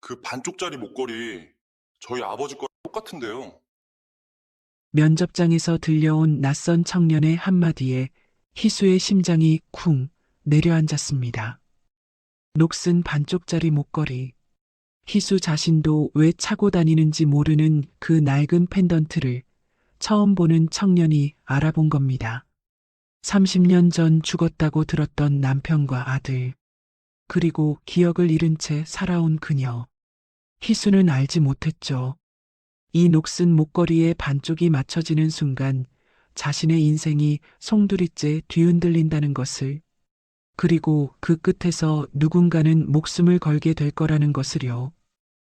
그 반쪽짜리 목걸이 저희 아버지 거랑 똑같은데요. 면접장에서 들려온 낯선 청년의 한마디에 희수의 심장이 쿵 내려앉았습니다. 녹슨 반쪽짜리 목걸이. 희수 자신도 왜 차고 다니는지 모르는 그 낡은 펜던트를 처음 보는 청년이 알아본 겁니다. 30년 전 죽었다고 들었던 남편과 아들, 그리고 기억을 잃은 채 살아온 그녀. 희수는 알지 못했죠. 이 녹슨 목걸이에 반쪽이 맞춰지는 순간 자신의 인생이 송두리째 뒤흔들린다는 것을, 그리고 그 끝에서 누군가는 목숨을 걸게 될 거라는 것을요.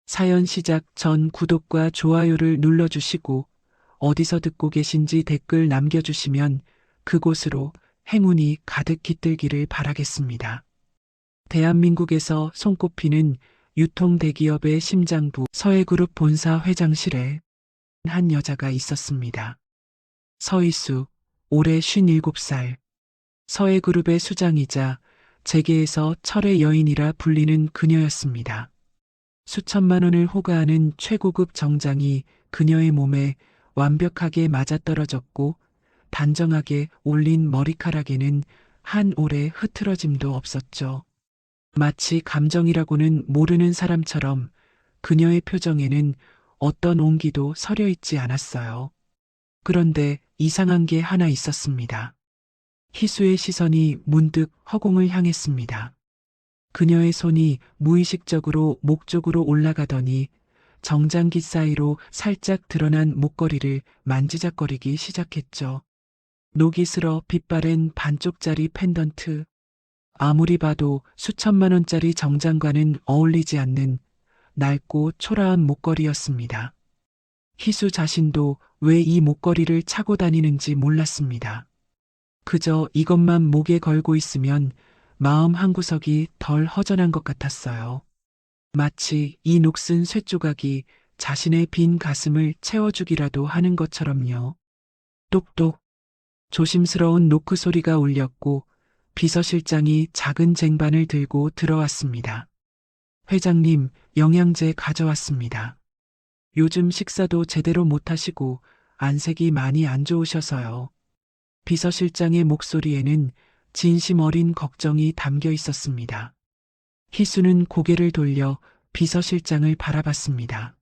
사연 시작 전 구독과 좋아요를 눌러주시고 어디서 듣고 계신지 댓글 남겨주시면 그곳으로 행운이 가득 깃들기를 바라겠습니다. 대한민국에서 손꼽히는 유통대기업의 심장부 서해그룹 본사 회장실에 한 여자가 있었습니다. 서희수, 올해 57살. 서해그룹의 수장이자 재계에서 철의 여인이라 불리는 그녀였습니다. 수천만 원을 호가하는 최고급 정장이 그녀의 몸에 완벽하게 맞아떨어졌고 단정하게 올린 머리카락에는 한 올의 흐트러짐도 없었죠. 마치 감정이라고는 모르는 사람처럼 그녀의 표정에는 어떤 온기도 서려 있지 않았어요. 그런데 이상한 게 하나 있었습니다. 희수의 시선이 문득 허공을 향했습니다. 그녀의 손이 무의식적으로 목 쪽으로 올라가더니 정장깃 사이로 살짝 드러난 목걸이를 만지작거리기 시작했죠. 녹이 슬어 빛바랜 반쪽짜리 펜던트. 아무리 봐도 수천만 원짜리 정장과는 어울리지 않는 낡고 초라한 목걸이였습니다. 희수 자신도 왜 이 목걸이를 차고 다니는지 몰랐습니다. 그저 이것만 목에 걸고 있으면 마음 한구석이 덜 허전한 것 같았어요. 마치 이 녹슨 쇳조각이 자신의 빈 가슴을 채워주기라도 하는 것처럼요. 똑똑. 조심스러운 노크 소리가 울렸고 비서실장이 작은 쟁반을 들고 들어왔습니다. 회장님, 영양제 가져왔습니다. 요즘 식사도 제대로 못하시고 안색이 많이 안 좋으셔서요. 비서실장의 목소리에는 진심 어린 걱정이 담겨 있었습니다. 희수는 고개를 돌려 비서실장을 바라봤습니다.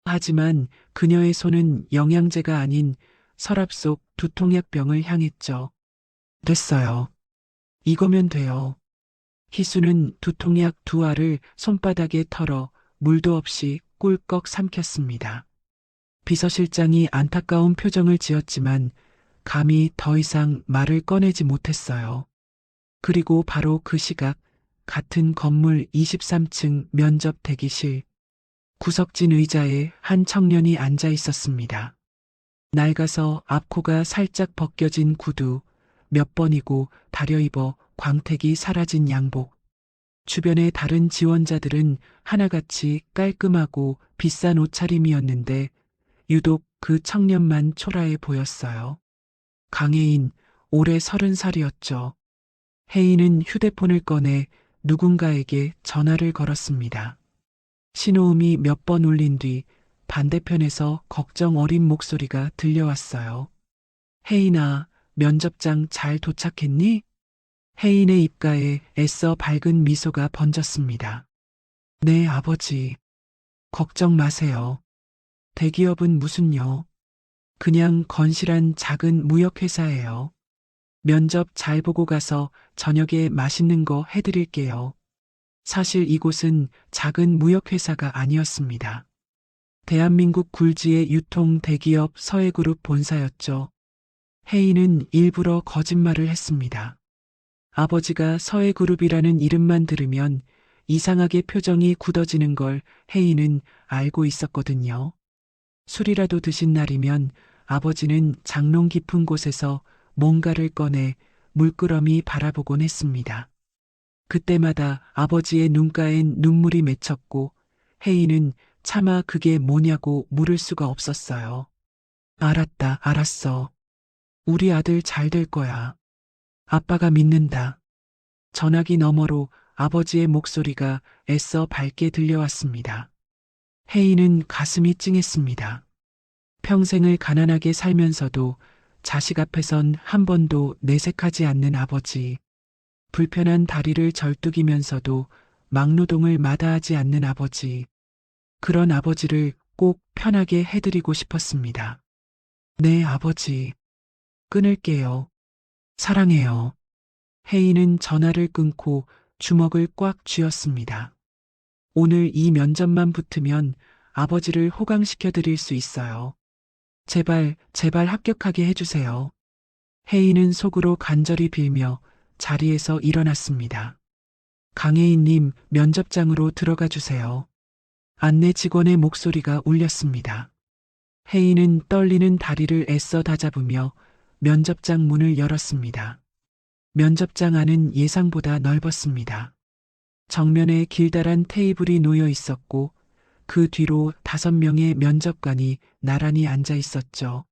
하지만 그녀의 손은 영양제가 아닌 서랍 속 두통약병을 향했죠. 됐어요. 이거면 돼요. 희수는 두통약 두 알을 손바닥에 털어 물도 없이 꿀꺽 삼켰습니다. 비서실장이 안타까운 표정을 지었지만 감히 더 이상 말을 꺼내지 못했어요. 그리고 바로 그 시각 같은 건물 23층 면접 대기실 구석진 의자에 한 청년이 앉아 있었습니다. 낡아서 앞코가 살짝 벗겨진 구두, 몇 번이고 다려입어 광택이 사라진 양복. 주변의 다른 지원자들은 하나같이 깔끔하고 비싼 옷차림이었는데 유독 그 청년만 초라해 보였어요. 강혜인, 올해 30살이었죠. 혜인은 휴대폰을 꺼내 누군가에게 전화를 걸었습니다. 신호음이 몇 번 울린 뒤 반대편에서 걱정 어린 목소리가 들려왔어요. 혜인아, 면접장 잘 도착했니? 혜인의 입가에 애써 밝은 미소가 번졌습니다. 네, 아버지. 걱정 마세요. 대기업은 무슨요? 그냥 건실한 작은 무역회사예요. 면접 잘 보고 가서 저녁에 맛있는 거 해드릴게요. 사실 이곳은 작은 무역회사가 아니었습니다. 대한민국 굴지의 유통 대기업 서해그룹 본사였죠. 혜인은 일부러 거짓말을 했습니다. 아버지가 서해그룹이라는 이름만 들으면 이상하게 표정이 굳어지는 걸 혜인은 알고 있었거든요. 술이라도 드신 날이면 아버지는 장롱 깊은 곳에서 뭔가를 꺼내 물끄러미 바라보곤 했습니다. 그때마다 아버지의 눈가엔 눈물이 맺혔고 혜인은 차마 그게 뭐냐고 물을 수가 없었어요. 알았다, 알았어. 우리 아들 잘 될 거야. 아빠가 믿는다. 전화기 너머로 아버지의 목소리가 애써 밝게 들려왔습니다. 혜인은 가슴이 찡했습니다. 평생을 가난하게 살면서도 자식 앞에선 한 번도 내색하지 않는 아버지. 불편한 다리를 절뚝이면서도 막노동을 마다하지 않는 아버지. 그런 아버지를 꼭 편하게 해드리고 싶었습니다. 네, 아버지. 끊을게요. 사랑해요. 혜인은 전화를 끊고 주먹을 꽉 쥐었습니다. 오늘 이 면접만 붙으면 아버지를 호강시켜 드릴 수 있어요. 제발, 제발 합격하게 해주세요. 혜인은 속으로 간절히 빌며 자리에서 일어났습니다. 강혜인님, 면접장으로 들어가 주세요. 안내 직원의 목소리가 울렸습니다. 혜인은 떨리는 다리를 애써 다잡으며 면접장 문을 열었습니다. 면접장 안은 예상보다 넓었습니다. 정면에 길다란 테이블이 놓여 있었고 그 뒤로 5명의 면접관이 나란히 앉아 있었죠.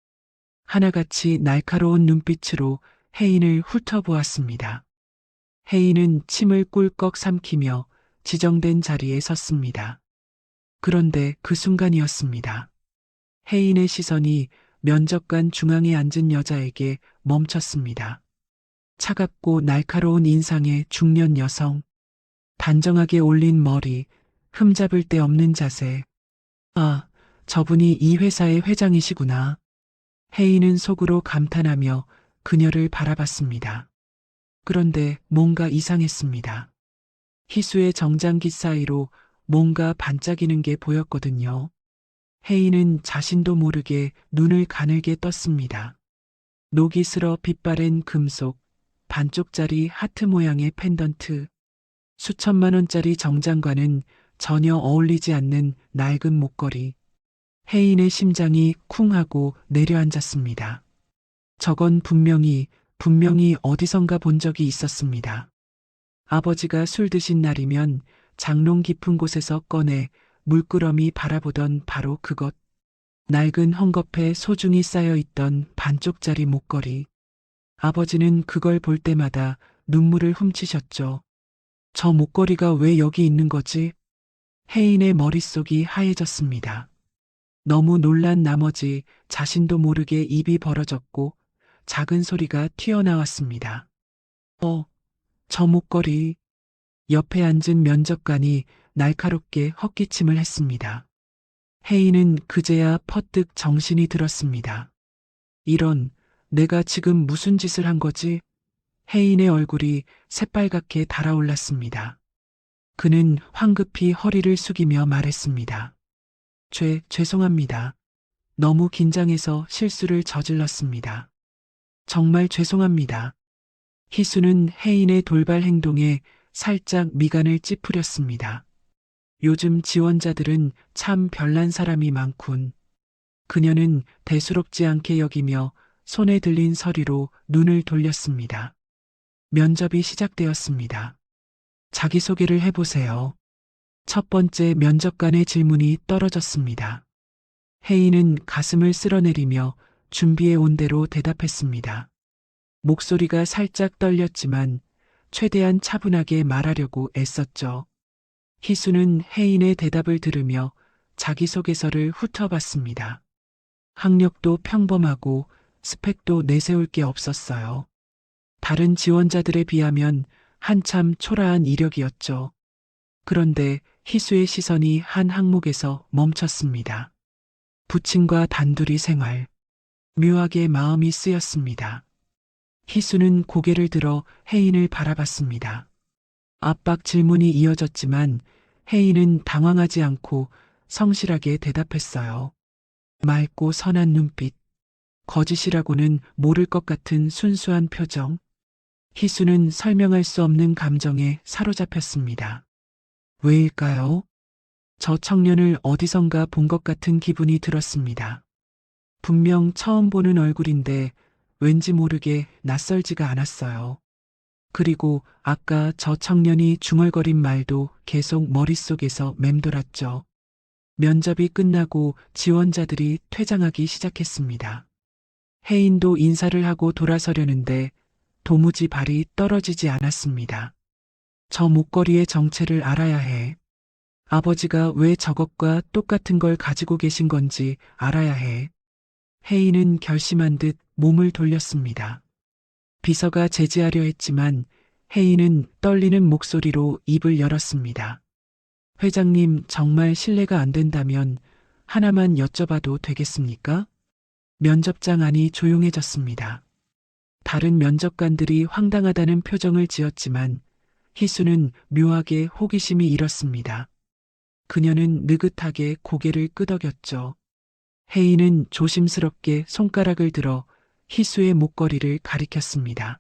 하나같이 날카로운 눈빛으로 혜인을 훑어보았습니다. 혜인은 침을 꿀꺽 삼키며 지정된 자리에 섰습니다. 그런데 그 순간이었습니다. 혜인의 시선이 면접관 중앙에 앉은 여자에게 멈췄습니다. 차갑고 날카로운 인상의 중년 여성. 단정하게 올린 머리, 흠잡을 데 없는 자세. 아, 저분이 이 회사의 회장이시구나. 혜인은 속으로 감탄하며 그녀를 바라봤습니다. 그런데 뭔가 이상했습니다. 희수의 정장깃 사이로 뭔가 반짝이는 게 보였거든요. 혜인은 자신도 모르게 눈을 가늘게 떴습니다. 녹이 슬어 빛바랜 금속, 반쪽짜리 하트 모양의 펜던트, 수천만 원짜리 정장과는 전혀 어울리지 않는 낡은 목걸이. 혜인의 심장이 쿵 하고 내려앉았습니다. 저건 분명히 어디선가 본 적이 있었습니다. 아버지가 술 드신 날이면 장롱 깊은 곳에서 꺼내 물끄러미 바라보던 바로 그것. 낡은 헝겊에 소중히 쌓여있던 반쪽짜리 목걸이. 아버지는 그걸 볼 때마다 눈물을 훔치셨죠. 저 목걸이가 왜 여기 있는 거지? 혜인의 머릿속이 하얘졌습니다. 너무 놀란 나머지 자신도 모르게 입이 벌어졌고 작은 소리가 튀어나왔습니다. 저 목걸이. 옆에 앉은 면접관이 날카롭게 헛기침을 했습니다. 혜인은 그제야 퍼뜩 정신이 들었습니다. 이런, 내가 지금 무슨 짓을 한 거지? 혜인의 얼굴이 새빨갛게 달아올랐습니다. 그는 황급히 허리를 숙이며 말했습니다. 죄송합니다. 너무 긴장해서 실수를 저질렀습니다. 정말 죄송합니다. 희수는 혜인의 돌발 행동에 살짝 미간을 찌푸렸습니다. 요즘 지원자들은 참 별난 사람이 많군. 그녀는 대수롭지 않게 여기며 손에 들린 서류로 눈을 돌렸습니다. 면접이 시작되었습니다. 자기소개를 해보세요. 첫 번째 면접관의 질문이 떨어졌습니다. 혜인은 가슴을 쓸어내리며 준비해 온 대로 대답했습니다. 목소리가 살짝 떨렸지만 최대한 차분하게 말하려고 애썼죠. 희수는 혜인의 대답을 들으며 자기소개서를 훑어봤습니다. 학력도 평범하고 스펙도 내세울 게 없었어요. 다른 지원자들에 비하면 한참 초라한 이력이었죠. 그런데 희수의 시선이 한 항목에서 멈췄습니다. 부친과 단둘이 생활. 묘하게 마음이 쓰였습니다. 희수는 고개를 들어 혜인을 바라봤습니다. 압박 질문이 이어졌지만 혜인은 당황하지 않고 성실하게 대답했어요. 맑고 선한 눈빛, 거짓이라고는 모를 것 같은 순수한 표정. 희수는 설명할 수 없는 감정에 사로잡혔습니다. 왜일까요? 저 청년을 어디선가 본 것 같은 기분이 들었습니다. 분명 처음 보는 얼굴인데 왠지 모르게 낯설지가 않았어요. 그리고 아까 저 청년이 중얼거린 말도 계속 머릿속에서 맴돌았죠. 면접이 끝나고 지원자들이 퇴장하기 시작했습니다. 혜인도 인사를 하고 돌아서려는데 도무지 발이 떨어지지 않았습니다. 저 목걸이의 정체를 알아야 해. 아버지가 왜 저것과 똑같은 걸 가지고 계신 건지 알아야 해. 혜인은 결심한 듯 몸을 돌렸습니다. 비서가 제지하려 했지만 혜인은 떨리는 목소리로 입을 열었습니다. 회장님, 정말 신뢰가 안 된다면 하나만 여쭤봐도 되겠습니까? 면접장 안이 조용해졌습니다. 다른 면접관들이 황당하다는 표정을 지었지만 희수는 묘하게 호기심이 일었습니다. 그녀는 느긋하게 고개를 끄덕였죠. 혜인은 조심스럽게 손가락을 들어 희수의 목걸이를 가리켰습니다.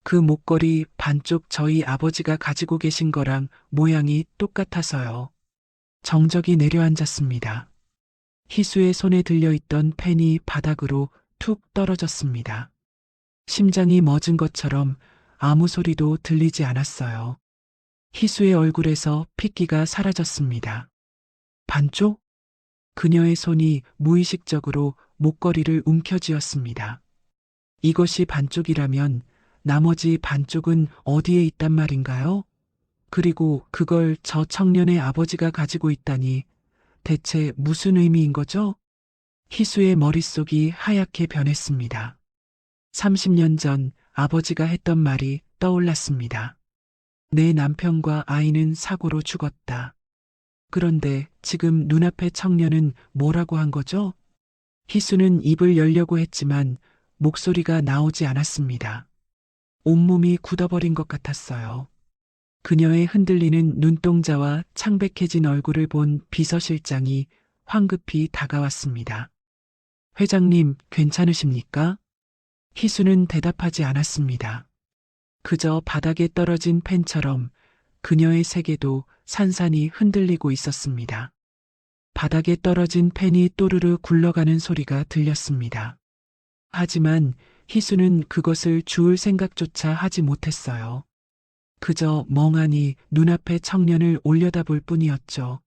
그 목걸이 반쪽 저희 아버지가 가지고 계신 거랑 모양이 똑같아서요. 정적이 내려앉았습니다. 희수의 손에 들려있던 펜이 바닥으로 툭 떨어졌습니다. 심장이 멎은 것처럼 아무 소리도 들리지 않았어요. 희수의 얼굴에서 핏기가 사라졌습니다. 반쪽? 그녀의 손이 무의식적으로 목걸이를 움켜쥐었습니다. 이것이 반쪽이라면 나머지 반쪽은 어디에 있단 말인가요? 그리고 그걸 저 청년의 아버지가 가지고 있다니 대체 무슨 의미인 거죠? 희수의 머릿속이 하얗게 변했습니다. 30년 전 아버지가 했던 말이 떠올랐습니다. 내 남편과 아이는 사고로 죽었다. 그런데 지금 눈앞의 청년은 뭐라고 한 거죠? 희수는 입을 열려고 했지만 목소리가 나오지 않았습니다. 온몸이 굳어버린 것 같았어요. 그녀의 흔들리는 눈동자와 창백해진 얼굴을 본 비서실장이 황급히 다가왔습니다. 회장님, 괜찮으십니까? 희수는 대답하지 않았습니다. 그저 바닥에 떨어진 펜처럼 그녀의 세계도 산산이 흔들리고 있었습니다. 바닥에 떨어진 펜이 또르르 굴러가는 소리가 들렸습니다. 하지만 희수는 그것을 주울 생각조차 하지 못했어요. 그저 멍하니 눈앞의 청년을 올려다볼 뿐이었죠.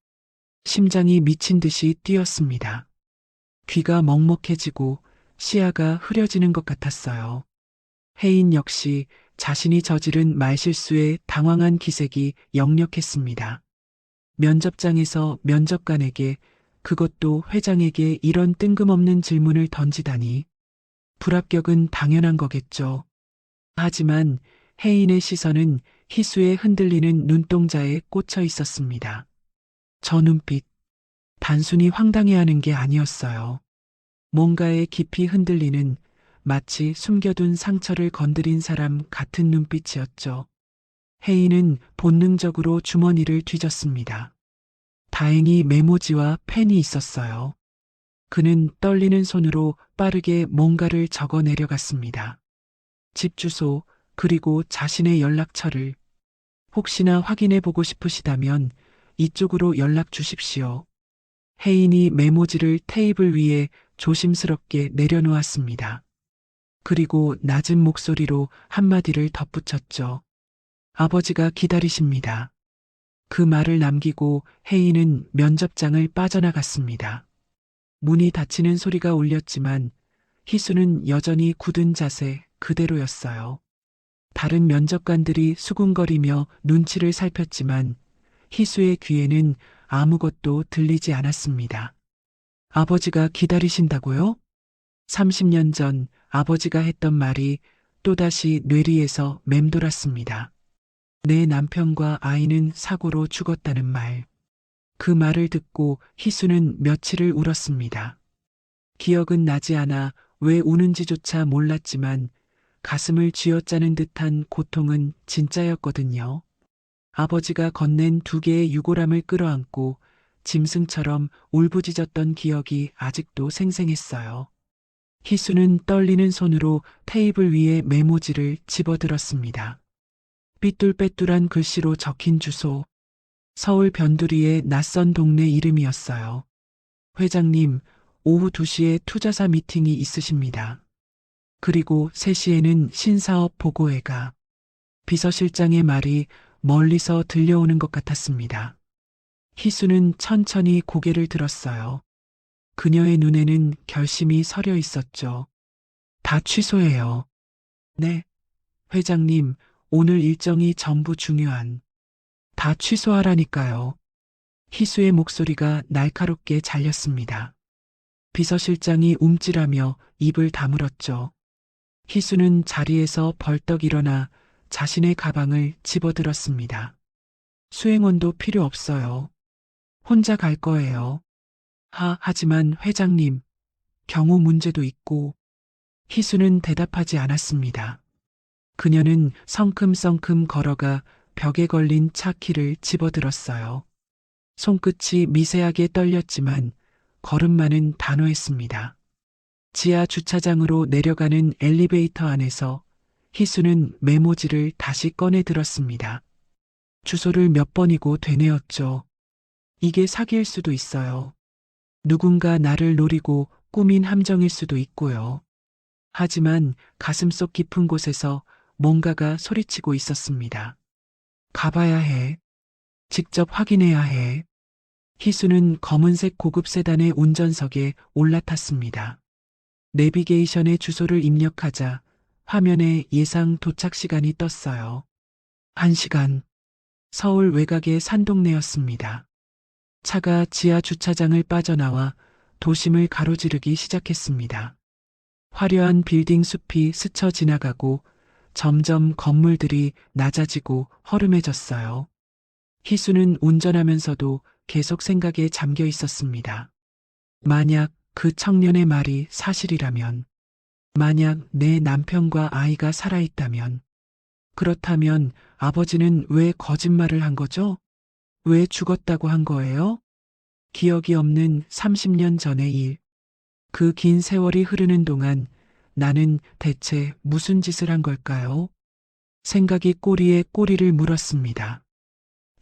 심장이 미친 듯이 뛰었습니다. 귀가 먹먹해지고 시야가 흐려지는 것 같았어요. 혜인 역시 자신이 저지른 말실수에 당황한 기색이 역력했습니다. 면접장에서 면접관에게, 그것도 회장에게 이런 뜬금없는 질문을 던지다니. 불합격은 당연한 거겠죠. 하지만 혜인의 시선은 희수의 흔들리는 눈동자에 꽂혀 있었습니다. 저 눈빛, 단순히 황당해하는 게 아니었어요. 뭔가에 깊이 흔들리는, 마치 숨겨둔 상처를 건드린 사람 같은 눈빛이었죠. 혜인은 본능적으로 주머니를 뒤졌습니다. 다행히 메모지와 펜이 있었어요. 그는 떨리는 손으로 빠르게 뭔가를 적어 내려갔습니다. 집 주소, 그리고 자신의 연락처를. 혹시나 확인해 보고 싶으시다면 이쪽으로 연락 주십시오. 혜인이 메모지를 테이블 위에 조심스럽게 내려놓았습니다. 그리고 낮은 목소리로 한마디를 덧붙였죠. 아버지가 기다리십니다. 그 말을 남기고 혜인은 면접장을 빠져나갔습니다. 문이 닫히는 소리가 울렸지만 희수는 여전히 굳은 자세 그대로였어요. 다른 면접관들이 수군거리며 눈치를 살폈지만 희수의 귀에는 아무것도 들리지 않았습니다. 아버지가 기다리신다고요? 30년 전 아버지가 했던 말이 또다시 뇌리에서 맴돌았습니다. 내 남편과 아이는 사고로 죽었다는 말. 그 말을 듣고 희수는 며칠을 울었습니다. 기억은 나지 않아 왜 우는지조차 몰랐지만 가슴을 쥐어짜는 듯한 고통은 진짜였거든요. 아버지가 건넨 2개의 유골함을 끌어안고 짐승처럼 울부짖었던 기억이 아직도 생생했어요. 희수는 떨리는 손으로 테이블 위에 메모지를 집어들었습니다. 삐뚤빼뚤한 글씨로 적힌 주소. 서울 변두리의 낯선 동네 이름이었어요. 회장님, 오후 2시에 투자사 미팅이 있으십니다. 그리고 3시에는 신사업 보고회가. 비서실장의 말이 멀리서 들려오는 것 같았습니다. 희수는 천천히 고개를 들었어요. 그녀의 눈에는 결심이 서려 있었죠. 다 취소해요. 네, 회장님, 오늘 일정이 전부 중요한. 다 취소하라니까요. 희수의 목소리가 날카롭게 잘렸습니다. 비서실장이 움찔하며 입을 다물었죠. 희수는 자리에서 벌떡 일어나 자신의 가방을 집어들었습니다. 수행원도 필요 없어요. 혼자 갈 거예요. 하지만 회장님, 경호 문제도 있고. 희수는 대답하지 않았습니다. 그녀는 성큼성큼 걸어가 벽에 걸린 차 키를 집어들었어요. 손끝이 미세하게 떨렸지만 걸음마는 단호했습니다. 지하 주차장으로 내려가는 엘리베이터 안에서 희수는 메모지를 다시 꺼내 들었습니다. 주소를 몇 번이고 되뇌었죠. 이게 사기일 수도 있어요. 누군가 나를 노리고 꾸민 함정일 수도 있고요. 하지만 가슴속 깊은 곳에서 뭔가가 소리치고 있었습니다. 가봐야 해. 직접 확인해야 해. 희수는 검은색 고급 세단의 운전석에 올라탔습니다. 내비게이션의 주소를 입력하자 화면에 예상 도착 시간이 떴어요. 1시간. 서울 외곽의 산동네였습니다. 차가 지하 주차장을 빠져나와 도심을 가로지르기 시작했습니다. 화려한 빌딩 숲이 스쳐 지나가고 점점 건물들이 낮아지고 허름해졌어요. 희수는 운전하면서도 계속 생각에 잠겨 있었습니다. 만약 그 청년의 말이 사실이라면, 만약 내 남편과 아이가 살아있다면, 그렇다면 아버지는 왜 거짓말을 한 거죠? 왜 죽었다고 한 거예요? 기억이 없는 30년 전의 일. 그 긴 세월이 흐르는 동안 나는 대체 무슨 짓을 한 걸까요? 생각이 꼬리에 꼬리를 물었습니다.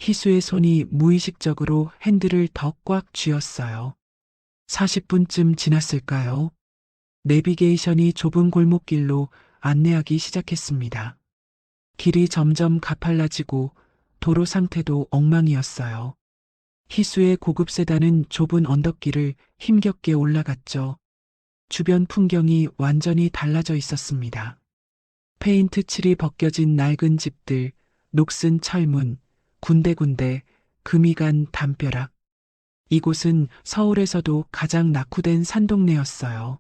희수의 손이 무의식적으로 핸들을 더 꽉 쥐었어요. 40분쯤 지났을까요? 내비게이션이 좁은 골목길로 안내하기 시작했습니다. 길이 점점 가팔라지고 도로 상태도 엉망이었어요. 희수의 고급 세단은 좁은 언덕길을 힘겹게 올라갔죠. 주변 풍경이 완전히 달라져 있었습니다. 페인트 칠이 벗겨진 낡은 집들, 녹슨 철문, 군데군데 금이 간 담벼락. 이곳은 서울에서도 가장 낙후된 산동네였어요.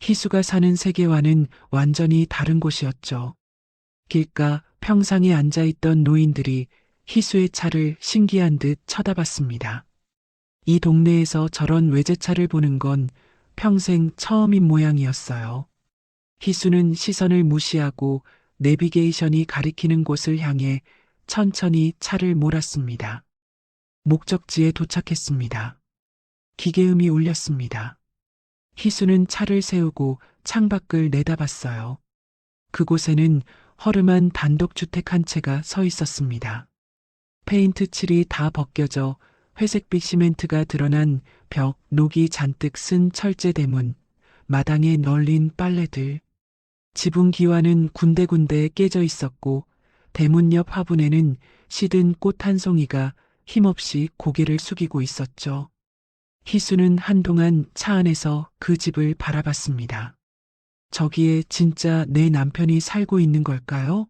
희수가 사는 세계와는 완전히 다른 곳이었죠. 길가 평상에 앉아있던 노인들이 희수의 차를 신기한 듯 쳐다봤습니다. 이 동네에서 저런 외제차를 보는 건 평생 처음인 모양이었어요. 희수는 시선을 무시하고 내비게이션이 가리키는 곳을 향해 천천히 차를 몰았습니다. 목적지에 도착했습니다. 기계음이 울렸습니다. 희수는 차를 세우고 창밖을 내다봤어요. 그곳에는 허름한 단독주택 한 채가 서 있었습니다. 페인트 칠이 다 벗겨져 회색빛 시멘트가 드러난 벽, 녹이 잔뜩 쓴 철제 대문, 마당에 널린 빨래들. 지붕 기와는 군데군데 깨져 있었고 대문 옆 화분에는 시든 꽃 한 송이가 힘없이 고개를 숙이고 있었죠. 희수는 한동안 차 안에서 그 집을 바라봤습니다. 저기에 진짜 내 남편이 살고 있는 걸까요?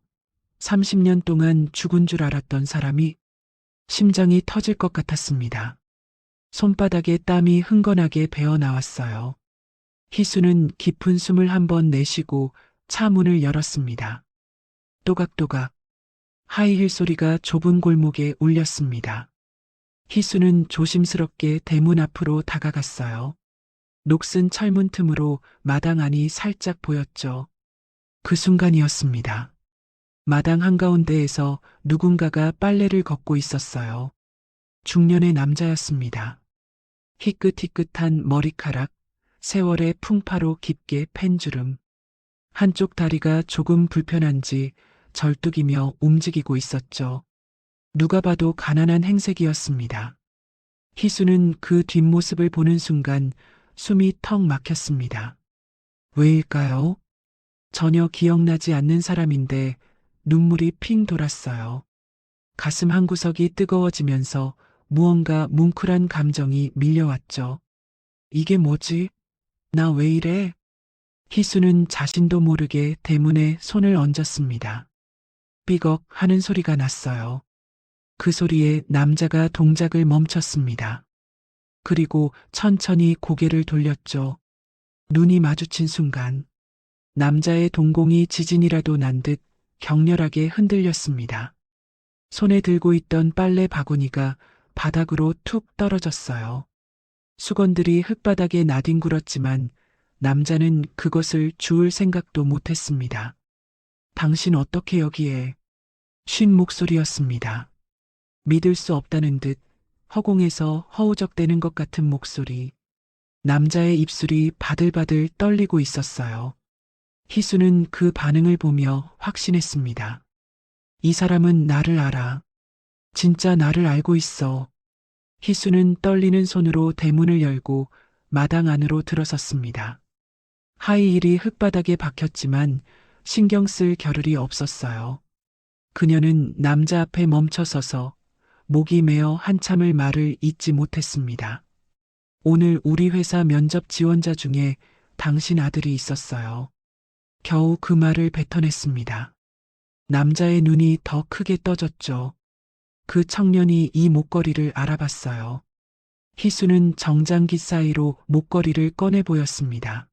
30년 동안 죽은 줄 알았던 사람이. 심장이 터질 것 같았습니다. 손바닥에 땀이 흥건하게 배어 나왔어요. 희수는 깊은 숨을 한번 내쉬고 차 문을 열었습니다. 또각또각 하이힐 소리가 좁은 골목에 울렸습니다. 희수는 조심스럽게 대문 앞으로 다가갔어요. 녹슨 철문 틈으로 마당 안이 살짝 보였죠. 그 순간이었습니다. 마당 한가운데에서 누군가가 빨래를 걷고 있었어요. 중년의 남자였습니다. 희끗희끗한 머리카락, 세월의 풍파로 깊게 팬 주름. 한쪽 다리가 조금 불편한지 절뚝이며 움직이고 있었죠. 누가 봐도 가난한 행색이었습니다. 희수는 그 뒷모습을 보는 순간 숨이 턱 막혔습니다. 왜일까요? 전혀 기억나지 않는 사람인데 눈물이 핑 돌았어요. 가슴 한구석이 뜨거워지면서 무언가 뭉클한 감정이 밀려왔죠. 이게 뭐지? 나 왜 이래? 희수는 자신도 모르게 대문에 손을 얹었습니다. 삐걱 하는 소리가 났어요. 그 소리에 남자가 동작을 멈췄습니다. 그리고 천천히 고개를 돌렸죠. 눈이 마주친 순간 남자의 동공이 지진이라도 난 듯 격렬하게 흔들렸습니다. 손에 들고 있던 빨래 바구니가 바닥으로 툭 떨어졌어요. 수건들이 흙바닥에 나뒹굴었지만 남자는 그것을 주울 생각도 못했습니다. 당신 어떻게 여기에? 쉰 목소리였습니다. 믿을 수 없다는 듯 허공에서 허우적대는 것 같은 목소리. 남자의 입술이 바들바들 떨리고 있었어요. 희수는 그 반응을 보며 확신했습니다. 이 사람은 나를 알아. 진짜 나를 알고 있어. 희수는 떨리는 손으로 대문을 열고 마당 안으로 들어섰습니다. 하이힐이 흙바닥에 박혔지만 신경 쓸 겨를이 없었어요. 그녀는 남자 앞에 멈춰서서 목이 메어 한참을 말을 잇지 못했습니다. 오늘 우리 회사 면접 지원자 중에 당신 아들이 있었어요. 겨우 그 말을 뱉어냈습니다. 남자의 눈이 더 크게 떠졌죠. 그 청년이 이 목걸이를 알아봤어요. 희수는 정장기 사이로 목걸이를 꺼내 보였습니다.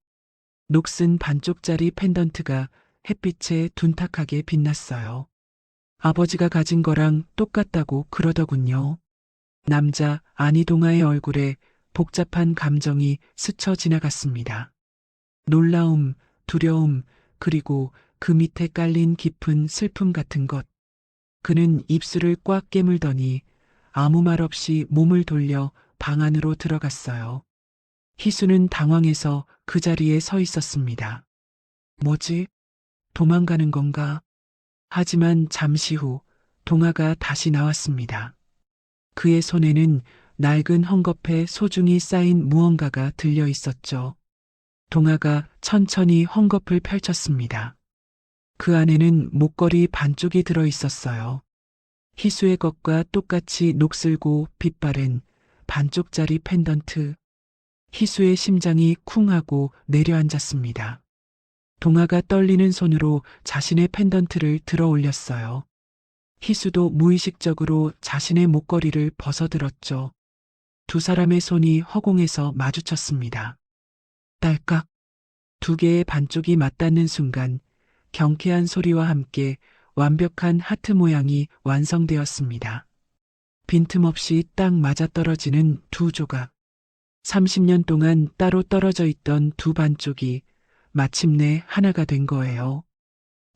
녹슨 반쪽짜리 펜던트가 햇빛에 둔탁하게 빛났어요. 아버지가 가진 거랑 똑같다고 그러더군요. 남자 안희동아의 얼굴에 복잡한 감정이 스쳐 지나갔습니다. 놀라움, 두려움, 그리고 그 밑에 깔린 깊은 슬픔 같은 것. 그는 입술을 꽉 깨물더니 아무 말 없이 몸을 돌려 방 안으로 들어갔어요. 희수는 당황해서 그 자리에 서 있었습니다. 뭐지? 도망가는 건가? 하지만 잠시 후 동아가 다시 나왔습니다. 그의 손에는 낡은 헝겊에 소중히 쌓인 무언가가 들려 있었죠. 동아가 천천히 헝겊을 펼쳤습니다. 그 안에는 목걸이 반쪽이 들어 있었어요. 희수의 것과 똑같이 녹슬고 빛바랜 반쪽짜리 펜던트. 희수의 심장이 쿵 하고 내려앉았습니다. 동아가 떨리는 손으로 자신의 펜던트를 들어 올렸어요. 희수도 무의식적으로 자신의 목걸이를 벗어들었죠. 두 사람의 손이 허공에서 마주쳤습니다. 딸깍. 두 개의 반쪽이 맞닿는 순간 경쾌한 소리와 함께 완벽한 하트 모양이 완성되었습니다. 빈틈없이 딱 맞아떨어지는 두 조각. 30년 동안 따로 떨어져 있던 두 반쪽이 마침내 하나가 된 거예요.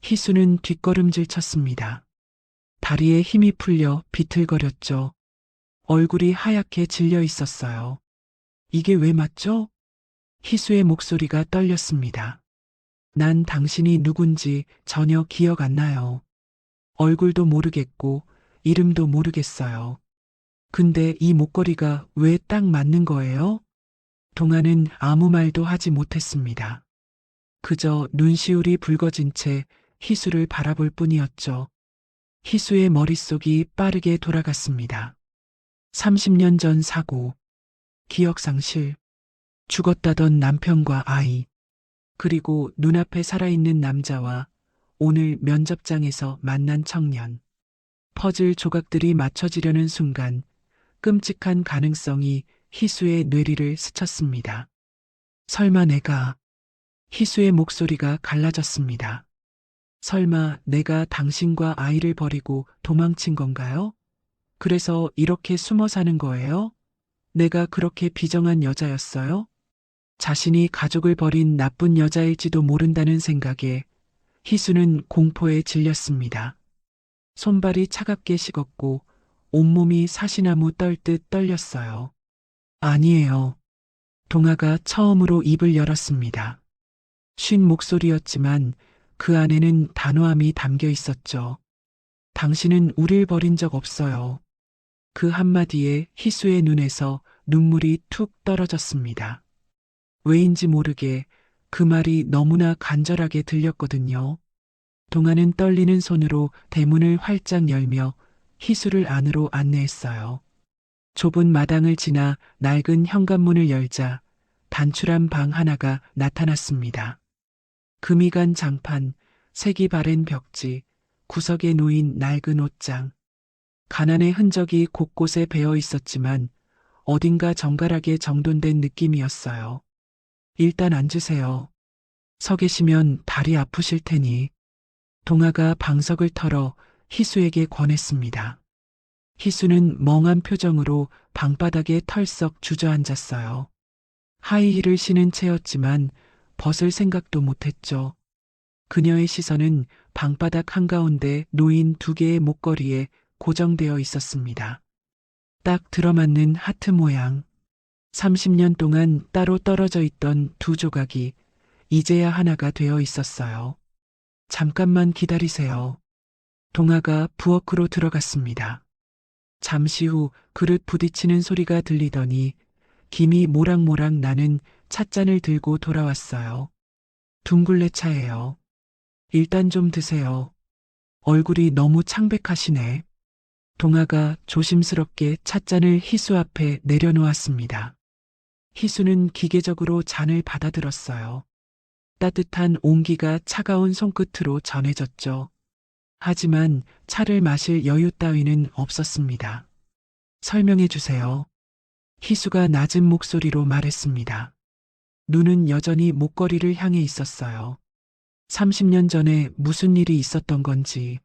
희수는 뒷걸음질 쳤습니다. 다리에 힘이 풀려 비틀거렸죠. 얼굴이 하얗게 질려 있었어요. 이게 왜 맞죠? 희수의 목소리가 떨렸습니다. 난 당신이 누군지 전혀 기억 안 나요. 얼굴도 모르겠고 이름도 모르겠어요. 근데 이 목걸이가 왜 딱 맞는 거예요? 동아는 아무 말도 하지 못했습니다. 그저 눈시울이 붉어진 채 희수를 바라볼 뿐이었죠. 희수의 머릿속이 빠르게 돌아갔습니다. 30년 전 사고, 기억상실, 죽었다던 남편과 아이, 그리고 눈앞에 살아있는 남자와 오늘 면접장에서 만난 청년. 퍼즐 조각들이 맞춰지려는 순간 끔찍한 가능성이 희수의 뇌리를 스쳤습니다. 설마 내가... 희수의 목소리가 갈라졌습니다. 설마 내가 당신과 아이를 버리고 도망친 건가요? 그래서 이렇게 숨어 사는 거예요? 내가 그렇게 비정한 여자였어요? 자신이 가족을 버린 나쁜 여자일지도 모른다는 생각에 희수는 공포에 질렸습니다. 손발이 차갑게 식었고 온몸이 사시나무 떨듯 떨렸어요. 아니에요. 동아가 처음으로 입을 열었습니다. 쉰 목소리였지만 그 안에는 단호함이 담겨 있었죠. 당신은 우릴 버린 적 없어요. 그 한마디에 희수의 눈에서 눈물이 툭 떨어졌습니다. 왜인지 모르게 그 말이 너무나 간절하게 들렸거든요. 동아는 떨리는 손으로 대문을 활짝 열며 희수를 안으로 안내했어요. 좁은 마당을 지나 낡은 현관문을 열자 단출한 방 하나가 나타났습니다. 금이 간 장판, 색이 바랜 벽지, 구석에 놓인 낡은 옷장. 가난의 흔적이 곳곳에 배어 있었지만 어딘가 정갈하게 정돈된 느낌이었어요. 일단 앉으세요. 서 계시면 다리 아프실 테니. 동아가 방석을 털어 희수에게 권했습니다. 희수는 멍한 표정으로 방바닥에 털썩 주저앉았어요. 하이힐을 신은 채였지만 벗을 생각도 못했죠. 그녀의 시선은 방바닥 한가운데 놓인 두 개의 목걸이에 고정되어 있었습니다. 딱 들어맞는 하트 모양. 30년 동안 따로 떨어져 있던 두 조각이 이제야 하나가 되어 있었어요. 잠깐만 기다리세요. 동아가 부엌으로 들어갔습니다. 잠시 후 그릇 부딪히는 소리가 들리더니 김이 모락모락 나는 찻잔을 들고 돌아왔어요. 둥글레 차예요. 일단 좀 드세요. 얼굴이 너무 창백하시네. 동아가 조심스럽게 찻잔을 희수 앞에 내려놓았습니다. 희수는 기계적으로 잔을 받아들었어요. 따뜻한 온기가 차가운 손끝으로 전해졌죠. 하지만 차를 마실 여유 따위는 없었습니다. 설명해 주세요. 희수가 낮은 목소리로 말했습니다. 눈은 여전히 목걸이를 향해 있었어요. 30년 전에 무슨 일이 있었던 건지,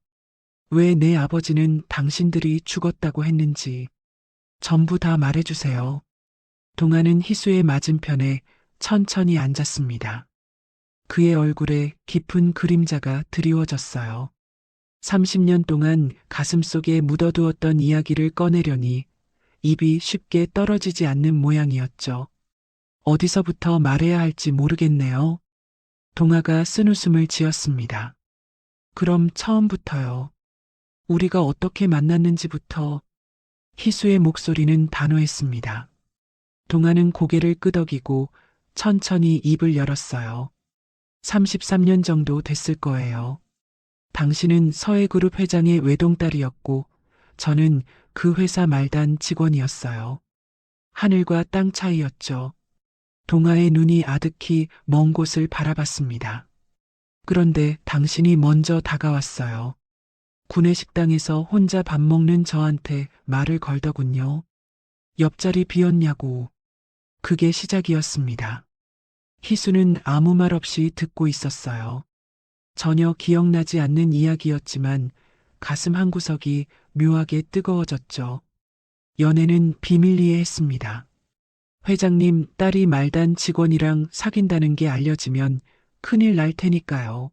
왜 내 아버지는 당신들이 죽었다고 했는지, 전부 다 말해주세요. 동아는 희수의 맞은편에 천천히 앉았습니다. 그의 얼굴에 깊은 그림자가 드리워졌어요. 30년 동안 가슴속에 묻어두었던 이야기를 꺼내려니 입이 쉽게 떨어지지 않는 모양이었죠. 어디서부터 말해야 할지 모르겠네요. 동아가 쓴웃음을 지었습니다. 그럼 처음부터요. 우리가 어떻게 만났는지부터. 희수의 목소리는 단호했습니다. 동아는 고개를 끄덕이고 천천히 입을 열었어요. 33년 정도 됐을 거예요. 당신은 서해그룹 회장의 외동딸이었고 저는 그 회사 말단 직원이었어요. 하늘과 땅 차이였죠. 동아의 눈이 아득히 먼 곳을 바라봤습니다. 그런데 당신이 먼저 다가왔어요. 구내식당에서 혼자 밥 먹는 저한테 말을 걸더군요. 옆자리 비었냐고. 그게 시작이었습니다. 희수는 아무 말 없이 듣고 있었어요. 전혀 기억나지 않는 이야기였지만 가슴 한구석이 묘하게 뜨거워졌죠. 연애는 비밀리에 했습니다. 회장님 딸이 말단 직원이랑 사귄다는 게 알려지면 큰일 날 테니까요.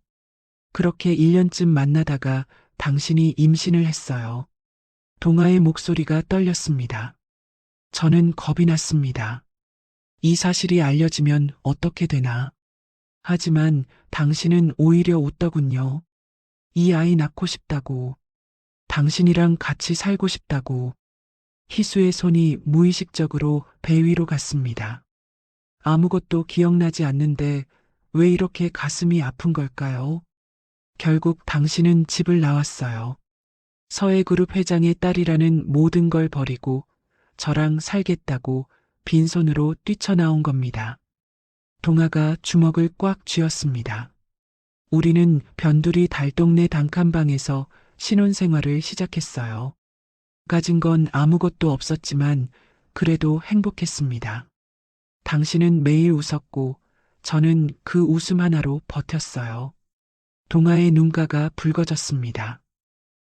그렇게 1년쯤 만나다가 당신이 임신을 했어요. 동아의 목소리가 떨렸습니다. 저는 겁이 났습니다. 이 사실이 알려지면 어떻게 되나. 하지만 당신은 오히려 웃더군요. 이 아이 낳고 싶다고. 당신이랑 같이 살고 싶다고. 희수의 손이 무의식적으로 배 위로 갔습니다. 아무것도 기억나지 않는데 왜 이렇게 가슴이 아픈 걸까요? 결국 당신은 집을 나왔어요. 서해그룹 회장의 딸이라는 모든 걸 버리고 저랑 살겠다고 빈손으로 뛰쳐나온 겁니다. 동아가 주먹을 꽉 쥐었습니다. 우리는 변두리 달동네 단칸방에서 신혼생활을 시작했어요. 가진 건 아무것도 없었지만 그래도 행복했습니다. 당신은 매일 웃었고 저는 그 웃음 하나로 버텼어요. 동아의 눈가가 붉어졌습니다.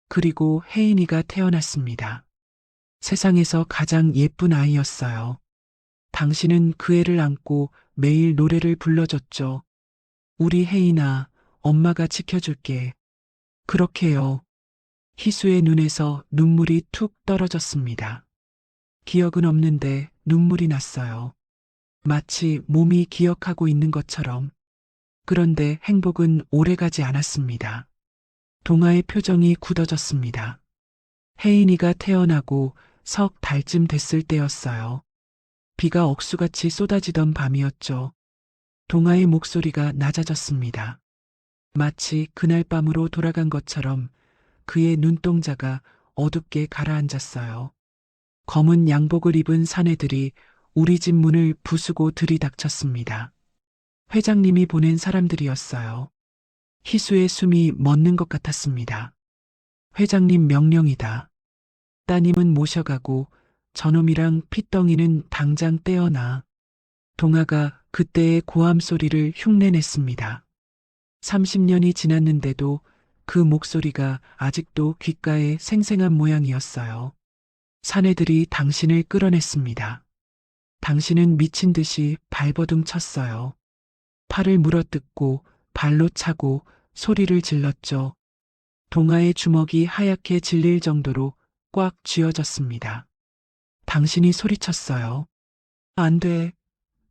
그리고 혜인이가 태어났습니다. 세상에서 가장 예쁜 아이였어요. 당신은 그 애를 안고 매일 노래를 불러줬죠. 우리 혜인아, 엄마가 지켜줄게. 그렇게요. 희수의 눈에서 눈물이 툭 떨어졌습니다. 기억은 없는데 눈물이 났어요. 마치 몸이 기억하고 있는 것처럼. 그런데 행복은 오래가지 않았습니다. 동아의 표정이 굳어졌습니다. 혜인이가 태어나고 석 달쯤 됐을 때였어요. 비가 억수같이 쏟아지던 밤이었죠. 동아의 목소리가 낮아졌습니다. 마치 그날 밤으로 돌아간 것처럼 그의 눈동자가 어둡게 가라앉았어요. 검은 양복을 입은 사내들이 우리 집 문을 부수고 들이닥쳤습니다. 회장님이 보낸 사람들이었어요. 희수의 숨이 멎는 것 같았습니다. 회장님 명령이다. 따님은 모셔가고 저놈이랑 핏덩이는 당장 떼어놔. 동아가 그때의 고함 소리를 흉내냈습니다. 30년이 지났는데도 그 목소리가 아직도 귓가에 생생한 모양이었어요. 사내들이 당신을 끌어냈습니다. 당신은 미친 듯이 발버둥 쳤어요. 팔을 물어뜯고 발로 차고 소리를 질렀죠. 동아의 주먹이 하얗게 질릴 정도로 꽉 쥐어졌습니다. 당신이 소리쳤어요. 안 돼.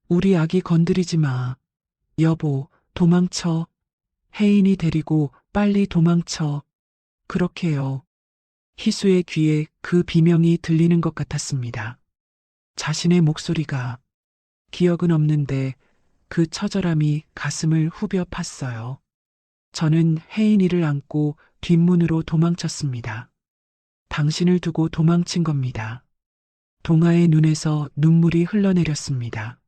우리 아기 건드리지 마. 여보, 도망쳐. 혜인이 데리고 빨리 도망쳐. 그렇게요. 희수의 귀에 그 비명이 들리는 것 같았습니다. 자신의 목소리가. 기억은 없는데 그 처절함이 가슴을 후벼 팠어요. 저는 혜인이를 안고 뒷문으로 도망쳤습니다. 당신을 두고 도망친 겁니다. 동아의 눈에서 눈물이 흘러내렸습니다.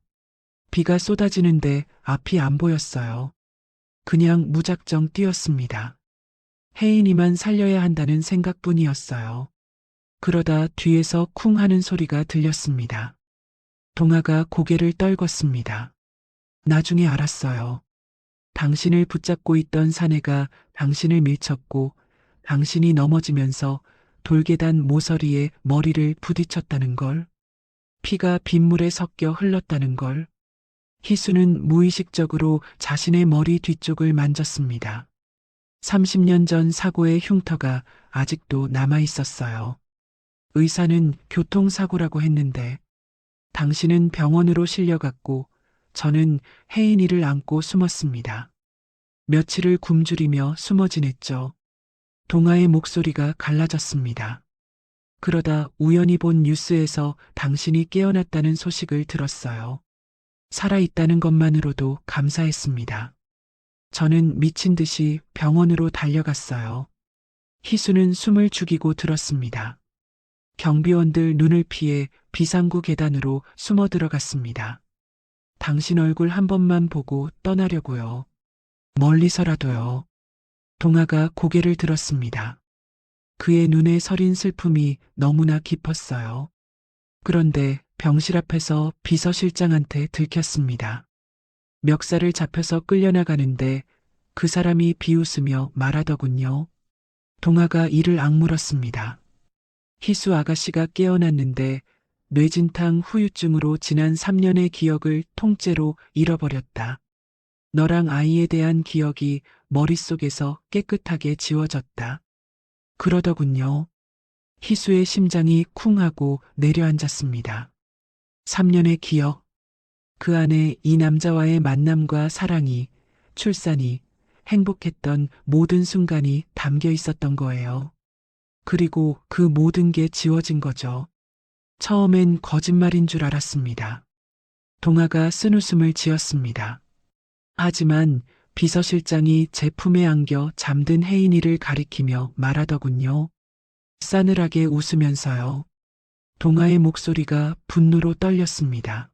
비가 쏟아지는데 앞이 안 보였어요. 그냥 무작정 뛰었습니다. 혜인이만 살려야 한다는 생각뿐이었어요. 그러다 뒤에서 쿵 하는 소리가 들렸습니다. 동아가 고개를 떨궜습니다. 나중에 알았어요. 당신을 붙잡고 있던 사내가 당신을 밀쳤고 당신이 넘어지면서 돌계단 모서리에 머리를 부딪혔다는 걸. 피가 빗물에 섞여 흘렀다는 걸. 희수는 무의식적으로 자신의 머리 뒤쪽을 만졌습니다. 30년 전 사고의 흉터가 아직도 남아 있었어요. 의사는 교통사고라고 했는데 당신은 병원으로 실려갔고 저는 혜인이를 안고 숨었습니다. 며칠을 굶주리며 숨어 지냈죠. 동아의 목소리가 갈라졌습니다. 그러다 우연히 본 뉴스에서 당신이 깨어났다는 소식을 들었어요. 살아있다는 것만으로도 감사했습니다. 저는 미친 듯이 병원으로 달려갔어요. 희수는 숨을 죽이고 들었습니다. 경비원들 눈을 피해 비상구 계단으로 숨어 들어갔습니다. 당신 얼굴 한 번만 보고 떠나려고요. 멀리서라도요. 동아가 고개를 들었습니다. 그의 눈에 서린 슬픔이 너무나 깊었어요. 그런데 병실 앞에서 비서실장한테 들켰습니다. 멱살을 잡혀서 끌려나가는데 그 사람이 비웃으며 말하더군요. 동아가 이를 악물었습니다. 희수 아가씨가 깨어났는데 뇌진탕 후유증으로 지난 3년의 기억을 통째로 잃어버렸다. 너랑 아이에 대한 기억이 머릿속에서 깨끗하게 지워졌다. 그러더군요. 희수의 심장이 쿵 하고 내려앉았습니다. 3년의 기억. 그 안에 이 남자와의 만남과 사랑이, 출산이, 행복했던 모든 순간이 담겨 있었던 거예요. 그리고 그 모든 게 지워진 거죠. 처음엔 거짓말인 줄 알았습니다. 동아가 쓴웃음을 지었습니다. 하지만 비서실장이 제 품에 안겨 잠든 혜인이를 가리키며 말하더군요. 싸늘하게 웃으면서요. 동아의 목소리가 분노로 떨렸습니다.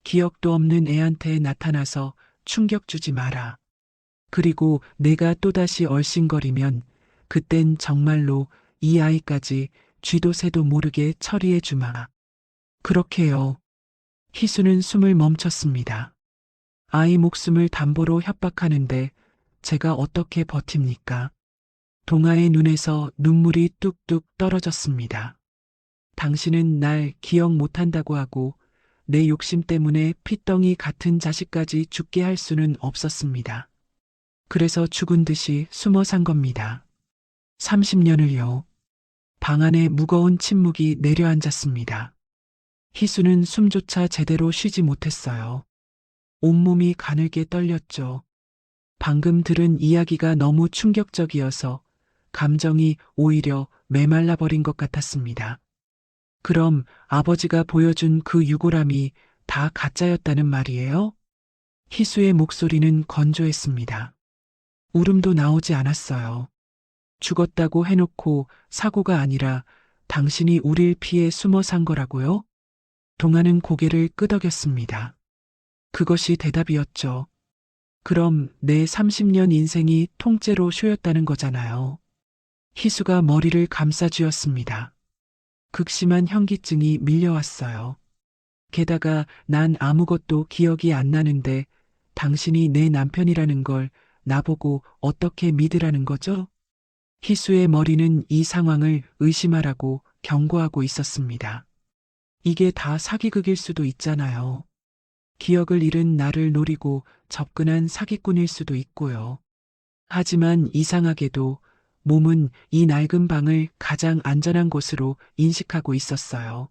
기억도 없는 애한테 나타나서 충격 주지 마라. 그리고 내가 또다시 얼씬거리면 그땐 정말로 이 아이까지 쥐도 새도 모르게 처리해 주마. 그렇게요. 희수는 숨을 멈췄습니다. 아이 목숨을 담보로 협박하는데 제가 어떻게 버팁니까? 동아의 눈에서 눈물이 뚝뚝 떨어졌습니다. 당신은 날 기억 못한다고 하고 내 욕심 때문에 핏덩이 같은 자식까지 죽게 할 수는 없었습니다. 그래서 죽은 듯이 숨어 산 겁니다. 30년을요. 방 안에 무거운 침묵이 내려앉았습니다. 희수는 숨조차 제대로 쉬지 못했어요. 온몸이 가늘게 떨렸죠. 방금 들은 이야기가 너무 충격적이어서 감정이 오히려 메말라 버린 것 같았습니다. 그럼 아버지가 보여준 그 유골함이 다 가짜였다는 말이에요? 희수의 목소리는 건조했습니다. 울음도 나오지 않았어요. 죽었다고 해놓고 사고가 아니라 당신이 우릴 피해 숨어 산 거라고요? 동아는 고개를 끄덕였습니다. 그것이 대답이었죠. 그럼 내 30년 인생이 통째로 쇼였다는 거잖아요. 희수가 머리를 감싸 쥐었습니다. 극심한 현기증이 밀려왔어요. 게다가 난 아무것도 기억이 안 나는데 당신이 내 남편이라는 걸 나보고 어떻게 믿으라는 거죠? 희수의 머리는 이 상황을 의심하라고 경고하고 있었습니다. 이게 다 사기극일 수도 있잖아요. 기억을 잃은 나를 노리고 접근한 사기꾼일 수도 있고요. 하지만 이상하게도 몸은 이 낡은 방을 가장 안전한 곳으로 인식하고 있었어요.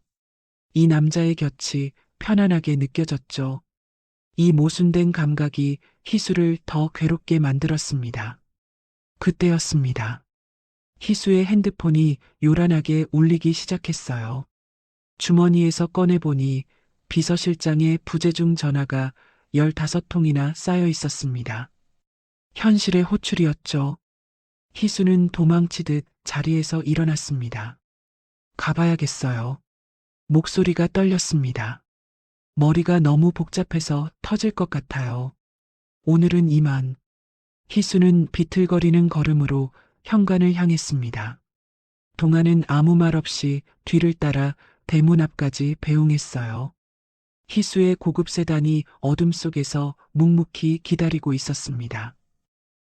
이 남자의 곁이 편안하게 느껴졌죠. 이 모순된 감각이 희수를 더 괴롭게 만들었습니다. 그때였습니다. 희수의 핸드폰이 요란하게 울리기 시작했어요. 주머니에서 꺼내보니 비서실장의 부재중 전화가 15통이나 쌓여 있었습니다. 현실의 호출이었죠. 희수는 도망치듯 자리에서 일어났습니다. 가봐야겠어요. 목소리가 떨렸습니다. 머리가 너무 복잡해서 터질 것 같아요. 오늘은 이만. 희수는 비틀거리는 걸음으로 현관을 향했습니다. 동아는 아무 말 없이 뒤를 따라 대문 앞까지 배웅했어요. 희수의 고급 세단이 어둠 속에서 묵묵히 기다리고 있었습니다.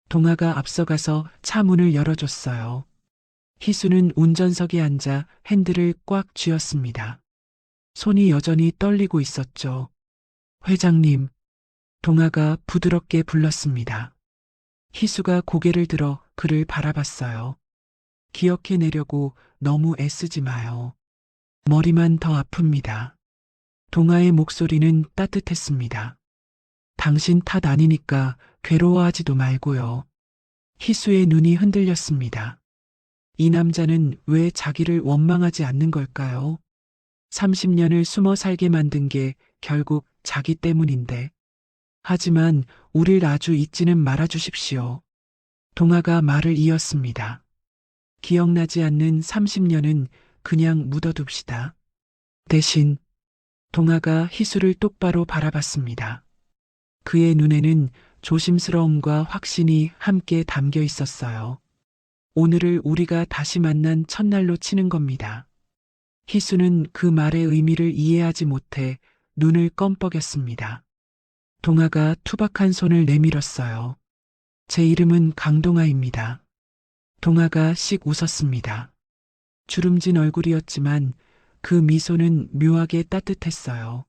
동아가 앞서가서 차 문을 열어줬어요. 희수는 운전석에 앉아 핸들을 꽉 쥐었습니다. 손이 여전히 떨리고 있었죠. 회장님, 동아가 부드럽게 불렀습니다. 희수가 고개를 들어 그를 바라봤어요. 기억해내려고 너무 애쓰지 마요. 머리만 더 아픕니다. 동아의 목소리는 따뜻했습니다. 당신 탓 아니니까 괴로워하지도 말고요. 희수의 눈이 흔들렸습니다. 이 남자는 왜 자기를 원망하지 않는 걸까요? 30년을 숨어 살게 만든 게 결국 자기 때문인데. 하지만 우릴 아주 잊지는 말아주십시오. 동아가 말을 이었습니다. 기억나지 않는 30년은 그냥 묻어둡시다. 대신 동아가 희수를 똑바로 바라봤습니다. 그의 눈에는 조심스러움과 확신이 함께 담겨 있었어요. 오늘을 우리가 다시 만난 첫날로 치는 겁니다. 희수는 그 말의 의미를 이해하지 못해 눈을 껌뻑였습니다. 동아가 투박한 손을 내밀었어요. 제 이름은 강동아입니다. 동아가 씩 웃었습니다. 주름진 얼굴이었지만 그 미소는 묘하게 따뜻했어요.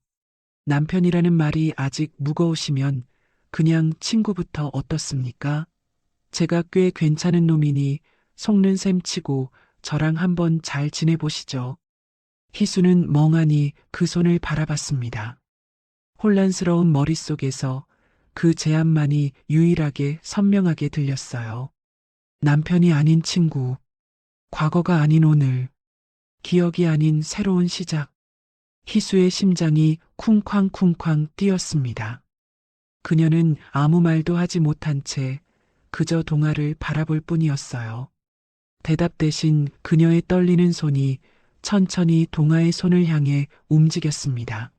남편이라는 말이 아직 무거우시면 그냥 친구부터 어떻습니까? 제가 꽤 괜찮은 놈이니 속는 셈 치고 저랑 한번 잘 지내보시죠. 희수는 멍하니 그 손을 바라봤습니다. 혼란스러운 머릿속에서 그 제안만이 유일하게 선명하게 들렸어요. 남편이 아닌 친구, 과거가 아닌 오늘, 기억이 아닌 새로운 시작. 희수의 심장이 쿵쾅쿵쾅 뛰었습니다. 그녀는 아무 말도 하지 못한 채 그저 동아를 바라볼 뿐이었어요. 대답 대신 그녀의 떨리는 손이 천천히 동아의 손을 향해 움직였습니다.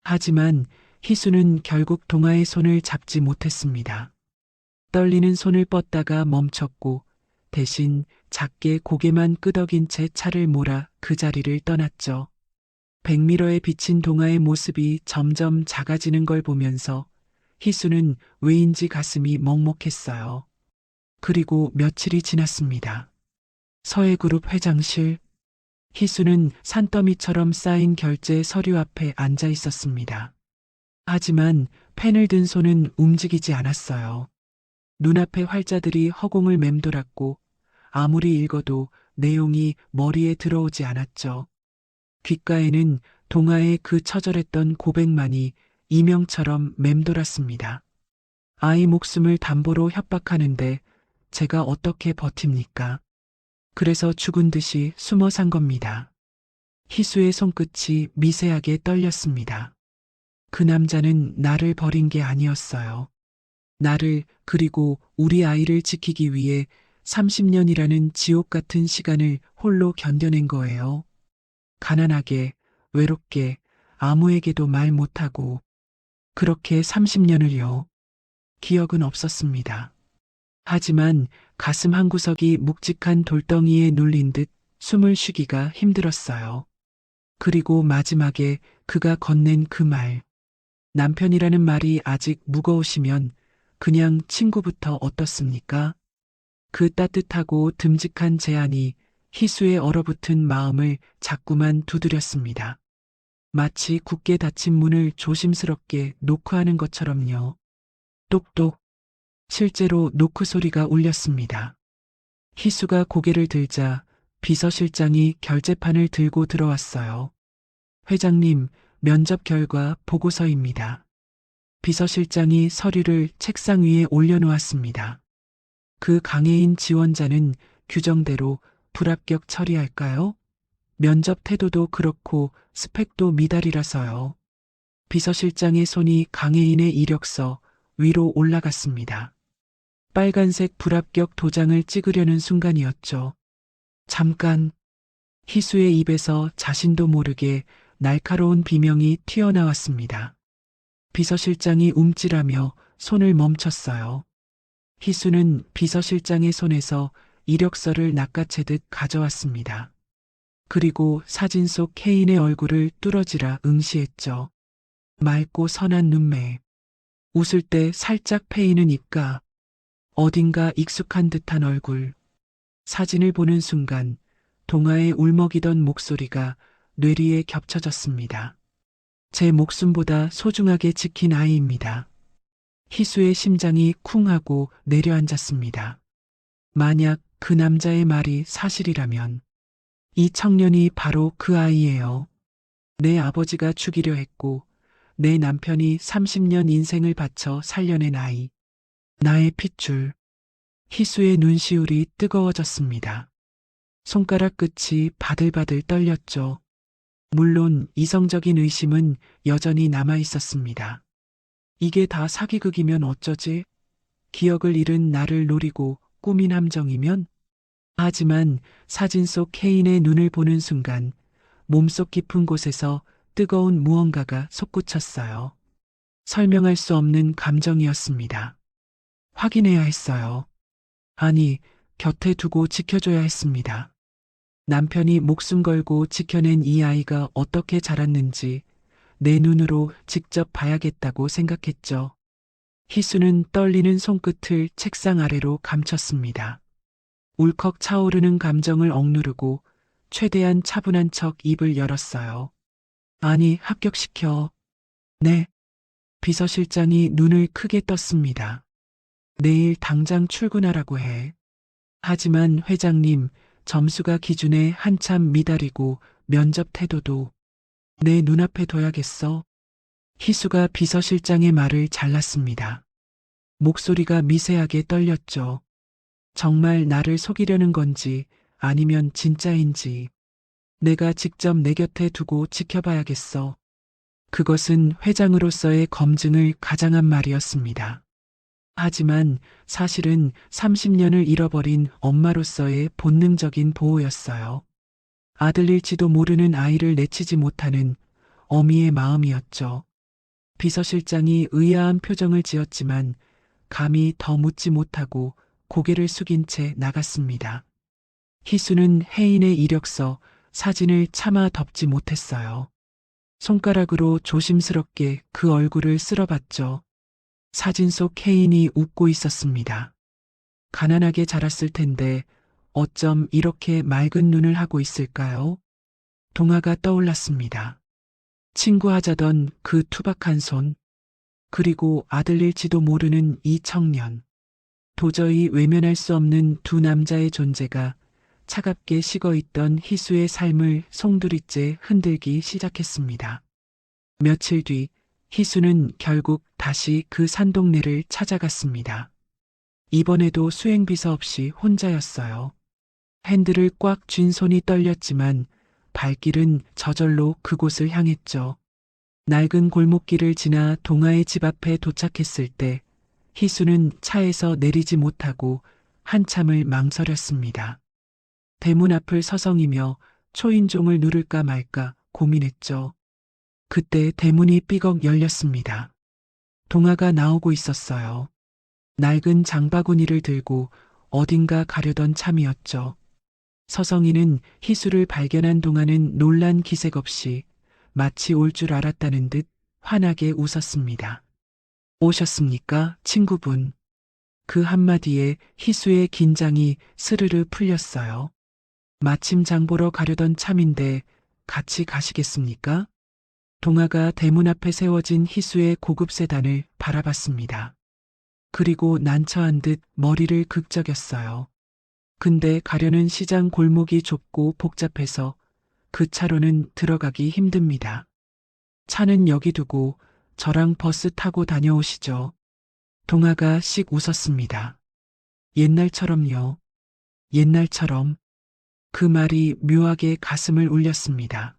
하지만 희수는 결국 동아의 손을 잡지 못했습니다. 떨리는 손을 뻗다가 멈췄고 대신 작게 고개만 끄덕인 채 차를 몰아 그 자리를 떠났죠. 백미러에 비친 동아의 모습이 점점 작아지는 걸 보면서 희수는 왜인지 가슴이 먹먹했어요. 그리고 며칠이 지났습니다. 서해그룹 회장실. 희수는 산더미처럼 쌓인 결제 서류 앞에 앉아 있었습니다. 하지만 펜을 든 손은 움직이지 않았어요. 눈앞의 활자들이 허공을 맴돌았고 아무리 읽어도 내용이 머리에 들어오지 않았죠. 귓가에는 동아의 그 처절했던 고백만이 이명처럼 맴돌았습니다. 아이 목숨을 담보로 협박하는데 제가 어떻게 버팁니까? 그래서 죽은 듯이 숨어 산 겁니다. 희수의 손끝이 미세하게 떨렸습니다. 그 남자는 나를 버린 게 아니었어요. 나를 그리고 우리 아이를 지키기 위해 30년이라는 지옥 같은 시간을 홀로 견뎌낸 거예요. 가난하게, 외롭게, 아무에게도 말 못하고, 그렇게 30년을요. 기억은 없었습니다. 하지만 가슴 한구석이 묵직한 돌덩이에 눌린 듯 숨을 쉬기가 힘들었어요. 그리고 마지막에 그가 건넨 그 말. 남편이라는 말이 아직 무거우시면 그냥 친구부터 어떻습니까? 그 따뜻하고 듬직한 제안이 희수의 얼어붙은 마음을 자꾸만 두드렸습니다. 마치 굳게 닫힌 문을 조심스럽게 노크하는 것처럼요. 똑똑. 실제로 노크 소리가 울렸습니다. 희수가 고개를 들자 비서실장이 결제판을 들고 들어왔어요. 회장님, 면접 결과 보고서입니다. 비서실장이 서류를 책상 위에 올려놓았습니다. 그 강혜인 지원자는 규정대로 불합격 처리할까요? 면접 태도도 그렇고 스펙도 미달이라서요. 비서실장의 손이 강혜인의 이력서 위로 올라갔습니다. 빨간색 불합격 도장을 찍으려는 순간이었죠. 잠깐, 희수의 입에서 자신도 모르게 날카로운 비명이 튀어나왔습니다. 비서실장이 움찔하며 손을 멈췄어요. 희수는 비서실장의 손에서 이력서를 낚아채듯 가져왔습니다. 그리고 사진 속 혜인의 얼굴을 뚫어지라 응시했죠. 맑고 선한 눈매. 웃을 때 살짝 패이는 입가. 어딘가 익숙한 듯한 얼굴. 사진을 보는 순간 동화에 울먹이던 목소리가 뇌리에 겹쳐졌습니다. 제 목숨보다 소중하게 지킨 아이입니다. 희수의 심장이 쿵 하고 내려앉았습니다. 만약 그 남자의 말이 사실이라면 이 청년이 바로 그 아이예요. 내 아버지가 죽이려 했고 내 남편이 30년 인생을 바쳐 살려낸 아이. 나의 핏줄. 희수의 눈시울이 뜨거워졌습니다. 손가락 끝이 바들바들 떨렸죠. 물론 이성적인 의심은 여전히 남아 있었습니다. 이게 다 사기극이면 어쩌지? 기억을 잃은 나를 노리고 꾸민 함정이면? 하지만 사진 속 혜인의 눈을 보는 순간 몸속 깊은 곳에서 뜨거운 무언가가 솟구쳤어요. 설명할 수 없는 감정이었습니다. 확인해야 했어요. 아니, 곁에 두고 지켜줘야 했습니다. 남편이 목숨 걸고 지켜낸 이 아이가 어떻게 자랐는지 내 눈으로 직접 봐야겠다고 생각했죠. 희수는 떨리는 손끝을 책상 아래로 감췄습니다. 울컥 차오르는 감정을 억누르고 최대한 차분한 척 입을 열었어요. 아니, 합격시켜. 네. 비서실장이 눈을 크게 떴습니다. 내일 당장 출근하라고 해. 하지만 회장님, 점수가 기준에 한참 미달이고 면접 태도도 내 눈앞에 둬야겠어. 희수가 비서실장의 말을 잘랐습니다. 목소리가 미세하게 떨렸죠. 정말 나를 속이려는 건지 아니면 진짜인지 내가 직접 내 곁에 두고 지켜봐야겠어. 그것은 회장으로서의 검증을 가장한 말이었습니다. 하지만 사실은 30년을 잃어버린 엄마로서의 본능적인 보호였어요. 아들일지도 모르는 아이를 내치지 못하는 어미의 마음이었죠. 비서실장이 의아한 표정을 지었지만 감히 더 묻지 못하고 고개를 숙인 채 나갔습니다. 희수는 혜인의 이력서, 사진을 차마 덮지 못했어요. 손가락으로 조심스럽게 그 얼굴을 쓸어봤죠. 사진 속 혜인이 웃고 있었습니다. 가난하게 자랐을 텐데 어쩜 이렇게 맑은 눈을 하고 있을까요? 동화가 떠올랐습니다. 친구하자던 그 투박한 손, 그리고 아들일지도 모르는 이 청년. 도저히 외면할 수 없는 두 남자의 존재가 차갑게 식어있던 희수의 삶을 송두리째 흔들기 시작했습니다. 며칠 뒤 희수는 결국 다시 그 산동네를 찾아갔습니다. 이번에도 수행비서 없이 혼자였어요. 핸들을 꽉 쥔 손이 떨렸지만 발길은 저절로 그곳을 향했죠. 낡은 골목길을 지나 동아의 집 앞에 도착했을 때 희수는 차에서 내리지 못하고 한참을 망설였습니다. 대문 앞을 서성이며 초인종을 누를까 말까 고민했죠. 그때 대문이 삐걱 열렸습니다. 동아가 나오고 있었어요. 낡은 장바구니를 들고 어딘가 가려던 참이었죠. 서성이는 희수를 발견한 동안은 놀란 기색 없이 마치 올 줄 알았다는 듯 환하게 웃었습니다. 오셨습니까, 친구분? 그 한마디에 희수의 긴장이 스르르 풀렸어요. 마침 장 보러 가려던 참인데 같이 가시겠습니까? 동아가 대문 앞에 세워진 희수의 고급 세단을 바라봤습니다. 그리고 난처한 듯 머리를 극적였어요. 근데 가려는 시장 골목이 좁고 복잡해서 그 차로는 들어가기 힘듭니다. 차는 여기 두고 저랑 버스 타고 다녀오시죠. 동아가 씩 웃었습니다. 옛날처럼요. 옛날처럼. 그 말이 묘하게 가슴을 울렸습니다.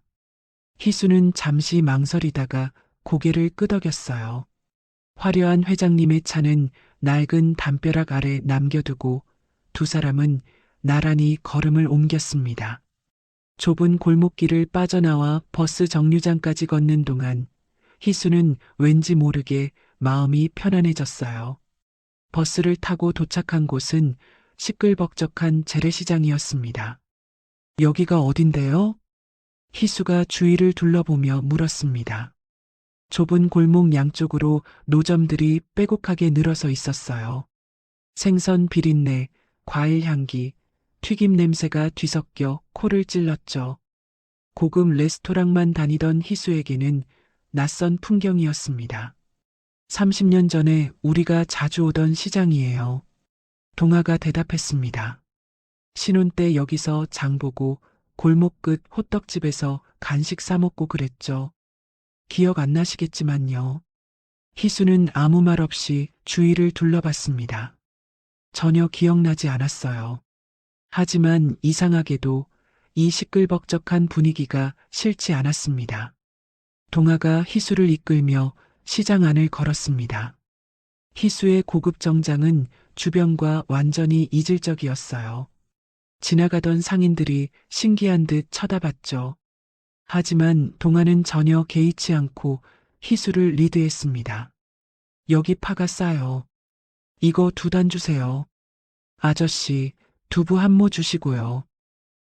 희수는 잠시 망설이다가 고개를 끄덕였어요. 화려한 회장님의 차는 낡은 담벼락 아래 남겨두고 두 사람은 나란히 걸음을 옮겼습니다. 좁은 골목길을 빠져나와 버스 정류장까지 걷는 동안 희수는 왠지 모르게 마음이 편안해졌어요. 버스를 타고 도착한 곳은 시끌벅적한 재래시장이었습니다. 여기가 어딘데요? 희수가 주위를 둘러보며 물었습니다. 좁은 골목 양쪽으로 노점들이 빼곡하게 늘어서 있었어요. 생선 비린내, 과일 향기, 튀김 냄새가 뒤섞여 코를 찔렀죠. 고급 레스토랑만 다니던 희수에게는 낯선 풍경이었습니다. 30년 전에 우리가 자주 오던 시장이에요. 동아가 대답했습니다. 신혼 때 여기서 장 보고 골목 끝 호떡집에서 간식 사 먹고 그랬죠. 기억 안 나시겠지만요. 희수는 아무 말 없이 주위를 둘러봤습니다. 전혀 기억나지 않았어요. 하지만 이상하게도 이 시끌벅적한 분위기가 싫지 않았습니다. 동아가 희수를 이끌며 시장 안을 걸었습니다. 희수의 고급 정장은 주변과 완전히 이질적이었어요. 지나가던 상인들이 신기한 듯 쳐다봤죠. 하지만 동아는 전혀 개의치 않고 희수를 리드했습니다. 여기 파가 싸요. 이거 2단 주세요. 아저씨, 두부 한 모 주시고요.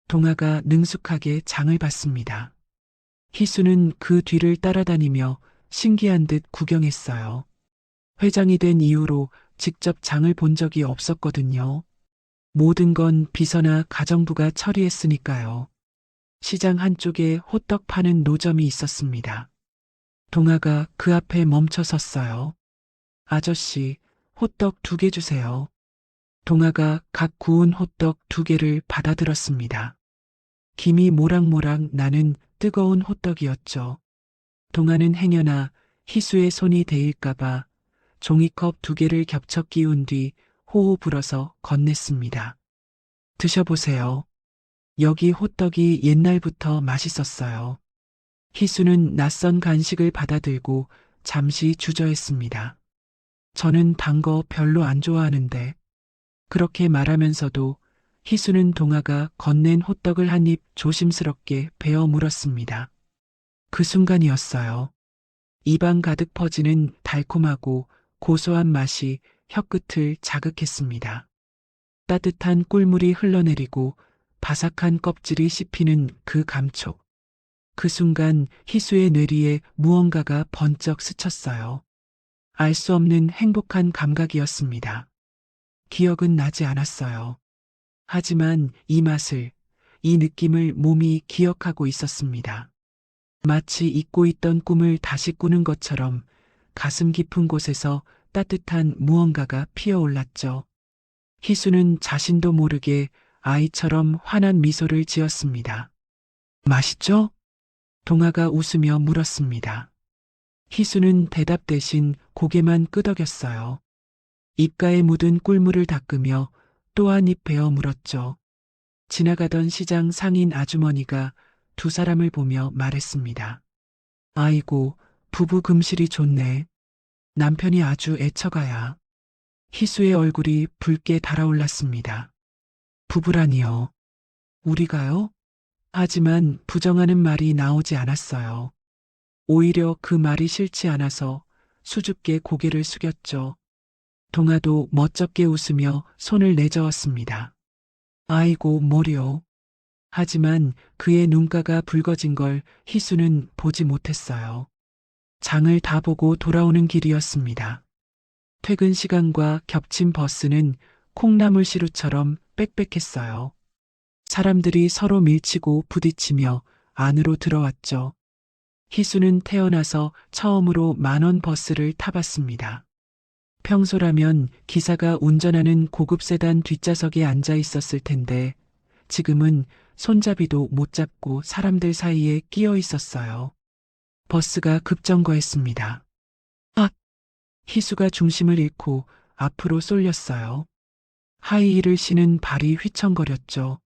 동아가 능숙하게 장을 봤습니다. 희수는 그 뒤를 따라다니며 신기한 듯 구경했어요. 회장이 된 이후로 직접 장을 본 적이 없었거든요. 모든 건 비서나 가정부가 처리했으니까요. 시장 한쪽에 호떡 파는 노점이 있었습니다. 동아가 그 앞에 멈춰 섰어요. 아저씨, 호떡 2개 주세요. 동아가 각 구운 호떡 2개를 받아들었습니다. 김이 모락모락 나는 뜨거운 호떡이었죠. 동아는 행여나 희수의 손이 데일까봐 종이컵 2개를 겹쳐 끼운 뒤 호호 불어서 건넸습니다. 드셔보세요. 여기 호떡이 옛날부터 맛있었어요. 희수는 낯선 간식을 받아들고 잠시 주저했습니다. 저는 단 거 별로 안 좋아하는데. 그렇게 말하면서도 희수는 동아가 건넨 호떡을 한 입 조심스럽게 베어 물었습니다. 그 순간이었어요. 입안 가득 퍼지는 달콤하고 고소한 맛이 혀끝을 자극했습니다. 따뜻한 꿀물이 흘러내리고 바삭한 껍질이 씹히는 그 감촉. 그 순간 희수의 뇌리에 무언가가 번쩍 스쳤어요. 알 수 없는 행복한 감각이었습니다. 기억은 나지 않았어요. 하지만 이 맛을, 이 느낌을 몸이 기억하고 있었습니다. 마치 잊고 있던 꿈을 다시 꾸는 것처럼 가슴 깊은 곳에서 따뜻한 무언가가 피어올랐죠. 희수는 자신도 모르게 아이처럼 환한 미소를 지었습니다. 맛있죠? 동아가 웃으며 물었습니다. 희수는 대답 대신 고개만 끄덕였어요. 입가에 묻은 꿀물을 닦으며 또 한 입 베어 물었죠. 지나가던 시장 상인 아주머니가 두 사람을 보며 말했습니다. 아이고, 부부 금실이 좋네. 남편이 아주 애처가야. 희수의 얼굴이 붉게 달아올랐습니다. 부부라니요. 우리가요? 하지만 부정하는 말이 나오지 않았어요. 오히려 그 말이 싫지 않아서 수줍게 고개를 숙였죠. 동아도 멋쩍게 웃으며 손을 내저었습니다. 아이고, 뭐려. 하지만 그의 눈가가 붉어진 걸 희수는 보지 못했어요. 장을 다 보고 돌아오는 길이었습니다. 퇴근 시간과 겹친 버스는 콩나물시루처럼 빽빽했어요. 사람들이 서로 밀치고 부딪히며 안으로 들어왔죠. 희수는 태어나서 처음으로 10,000원 버스를 타봤습니다. 평소라면 기사가 운전하는 고급 세단 뒷좌석에 앉아 있었을 텐데 지금은 손잡이도 못 잡고 사람들 사이에 끼어 있었어요. 버스가 급정거했습니다. 아! 희수가 중심을 잃고 앞으로 쏠렸어요. 하이힐을 신은 발이 휘청거렸죠.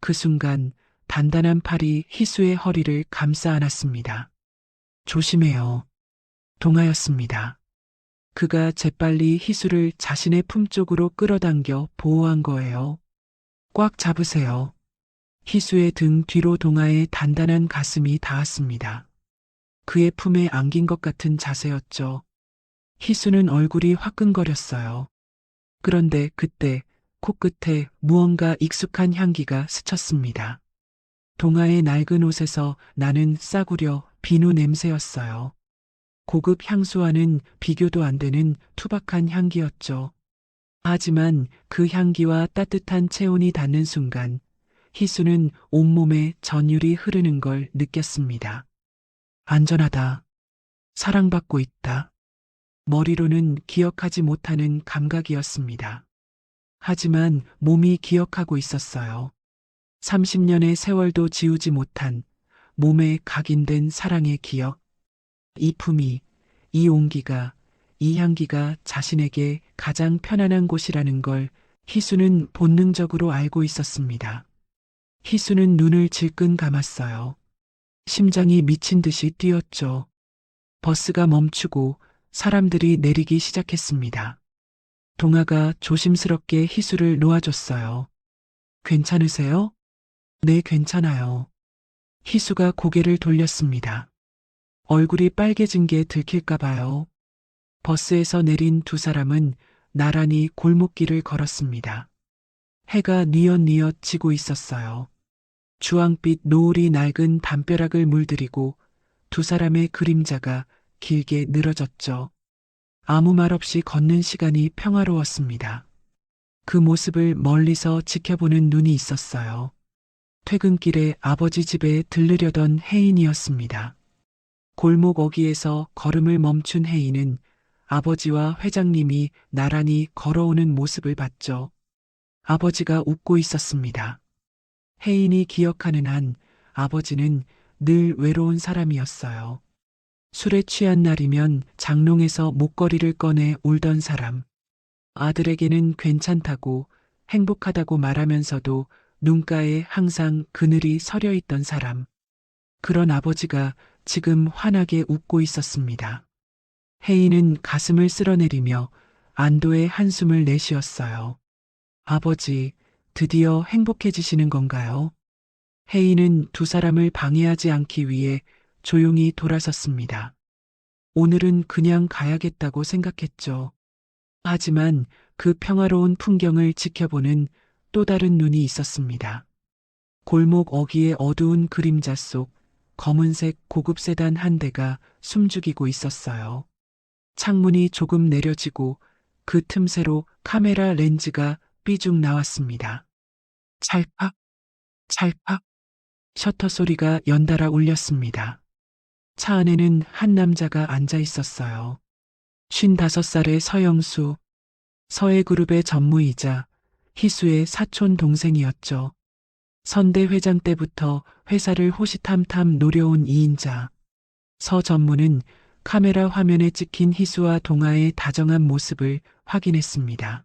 그 순간 단단한 팔이 희수의 허리를 감싸 안았습니다. 조심해요. 동하였습니다. 그가 재빨리 희수를 자신의 품 쪽으로 끌어당겨 보호한 거예요. 꽉 잡으세요. 희수의 등 뒤로 동하의 단단한 가슴이 닿았습니다. 그의 품에 안긴 것 같은 자세였죠. 희수는 얼굴이 화끈거렸어요. 그런데 그때 코끝에 무언가 익숙한 향기가 스쳤습니다. 동하의 낡은 옷에서 나는 싸구려 비누 냄새였어요. 고급 향수와는 비교도 안 되는 투박한 향기였죠. 하지만 그 향기와 따뜻한 체온이 닿는 순간 희수는 온몸에 전율이 흐르는 걸 느꼈습니다. 안전하다. 사랑받고 있다. 머리로는 기억하지 못하는 감각이었습니다. 하지만 몸이 기억하고 있었어요. 30년의 세월도 지우지 못한 몸에 각인된 사랑의 기억. 이 품이, 이 온기가, 이 향기가 자신에게 가장 편안한 곳이라는 걸 희수는 본능적으로 알고 있었습니다. 희수는 눈을 질끈 감았어요. 심장이 미친 듯이 뛰었죠. 버스가 멈추고 사람들이 내리기 시작했습니다. 동아가 조심스럽게 희수를 놓아줬어요. 괜찮으세요? 네, 괜찮아요. 희수가 고개를 돌렸습니다. 얼굴이 빨개진 게 들킬까 봐요. 버스에서 내린 두 사람은 나란히 골목길을 걸었습니다. 해가 뉘엿뉘엿 지고 있었어요. 주황빛 노을이 낡은 담벼락을 물들이고 두 사람의 그림자가 길게 늘어졌죠. 아무 말 없이 걷는 시간이 평화로웠습니다. 그 모습을 멀리서 지켜보는 눈이 있었어요. 퇴근길에 아버지 집에 들르려던 혜인이었습니다. 골목 어귀에서 걸음을 멈춘 혜인은 아버지와 회장님이 나란히 걸어오는 모습을 봤죠. 아버지가 웃고 있었습니다. 혜인이 기억하는 한 아버지는 늘 외로운 사람이었어요. 술에 취한 날이면 장롱에서 목걸이를 꺼내 울던 사람. 아들에게는 괜찮다고 행복하다고 말하면서도 눈가에 항상 그늘이 서려 있던 사람. 그런 아버지가 지금 환하게 웃고 있었습니다. 혜인은 가슴을 쓸어내리며 안도의 한숨을 내쉬었어요. 아버지, 드디어 행복해지시는 건가요? 혜인은 두 사람을 방해하지 않기 위해 조용히 돌아섰습니다. 오늘은 그냥 가야겠다고 생각했죠. 하지만 그 평화로운 풍경을 지켜보는 또 다른 눈이 있었습니다. 골목 어귀의 어두운 그림자 속 검은색 고급 세단 한 대가 숨죽이고 있었어요. 창문이 조금 내려지고 그 틈새로 카메라 렌즈가 삐죽 나왔습니다. 찰칵, 찰칵, 셔터 소리가 연달아 울렸습니다. 차 안에는 한 남자가 앉아 있었어요. 55살의 서영수, 서해그룹의 전무이자 희수의 사촌 동생이었죠. 선대 회장 때부터 회사를 호시탐탐 노려온 2인자. 서 전무는 카메라 화면에 찍힌 희수와 동아의 다정한 모습을 확인했습니다.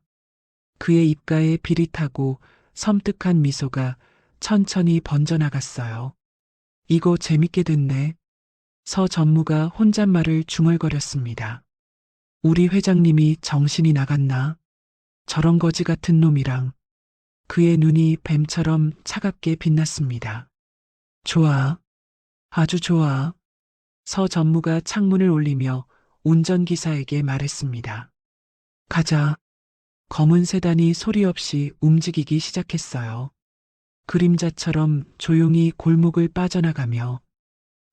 그의 입가에 비릿하고 섬뜩한 미소가 천천히 번져나갔어요. 이거 재밌게 됐네. 서 전무가 혼잣말을 중얼거렸습니다. 우리 회장님이 정신이 나갔나? 저런 거지 같은 놈이랑. 그의 눈이 뱀처럼 차갑게 빛났습니다. 좋아. 아주 좋아. 서 전무가 창문을 올리며 운전기사에게 말했습니다. 가자. 검은 세단이 소리 없이 움직이기 시작했어요. 그림자처럼 조용히 골목을 빠져나가며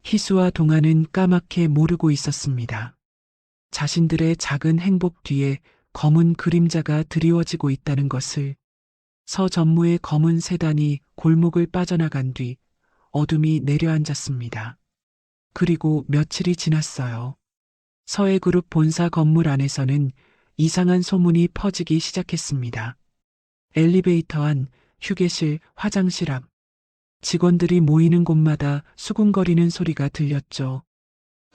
희수와 동아는 까맣게 모르고 있었습니다. 자신들의 작은 행복 뒤에 검은 그림자가 드리워지고 있다는 것을. 서전무의 검은 세단이 골목을 빠져나간 뒤 어둠이 내려앉았습니다. 그리고 며칠이 지났어요. 서해그룹 본사 건물 안에서는 이상한 소문이 퍼지기 시작했습니다. 엘리베이터 안, 휴게실, 화장실 앞, 직원들이 모이는 곳마다 수군거리는 소리가 들렸죠.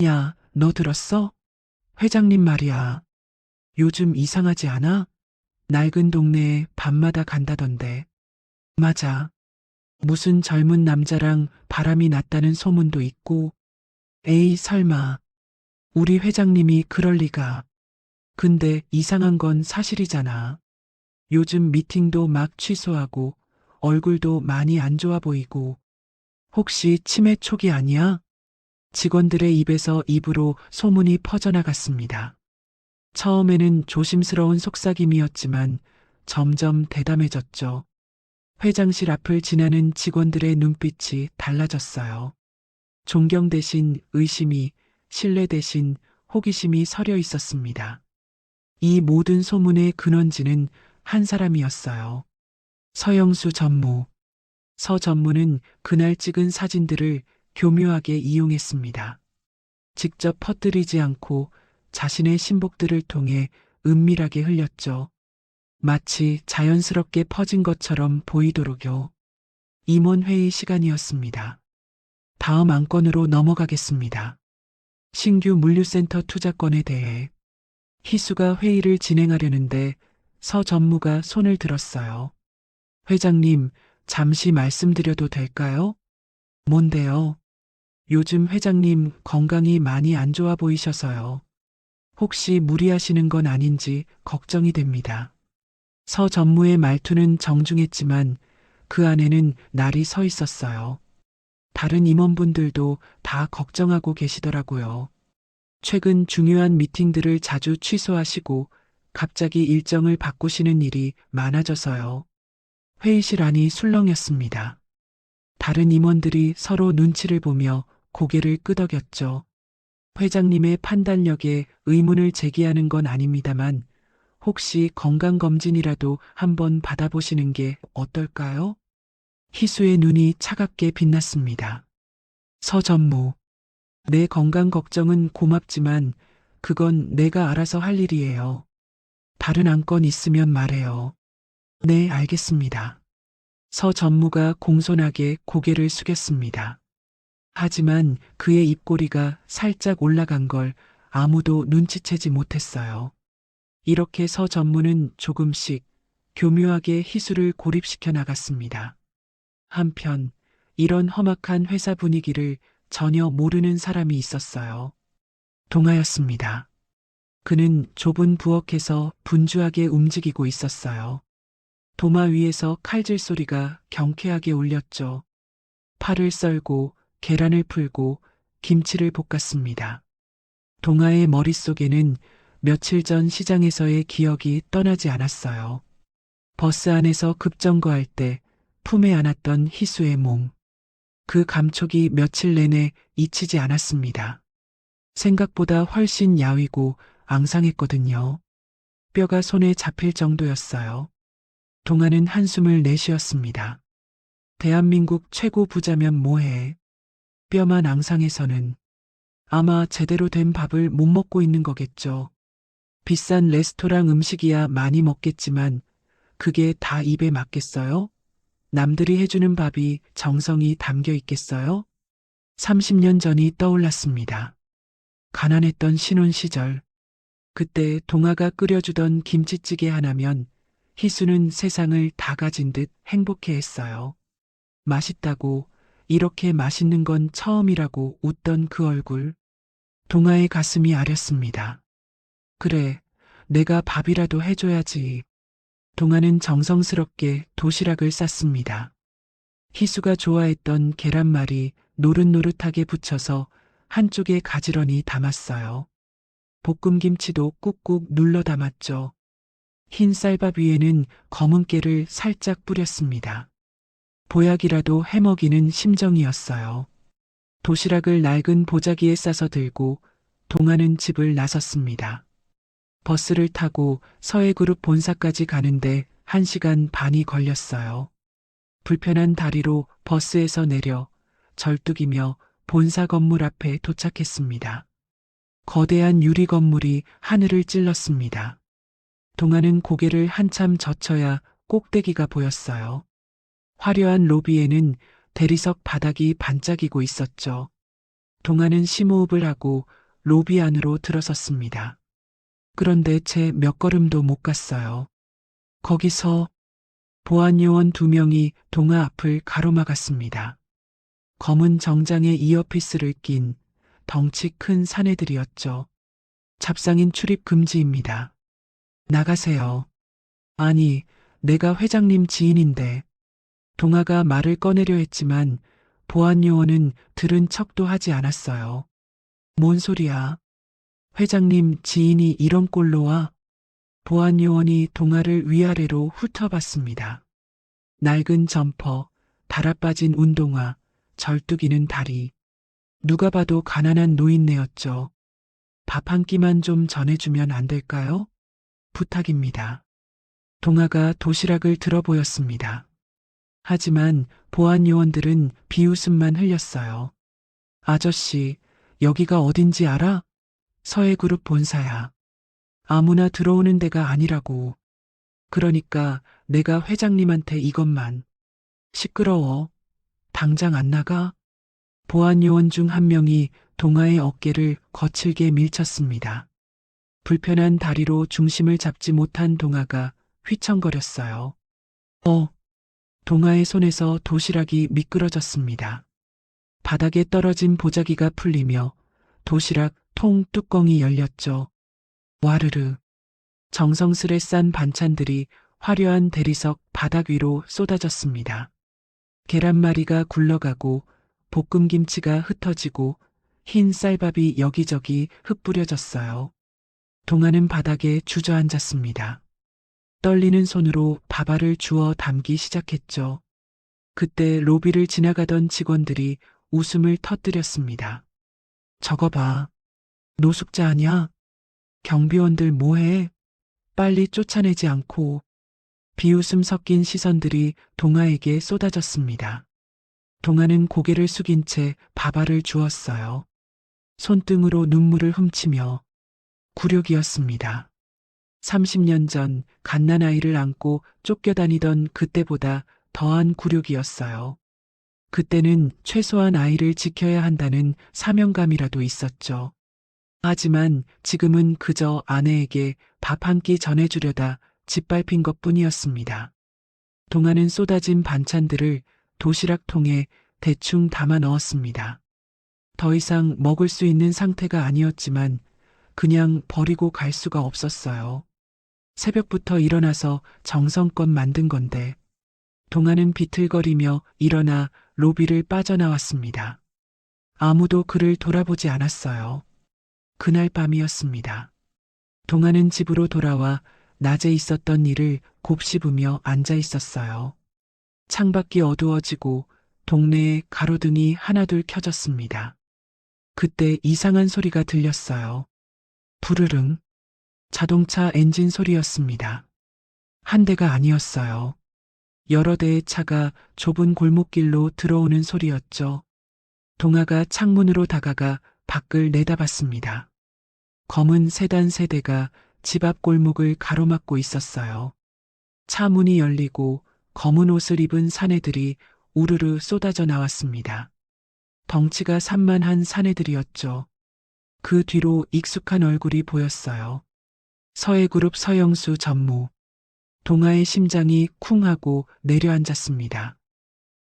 야, 너 들었어? 회장님 말이야. 요즘 이상하지 않아? 낡은 동네에 밤마다 간다던데. 맞아. 무슨 젊은 남자랑 바람이 났다는 소문도 있고. 에이, 설마. 우리 회장님이 그럴 리가. 근데 이상한 건 사실이잖아. 요즘 미팅도 막 취소하고 얼굴도 많이 안 좋아 보이고. 혹시 치매 초기 아니야? 직원들의 입에서 입으로 소문이 퍼져나갔습니다. 처음에는 조심스러운 속삭임이었지만 점점 대담해졌죠. 회장실 앞을 지나는 직원들의 눈빛이 달라졌어요. 존경 대신 의심이, 신뢰 대신 호기심이 서려 있었습니다. 이 모든 소문의 근원지는 한 사람이었어요. 서영수 전무. 서 전무는 그날 찍은 사진들을 교묘하게 이용했습니다. 직접 퍼뜨리지 않고 자신의 신복들을 통해 은밀하게 흘렸죠. 마치 자연스럽게 퍼진 것처럼 보이도록요. 임원회의 시간이었습니다. 다음 안건으로 넘어가겠습니다. 신규 물류센터 투자건에 대해. 희수가 회의를 진행하려는데 서 전무가 손을 들었어요. 회장님, 잠시 말씀드려도 될까요? 뭔데요? 요즘 회장님 건강이 많이 안 좋아 보이셔서요. 혹시 무리하시는 건 아닌지 걱정이 됩니다. 서 전무의 말투는 정중했지만 그 안에는 날이 서 있었어요. 다른 임원분들도 다 걱정하고 계시더라고요. 최근 중요한 미팅들을 자주 취소하시고 갑자기 일정을 바꾸시는 일이 많아져서요. 회의실 안이 술렁였습니다. 다른 임원들이 서로 눈치를 보며 고개를 끄덕였죠. 회장님의 판단력에 의문을 제기하는 건 아닙니다만 혹시 건강검진이라도 한번 받아보시는 게 어떨까요? 희수의 눈이 차갑게 빛났습니다. 서 전무, 내 건강 걱정은 고맙지만 그건 내가 알아서 할 일이에요. 다른 안건 있으면 말해요. 네, 알겠습니다. 서 전무가 공손하게 고개를 숙였습니다. 하지만 그의 입꼬리가 살짝 올라간 걸 아무도 눈치채지 못했어요. 이렇게 서 전무는 조금씩 교묘하게 희수를 고립시켜 나갔습니다. 한편 이런 험악한 회사 분위기를 전혀 모르는 사람이 있었어요. 동아였습니다. 그는 좁은 부엌에서 분주하게 움직이고 있었어요. 도마 위에서 칼질 소리가 경쾌하게 울렸죠. 파를 썰고 계란을 풀고 김치를 볶았습니다. 동아의 머릿속에는 며칠 전 시장에서의 기억이 떠나지 않았어요. 버스 안에서 급정거할 때 품에 안았던 희수의 몸. 그 감촉이 며칠 내내 잊히지 않았습니다. 생각보다 훨씬 야위고 앙상했거든요. 뼈가 손에 잡힐 정도였어요. 동아는 한숨을 내쉬었습니다. 대한민국 최고 부자면 뭐해. 뼈만 앙상해서는 아마 제대로 된 밥을 못 먹고 있는 거겠죠. 비싼 레스토랑 음식이야 많이 먹겠지만 그게 다 입에 맞겠어요? 남들이 해주는 밥이 정성이 담겨 있겠어요? 30년 전이 떠올랐습니다. 가난했던 신혼 시절. 그때 동아가 끓여주던 김치찌개 하나면 희수는 세상을 다 가진 듯 행복해 했어요. 맛있다고, 이렇게 맛있는 건 처음이라고 웃던 그 얼굴. 동아의 가슴이 아렸습니다. 그래, 내가 밥이라도 해줘야지. 동아는 정성스럽게 도시락을 쌌습니다. 희수가 좋아했던 계란말이 노릇노릇하게 부쳐서 한쪽에 가지런히 담았어요. 볶음김치도 꾹꾹 눌러 담았죠. 흰 쌀밥 위에는 검은 깨를 살짝 뿌렸습니다. 보약이라도 해먹이는 심정이었어요. 도시락을 낡은 보자기에 싸서 들고 동아는 집을 나섰습니다. 버스를 타고 서해그룹 본사까지 가는데 1시간 반이 걸렸어요. 불편한 다리로 버스에서 내려 절뚝이며 본사 건물 앞에 도착했습니다. 거대한 유리 건물이 하늘을 찔렀습니다. 동아는 고개를 한참 젖혀야 꼭대기가 보였어요. 화려한 로비에는 대리석 바닥이 반짝이고 있었죠. 동아는 심호흡을 하고 로비 안으로 들어섰습니다. 그런데 채 몇 걸음도 못 갔어요. 거기서 보안요원 2명이 동아 앞을 가로막았습니다. 검은 정장에 이어피스를 낀 덩치 큰 사내들이었죠. 잡상인 출입 금지입니다. 나가세요. 아니, 내가 회장님 지인인데. 동아가 말을 꺼내려 했지만 보안요원은 들은 척도 하지 않았어요. 뭔 소리야? 회장님 지인이 이런 꼴로 와? 보안요원이 동아를 위아래로 훑어봤습니다. 낡은 점퍼, 달아빠진 운동화, 절뚝이는 다리. 누가 봐도 가난한 노인네였죠. 밥 한 끼만 좀 전해주면 안 될까요? 부탁입니다. 동아가 도시락을 들어 보였습니다. 하지만 보안 요원들은 비웃음만 흘렸어요. 아저씨, 여기가 어딘지 알아? 서해그룹 본사야. 아무나 들어오는 데가 아니라고. 그러니까 내가 회장님한테 이것만. 시끄러워. 당장 안 나가? 보안 요원 중 한 명이 동아의 어깨를 거칠게 밀쳤습니다. 불편한 다리로 중심을 잡지 못한 동아가 휘청거렸어요. 동아의 손에서 도시락이 미끄러졌습니다. 바닥에 떨어진 보자기가 풀리며 도시락 통 뚜껑이 열렸죠. 와르르. 정성스레 싼 반찬들이 화려한 대리석 바닥 위로 쏟아졌습니다. 계란말이가 굴러가고 볶음김치가 흩어지고 흰 쌀밥이 여기저기 흩뿌려졌어요. 동아는 바닥에 주저앉았습니다. 떨리는 손으로 밥알을 주워 담기 시작했죠. 그때 로비를 지나가던 직원들이 웃음을 터뜨렸습니다. 저거 봐. 노숙자 아냐? 경비원들 뭐해? 빨리 쫓아내지 않고. 비웃음 섞인 시선들이 동아에게 쏟아졌습니다. 동아는 고개를 숙인 채 밥알을 주었어요. 손등으로 눈물을 훔치며 굴욕이었습니다. 30년 전 갓난아이를 안고 쫓겨다니던 그때보다 더한 굴욕이었어요. 그때는 최소한 아이를 지켜야 한다는 사명감이라도 있었죠. 하지만 지금은 그저 아내에게 밥 한 끼 전해주려다 짓밟힌 것뿐이었습니다. 동아는 쏟아진 반찬들을 도시락통에 대충 담아 넣었습니다. 더 이상 먹을 수 있는 상태가 아니었지만 그냥 버리고 갈 수가 없었어요. 새벽부터 일어나서 정성껏 만든 건데. 동아는 비틀거리며 일어나 로비를 빠져나왔습니다. 아무도 그를 돌아보지 않았어요. 그날 밤이었습니다. 동아는 집으로 돌아와 낮에 있었던 일을 곱씹으며 앉아 있었어요. 창밖이 어두워지고 동네에 가로등이 하나둘 켜졌습니다. 그때 이상한 소리가 들렸어요. 부르릉. 자동차 엔진 소리였습니다. 한 대가 아니었어요. 여러 대의 차가 좁은 골목길로 들어오는 소리였죠. 동아가 창문으로 다가가 밖을 내다봤습니다. 검은 세단 3대가 집 앞 골목을 가로막고 있었어요. 차 문이 열리고 검은 옷을 입은 사내들이 우르르 쏟아져 나왔습니다. 덩치가 산만한 사내들이었죠. 그 뒤로 익숙한 얼굴이 보였어요. 서해그룹 서영수 전무. 동아의 심장이 쿵 하고 내려앉았습니다.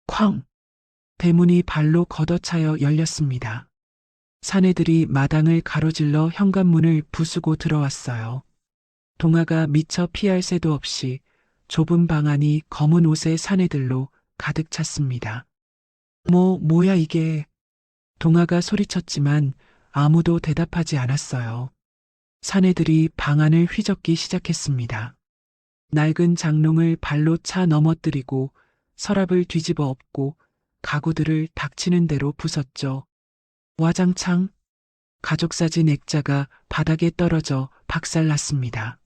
쾅! 대문이 발로 걷어차여 열렸습니다. 사내들이 마당을 가로질러 현관문을 부수고 들어왔어요. 동아가 미처 피할 새도 없이 좁은 방 안이 검은 옷의 사내들로 가득 찼습니다. 뭐야 이게. 동아가 소리쳤지만 아무도 대답하지 않았어요. 사내들이 방 안을 휘젓기 시작했습니다. 낡은 장롱을 발로 차 넘어뜨리고 서랍을 뒤집어 엎고 가구들을 닥치는 대로 부쉈죠. 와장창 가족사진 액자가 바닥에 떨어져 박살났습니다.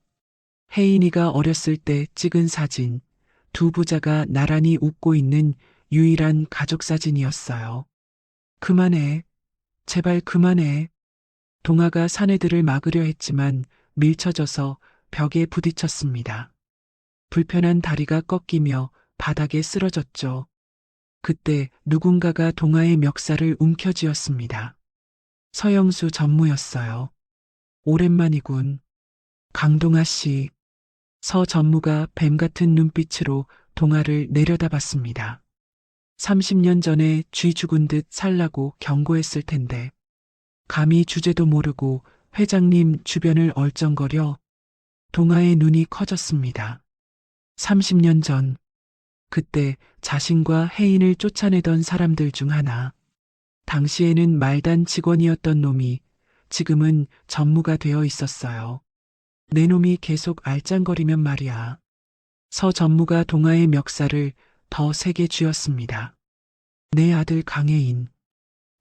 혜인이가 어렸을 때 찍은 사진, 두 부자가 나란히 웃고 있는 유일한 가족사진이었어요. 그만해. 제발 그만해. 동아가 사내들을 막으려 했지만 밀쳐져서 벽에 부딪혔습니다. 불편한 다리가 꺾이며 바닥에 쓰러졌죠. 그때 누군가가 동아의 멱살을 움켜쥐었습니다. 서영수 전무였어요. 오랜만이군. 강동아 씨. 서 전무가 뱀 같은 눈빛으로 동아를 내려다봤습니다. 30년 전에 쥐 죽은 듯 살라고 경고했을 텐데. 감히 주제도 모르고 회장님 주변을 얼쩡거려. 동아의 눈이 커졌습니다. 30년 전. 그때 자신과 혜인을 쫓아내던 사람들 중 하나. 당시에는 말단 직원이었던 놈이 지금은 전무가 되어 있었어요. 내 놈이 계속 알짱거리면 말이야. 서 전무가 동아의 멱살을 더 세게 쥐었습니다. 내 아들 강혜인.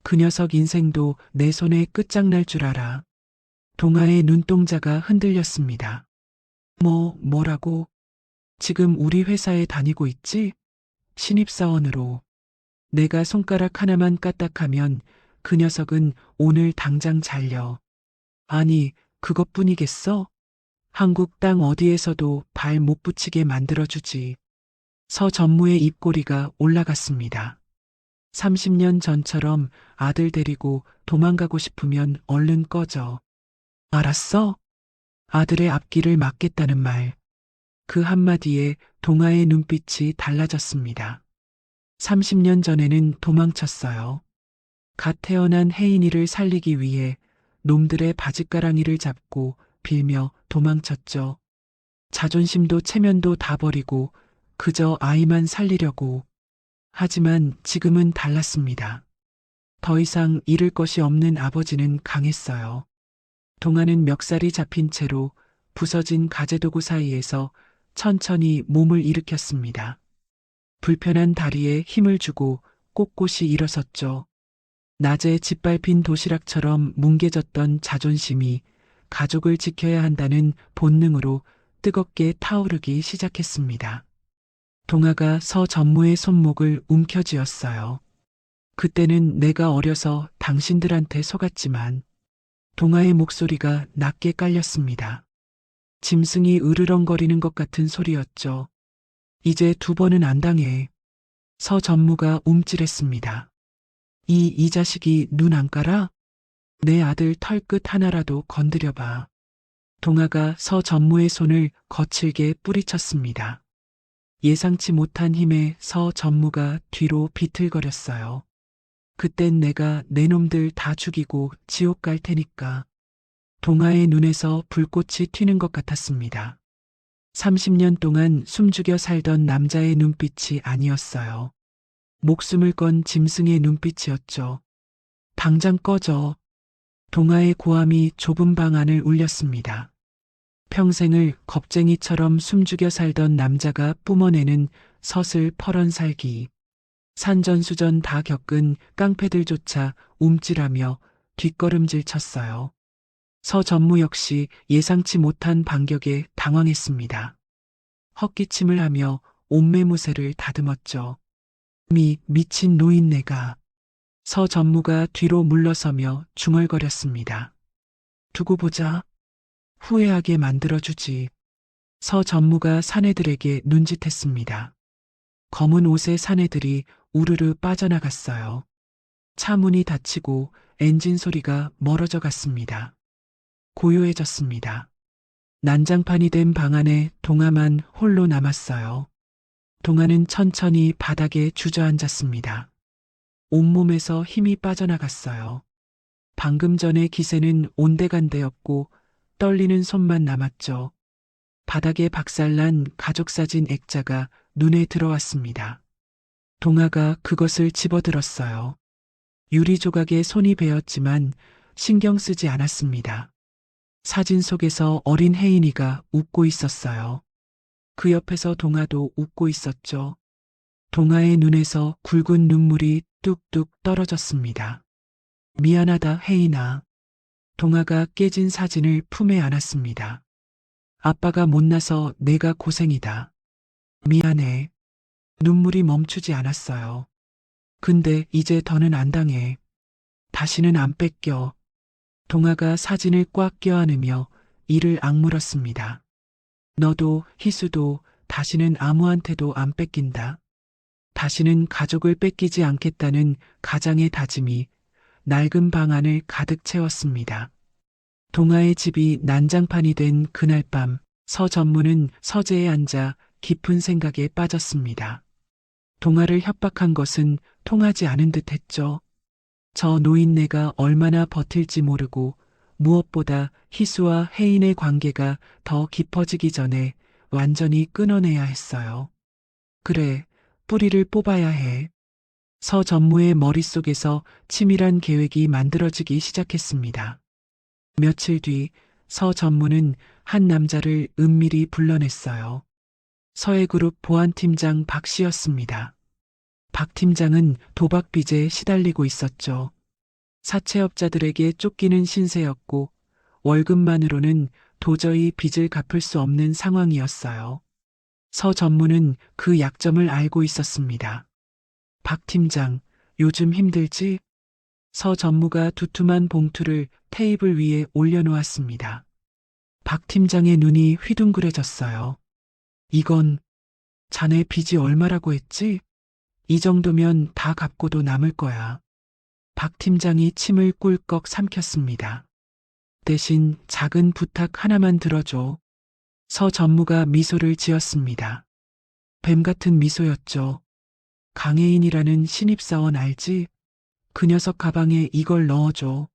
그 녀석 인생도 내 손에 끝장날 줄 알아. 동아의 눈동자가 흔들렸습니다. 뭐라고? 지금 우리 회사에 다니고 있지? 신입사원으로. 내가 손가락 하나만 까딱하면 그 녀석은 오늘 당장 잘려. 아니, 그것뿐이겠어? 한국 땅 어디에서도 발 못 붙이게 만들어주지. 서 전무의 입꼬리가 올라갔습니다. 30년 전처럼 아들 데리고 도망가고 싶으면 얼른 꺼져. 알았어? 아들의 앞길을 막겠다는 말. 그 한마디에 동아의 눈빛이 달라졌습니다. 30년 전에는 도망쳤어요. 갓 태어난 혜인이를 살리기 위해 놈들의 바짓가랑이를 잡고 빌며 도망쳤죠. 자존심도 체면도 다 버리고 그저 아이만 살리려고. 하지만 지금은 달랐습니다. 더 이상 잃을 것이 없는 아버지는 강했어요. 동아는 멱살이 잡힌 채로 부서진 가재도구 사이에서 천천히 몸을 일으켰습니다. 불편한 다리에 힘을 주고 꼿꼿이 일어섰죠. 낮에 짓밟힌 도시락처럼 뭉개졌던 자존심이 가족을 지켜야 한다는 본능으로 뜨겁게 타오르기 시작했습니다. 동아가 서 전무의 손목을 움켜쥐었어요. 그때는 내가 어려서 당신들한테 속았지만. 동아의 목소리가 낮게 깔렸습니다. 짐승이 으르렁거리는 것 같은 소리였죠. 이제 두 번은 안 당해. 서 전무가 움찔했습니다. 이 자식이 눈 안 깔아? 내 아들 털끝 하나라도 건드려봐. 동아가 서 전무의 손을 거칠게 뿌리쳤습니다. 예상치 못한 힘에 서 전무가 뒤로 비틀거렸어요. 그땐 내가 내 놈들 다 죽이고 지옥 갈 테니까. 동아의 눈에서 불꽃이 튀는 것 같았습니다. 30년 동안 숨죽여 살던 남자의 눈빛이 아니었어요. 목숨을 건 짐승의 눈빛이었죠. 당장 꺼져. 동아의 고함이 좁은 방 안을 울렸습니다. 평생을 겁쟁이처럼 숨죽여 살던 남자가 뿜어내는 서슬 퍼런 살기. 산전수전 다 겪은 깡패들조차 움찔하며 뒷걸음질 쳤어요. 서 전무 역시 예상치 못한 반격에 당황했습니다. 헛기침을 하며 옷매무새를 다듬었죠. 미친 노인네가. 서 전무가 뒤로 물러서며 중얼거렸습니다. 두고 보자. 후회하게 만들어주지. 서 전무가 사내들에게 눈짓했습니다. 검은 옷의 사내들이 우르르 빠져나갔어요. 차 문이 닫히고 엔진 소리가 멀어져 갔습니다. 고요해졌습니다. 난장판이 된 방 안에 동아만 홀로 남았어요. 동아는 천천히 바닥에 주저앉았습니다. 온몸에서 힘이 빠져나갔어요. 방금 전의 기세는 온데간데없고 떨리는 손만 남았죠. 바닥에 박살난 가족사진 액자가 눈에 들어왔습니다. 동아가 그것을 집어들었어요. 유리 조각에 손이 베었지만 신경 쓰지 않았습니다. 사진 속에서 어린 혜인이가 웃고 있었어요. 그 옆에서 동아도 웃고 있었죠. 동아의 눈에서 굵은 눈물이 뚝뚝 떨어졌습니다. 미안하다, 혜인아. 동아가 깨진 사진을 품에 안았습니다. 아빠가 못나서 내가 고생이다. 미안해. 눈물이 멈추지 않았어요. 근데 이제 더는 안 당해. 다시는 안 뺏겨. 동아가 사진을 꽉 껴안으며 이를 악물었습니다. 너도 희수도 다시는 아무한테도 안 뺏긴다. 다시는 가족을 뺏기지 않겠다는 가장의 다짐이 낡은 방 안을 가득 채웠습니다. 동아의 집이 난장판이 된 그날 밤, 서 전무는 서재에 앉아 깊은 생각에 빠졌습니다. 동아를 협박한 것은 통하지 않은 듯 했죠. 저 노인네가 얼마나 버틸지 모르고 무엇보다 희수와 혜인의 관계가 더 깊어지기 전에 완전히 끊어내야 했어요. 그래, 뿌리를 뽑아야 해. 서 전무의 머릿속에서 치밀한 계획이 만들어지기 시작했습니다. 며칠 뒤 서 전무는 한 남자를 은밀히 불러냈어요. 서해그룹 보안팀장 박 씨였습니다. 박 팀장은 도박 빚에 시달리고 있었죠. 사채업자들에게 쫓기는 신세였고 월급만으로는 도저히 빚을 갚을 수 없는 상황이었어요. 서 전무는 그 약점을 알고 있었습니다. 박 팀장, 요즘 힘들지? 서 전무가 두툼한 봉투를 테이블 위에 올려놓았습니다. 박 팀장의 눈이 휘둥그레졌어요. 이건 자네 빚이 얼마라고 했지? 이 정도면 다 갚고도 남을 거야. 박 팀장이 침을 꿀꺽 삼켰습니다. 대신 작은 부탁 하나만 들어줘. 서 전무가 미소를 지었습니다. 뱀 같은 미소였죠. 강혜인이라는 신입사원 알지? 그 녀석 가방에 이걸 넣어줘.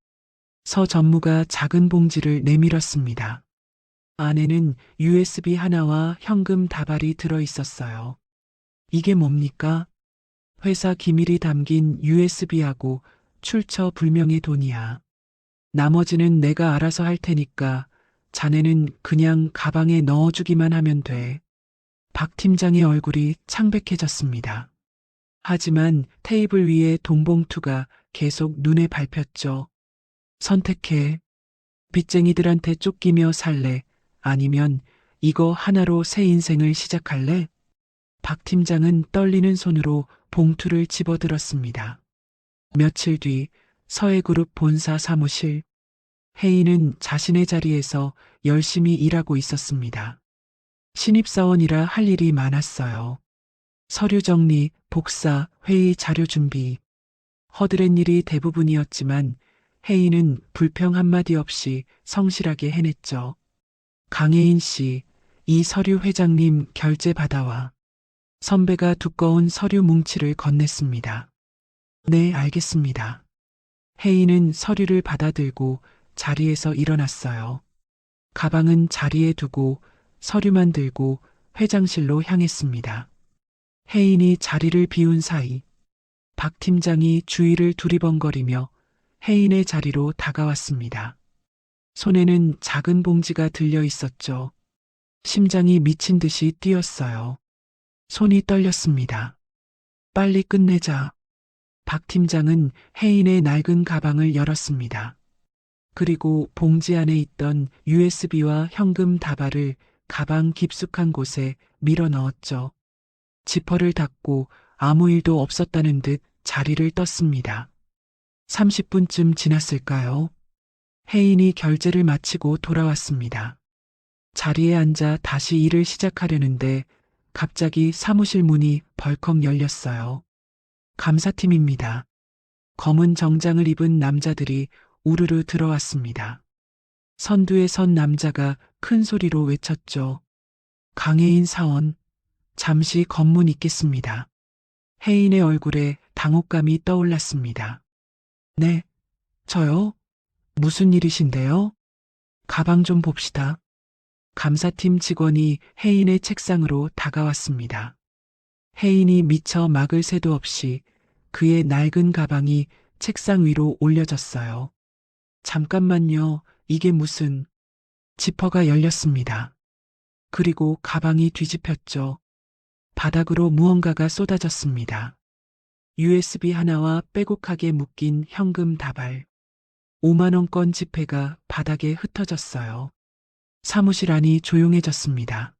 서 전무가 작은 봉지를 내밀었습니다. 안에는 USB 하나와 현금 다발이 들어 있었어요. 이게 뭡니까? 회사 기밀이 담긴 USB하고 출처 불명의 돈이야. 나머지는 내가 알아서 할 테니까 자네는 그냥 가방에 넣어주기만 하면 돼. 박 팀장의 얼굴이 창백해졌습니다. 하지만 테이블 위에 돈봉투가 계속 눈에 밟혔죠. 선택해. 빚쟁이들한테 쫓기며 살래? 아니면 이거 하나로 새 인생을 시작할래? 박 팀장은 떨리는 손으로 봉투를 집어들었습니다. 며칠 뒤 서해그룹 본사 사무실. 혜인은 자신의 자리에서 열심히 일하고 있었습니다. 신입사원이라 할 일이 많았어요. 서류 정리, 복사, 회의 자료 준비. 허드렛 일이 대부분이었지만 혜인은 불평 한마디 없이 성실하게 해냈죠. 강혜인 씨, 이 서류 회장님 결제 받아와. 선배가 두꺼운 서류 뭉치를 건넸습니다. 네, 알겠습니다. 혜인은 서류를 받아들고 자리에서 일어났어요. 가방은 자리에 두고 서류만 들고 회장실로 향했습니다. 혜인이 자리를 비운 사이 박 팀장이 주위를 두리번거리며 혜인의 자리로 다가왔습니다. 손에는 작은 봉지가 들려 있었죠. 심장이 미친 듯이 뛰었어요. 손이 떨렸습니다. 빨리 끝내자. 박 팀장은 혜인의 낡은 가방을 열었습니다. 그리고 봉지 안에 있던 USB와 현금 다발을 가방 깊숙한 곳에 밀어 넣었죠. 지퍼를 닫고 아무 일도 없었다는 듯 자리를 떴습니다. 30분쯤 지났을까요? 혜인이 결제를 마치고 돌아왔습니다. 자리에 앉아 다시 일을 시작하려는데 갑자기 사무실 문이 벌컥 열렸어요. 감사팀입니다. 검은 정장을 입은 남자들이 우르르 들어왔습니다. 선두에 선 남자가 큰 소리로 외쳤죠. 강혜인 사원, 잠시 검문 있겠습니다. 혜인의 얼굴에 당혹감이 떠올랐습니다. 네, 저요? 무슨 일이신데요? 가방 좀 봅시다. 감사팀 직원이 혜인의 책상으로 다가왔습니다. 혜인이 미처 막을 새도 없이 그의 낡은 가방이 책상 위로 올려졌어요. 잠깐만요, 이게 무슨... 지퍼가 열렸습니다. 그리고 가방이 뒤집혔죠. 바닥으로 무언가가 쏟아졌습니다. USB 하나와 빼곡하게 묶인 현금 다발. 5만원권 지폐가 바닥에 흩어졌어요. 사무실 안이 조용해졌습니다.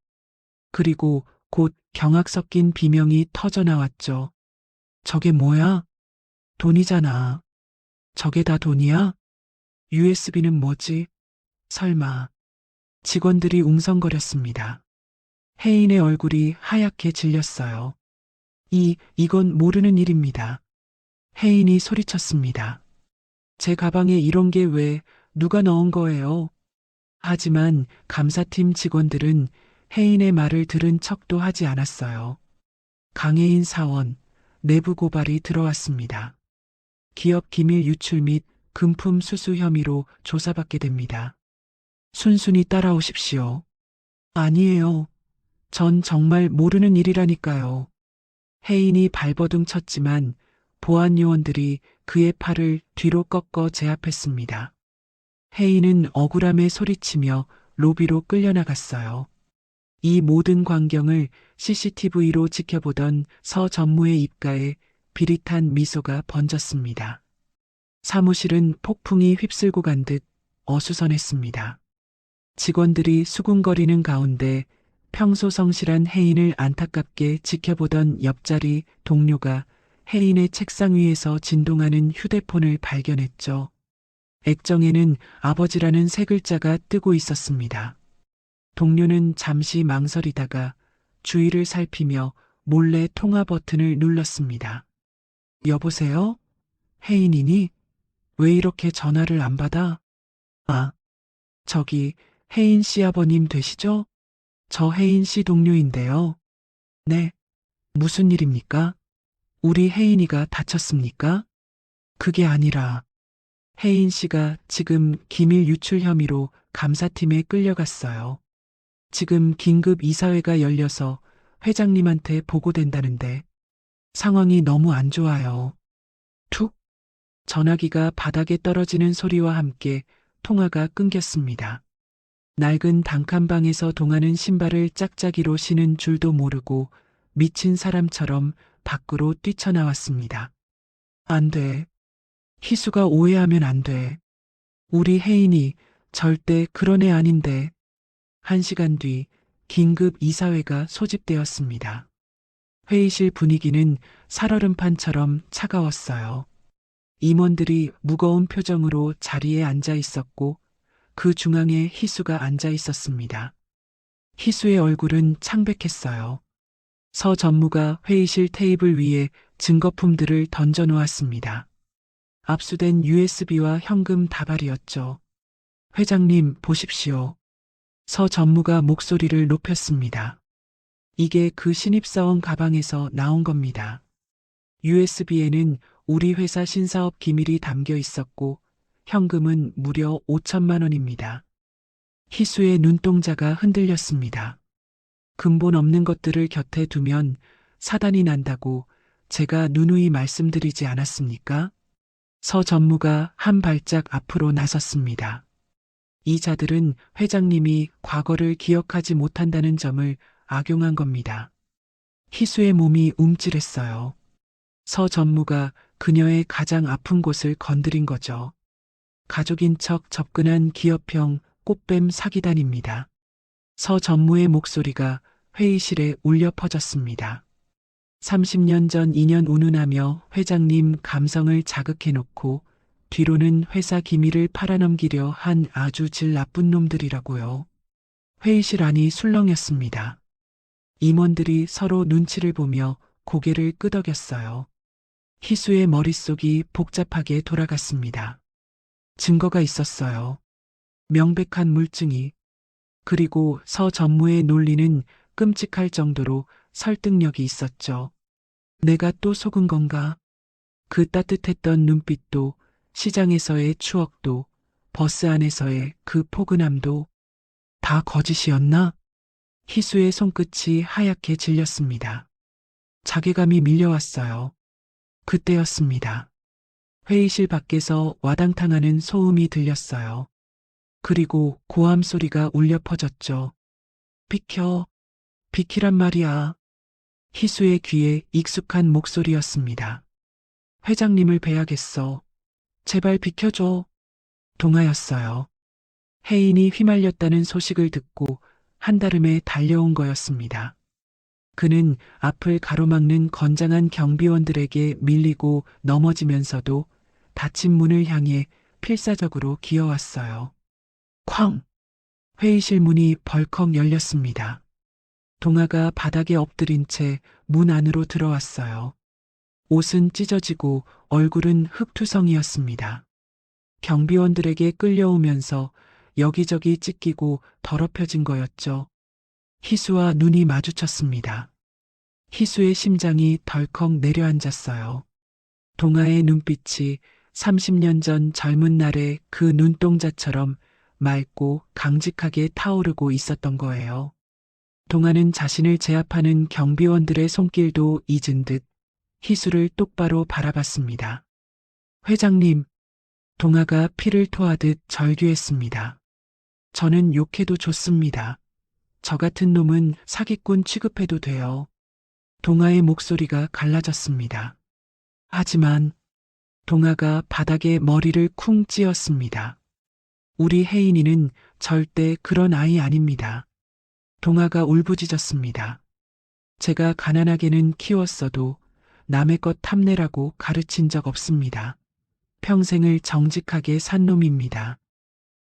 그리고 곧 경악 섞인 비명이 터져 나왔죠. 저게 뭐야? 돈이잖아. 저게 다 돈이야? USB는 뭐지? 설마. 직원들이 웅성거렸습니다. 혜인의 얼굴이 하얗게 질렸어요. 이건 모르는 일입니다. 혜인이 소리쳤습니다. 제 가방에 이런 게 왜, 누가 넣은 거예요? 하지만 감사팀 직원들은 혜인의 말을 들은 척도 하지 않았어요. 강혜인 사원, 내부 고발이 들어왔습니다. 기업 기밀 유출 및 금품 수수 혐의로 조사받게 됩니다. 순순히 따라오십시오. 아니에요. 전 정말 모르는 일이라니까요. 혜인이 발버둥 쳤지만 보안 요원들이 그의 팔을 뒤로 꺾어 제압했습니다. 혜인은 억울함에 소리치며 로비로 끌려나갔어요. 이 모든 광경을 CCTV로 지켜보던 서 전무의 입가에 비릿한 미소가 번졌습니다. 사무실은 폭풍이 휩쓸고 간 듯 어수선했습니다. 직원들이 수군거리는 가운데 평소 성실한 혜인을 안타깝게 지켜보던 옆자리 동료가 혜인의 책상 위에서 진동하는 휴대폰을 발견했죠. 액정에는 아버지라는 세 글자가 뜨고 있었습니다. 동료는 잠시 망설이다가 주위를 살피며 몰래 통화 버튼을 눌렀습니다. 여보세요? 혜인이니? 왜 이렇게 전화를 안 받아? 아, 저기 혜인 씨 아버님 되시죠? 저 혜인 씨 동료인데요. 네. 무슨 일입니까? 우리 혜인이가 다쳤습니까? 그게 아니라 혜인 씨가 지금 기밀 유출 혐의로 감사팀에 끌려갔어요. 지금 긴급 이사회가 열려서 회장님한테 보고된다는데 상황이 너무 안 좋아요. 툭! 전화기가 바닥에 떨어지는 소리와 함께 통화가 끊겼습니다. 낡은 단칸방에서 동하는 신발을 짝짝이로 신은 줄도 모르고 미친 사람처럼 밖으로 뛰쳐나왔습니다. 안 돼. 희수가 오해하면 안 돼. 우리 혜인이 절대 그런 애 아닌데. 1시간 뒤 긴급 이사회가 소집되었습니다. 회의실 분위기는 살얼음판처럼 차가웠어요. 임원들이 무거운 표정으로 자리에 앉아 있었고 그 중앙에 희수가 앉아 있었습니다. 희수의 얼굴은 창백했어요. 서 전무가 회의실 테이블 위에 증거품들을 던져 놓았습니다. 압수된 USB와 현금 다발이었죠. 회장님, 보십시오. 서 전무가 목소리를 높였습니다. 이게 그 신입사원 가방에서 나온 겁니다. USB에는 우리 회사 신사업 기밀이 담겨 있었고 현금은 무려 5천만 원입니다. 희수의 눈동자가 흔들렸습니다. 근본 없는 것들을 곁에 두면 사단이 난다고 제가 누누이 말씀드리지 않았습니까? 서 전무가 한 발짝 앞으로 나섰습니다. 이 자들은 회장님이 과거를 기억하지 못한다는 점을 악용한 겁니다. 희수의 몸이 움찔했어요. 서 전무가 그녀의 가장 아픈 곳을 건드린 거죠. 가족인 척 접근한 기업형 꽃뱀 사기단입니다. 서 전무의 목소리가 회의실에 울려 퍼졌습니다. 30년 전 인연 운운하며 회장님 감성을 자극해놓고 뒤로는 회사 기밀을 팔아넘기려 한 아주 질 나쁜 놈들이라고요. 회의실 안이 술렁였습니다. 임원들이 서로 눈치를 보며 고개를 끄덕였어요. 희수의 머릿속이 복잡하게 돌아갔습니다. 증거가 있었어요. 명백한 물증이. 그리고 서 전무의 논리는 끔찍할 정도로 설득력이 있었죠. 내가 또 속은 건가? 그 따뜻했던 눈빛도, 시장에서의 추억도, 버스 안에서의 그 포근함도 다 거짓이었나? 희수의 손끝이 하얗게 질렸습니다. 자괴감이 밀려왔어요. 그때였습니다. 회의실 밖에서 와당탕하는 소음이 들렸어요. 그리고 고함 소리가 울려 퍼졌죠. 비켜, 비키란 말이야. 희수의 귀에 익숙한 목소리였습니다. 회장님을 뵈야겠어. 제발 비켜줘. 동아였어요. 혜인이 휘말렸다는 소식을 듣고 한달음에 달려온 거였습니다. 그는 앞을 가로막는 건장한 경비원들에게 밀리고 넘어지면서도 닫힌 문을 향해 필사적으로 기어왔어요. 쾅! 회의실 문이 벌컥 열렸습니다. 동아가 바닥에 엎드린 채 문 안으로 들어왔어요. 옷은 찢어지고 얼굴은 흙투성이었습니다. 경비원들에게 끌려오면서 여기저기 찢기고 더럽혀진 거였죠. 희수와 눈이 마주쳤습니다. 희수의 심장이 덜컥 내려앉았어요. 동아의 눈빛이 30년 전 젊은 날의 그 눈동자처럼 맑고 강직하게 타오르고 있었던 거예요. 동아는 자신을 제압하는 경비원들의 손길도 잊은 듯 희수를 똑바로 바라봤습니다. 회장님, 동아가 피를 토하듯 절규했습니다. 저는 욕해도 좋습니다. 저 같은 놈은 사기꾼 취급해도 돼요. 동아의 목소리가 갈라졌습니다. 하지만 동아가 바닥에 머리를 쿵 찧었습니다. 우리 혜인이는 절대 그런 아이 아닙니다. 동아가 울부짖었습니다. 제가 가난하게는 키웠어도 남의 것 탐내라고 가르친 적 없습니다. 평생을 정직하게 산 놈입니다.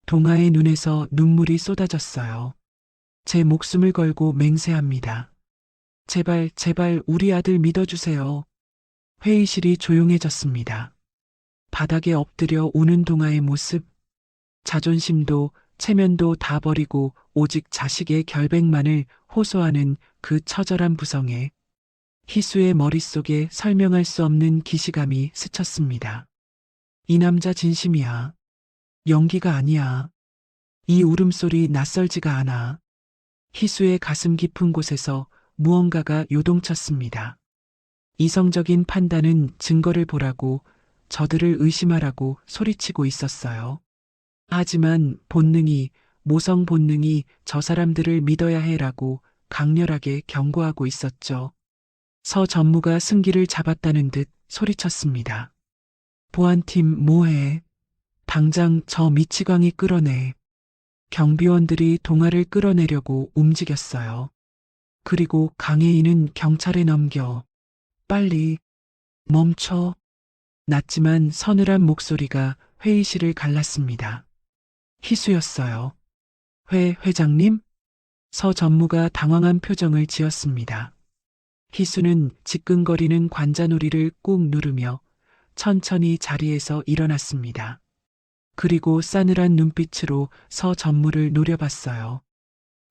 동아의 눈에서 눈물이 쏟아졌어요. 제 목숨을 걸고 맹세합니다. 제발, 제발 우리 아들 믿어주세요. 회의실이 조용해졌습니다. 바닥에 엎드려 우는 동아의 모습, 자존심도 체면도 다 버리고 오직 자식의 결백만을 호소하는 그 처절한 부성에 희수의 머릿속에 설명할 수 없는 기시감이 스쳤습니다. 이 남자 진심이야. 연기가 아니야. 이 울음소리 낯설지가 않아. 희수의 가슴 깊은 곳에서 무언가가 요동쳤습니다. 이성적인 판단은 증거를 보라고, 저들을 의심하라고 소리치고 있었어요. 하지만 본능이, 모성 본능이 저 사람들을 믿어야 해라고 강렬하게 경고하고 있었죠. 서 전무가 승기를 잡았다는 듯 소리쳤습니다. 보안팀 뭐해? 당장 저 미치광이 끌어내. 경비원들이 동아를 끌어내려고 움직였어요. 그리고 강혜인은 경찰에 넘겨. 빨리 멈춰. 낮지만 서늘한 목소리가 회의실을 갈랐습니다. 희수였어요. 회장님? 서 전무가 당황한 표정을 지었습니다. 희수는 지끈거리는 관자놀이를 꾹 누르며 천천히 자리에서 일어났습니다. 그리고 싸늘한 눈빛으로 서 전무를 노려봤어요.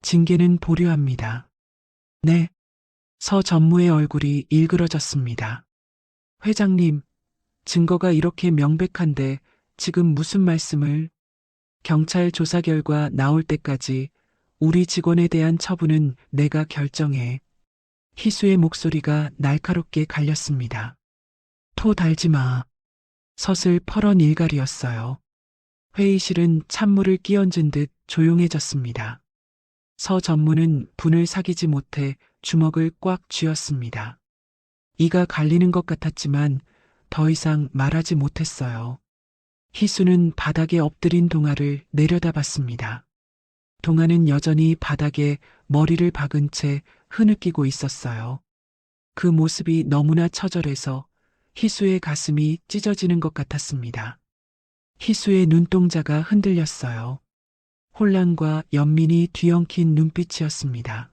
징계는 보류합니다. 네. 서 전무의 얼굴이 일그러졌습니다. 회장님, 증거가 이렇게 명백한데 지금 무슨 말씀을? 경찰 조사 결과 나올 때까지 우리 직원에 대한 처분은 내가 결정해. 희수의 목소리가 날카롭게 갈렸습니다. 토 달지 마. 서슬 펄언 일갈이었어요. 회의실은 찬물을 끼얹은 듯 조용해졌습니다. 서 전무는 분을 사귀지 못해 주먹을 꽉 쥐었습니다. 이가 갈리는 것 같았지만 더 이상 말하지 못했어요. 희수는 바닥에 엎드린 동아를 내려다봤습니다. 동아는 여전히 바닥에 머리를 박은 채 흐느끼고 있었어요. 그 모습이 너무나 처절해서 희수의 가슴이 찢어지는 것 같았습니다. 희수의 눈동자가 흔들렸어요. 혼란과 연민이 뒤엉킨 눈빛이었습니다.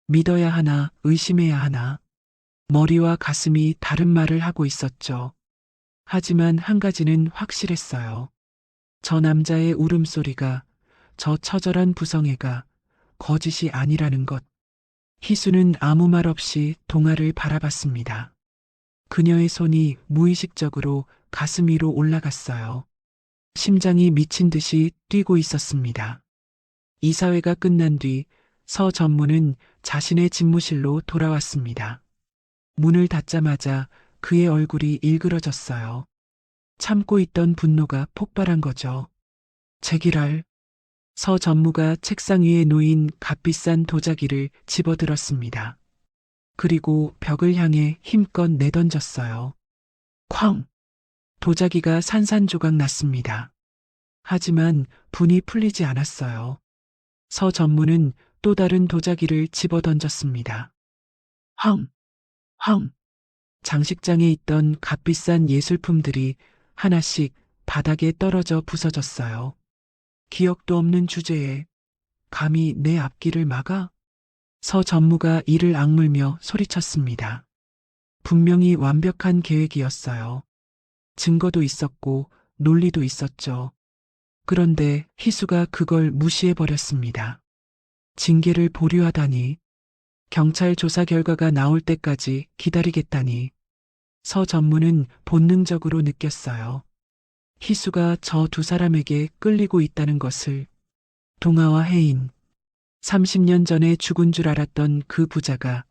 믿어야 하나, 의심해야 하나. 머리와 가슴이 다른 말을 하고 있었죠. 하지만 한 가지는 확실했어요. 저 남자의 울음소리가, 저 처절한 부성애가 거짓이 아니라는 것. 희수는 아무 말 없이 동아를 바라봤습니다. 그녀의 손이 무의식적으로 가슴 위로 올라갔어요. 심장이 미친 듯이 뛰고 있었습니다. 이사회가 끝난 뒤 서 전무는 자신의 집무실로 돌아왔습니다. 문을 닫자마자 그의 얼굴이 일그러졌어요. 참고 있던 분노가 폭발한 거죠. 제기랄. 서 전무가 책상 위에 놓인 값비싼 도자기를 집어들었습니다. 그리고 벽을 향해 힘껏 내던졌어요. 쾅! 도자기가 산산조각 났습니다. 하지만 분이 풀리지 않았어요. 서 전무는 또 다른 도자기를 집어던졌습니다. 황! 황! 장식장에 있던 값비싼 예술품들이 하나씩 바닥에 떨어져 부서졌어요. 기억도 없는 주제에 감히 내 앞길을 막아? 서 전무가 이를 악물며 소리쳤습니다. 분명히 완벽한 계획이었어요. 증거도 있었고 논리도 있었죠. 그런데 희수가 그걸 무시해버렸습니다. 징계를 보류하다니, 경찰 조사 결과가 나올 때까지 기다리겠다니, 서 전무는 본능적으로 느꼈어요. 희수가 저 두 사람에게 끌리고 있다는 것을. 동아와 혜인, 30년 전에 죽은 줄 알았던 그 부자가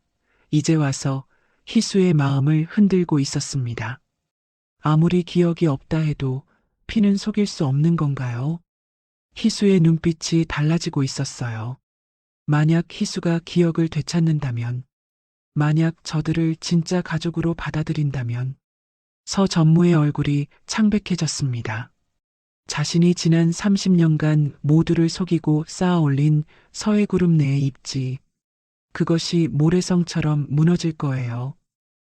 이제 와서 희수의 마음을 흔들고 있었습니다. 아무리 기억이 없다 해도 피는 속일 수 없는 건가요? 희수의 눈빛이 달라지고 있었어요. 만약 희수가 기억을 되찾는다면, 만약 저들을 진짜 가족으로 받아들인다면, 서 전무의 얼굴이 창백해졌습니다. 자신이 지난 30년간 모두를 속이고 쌓아 올린 서해 그룹 내의 입지, 그것이 모래성처럼 무너질 거예요.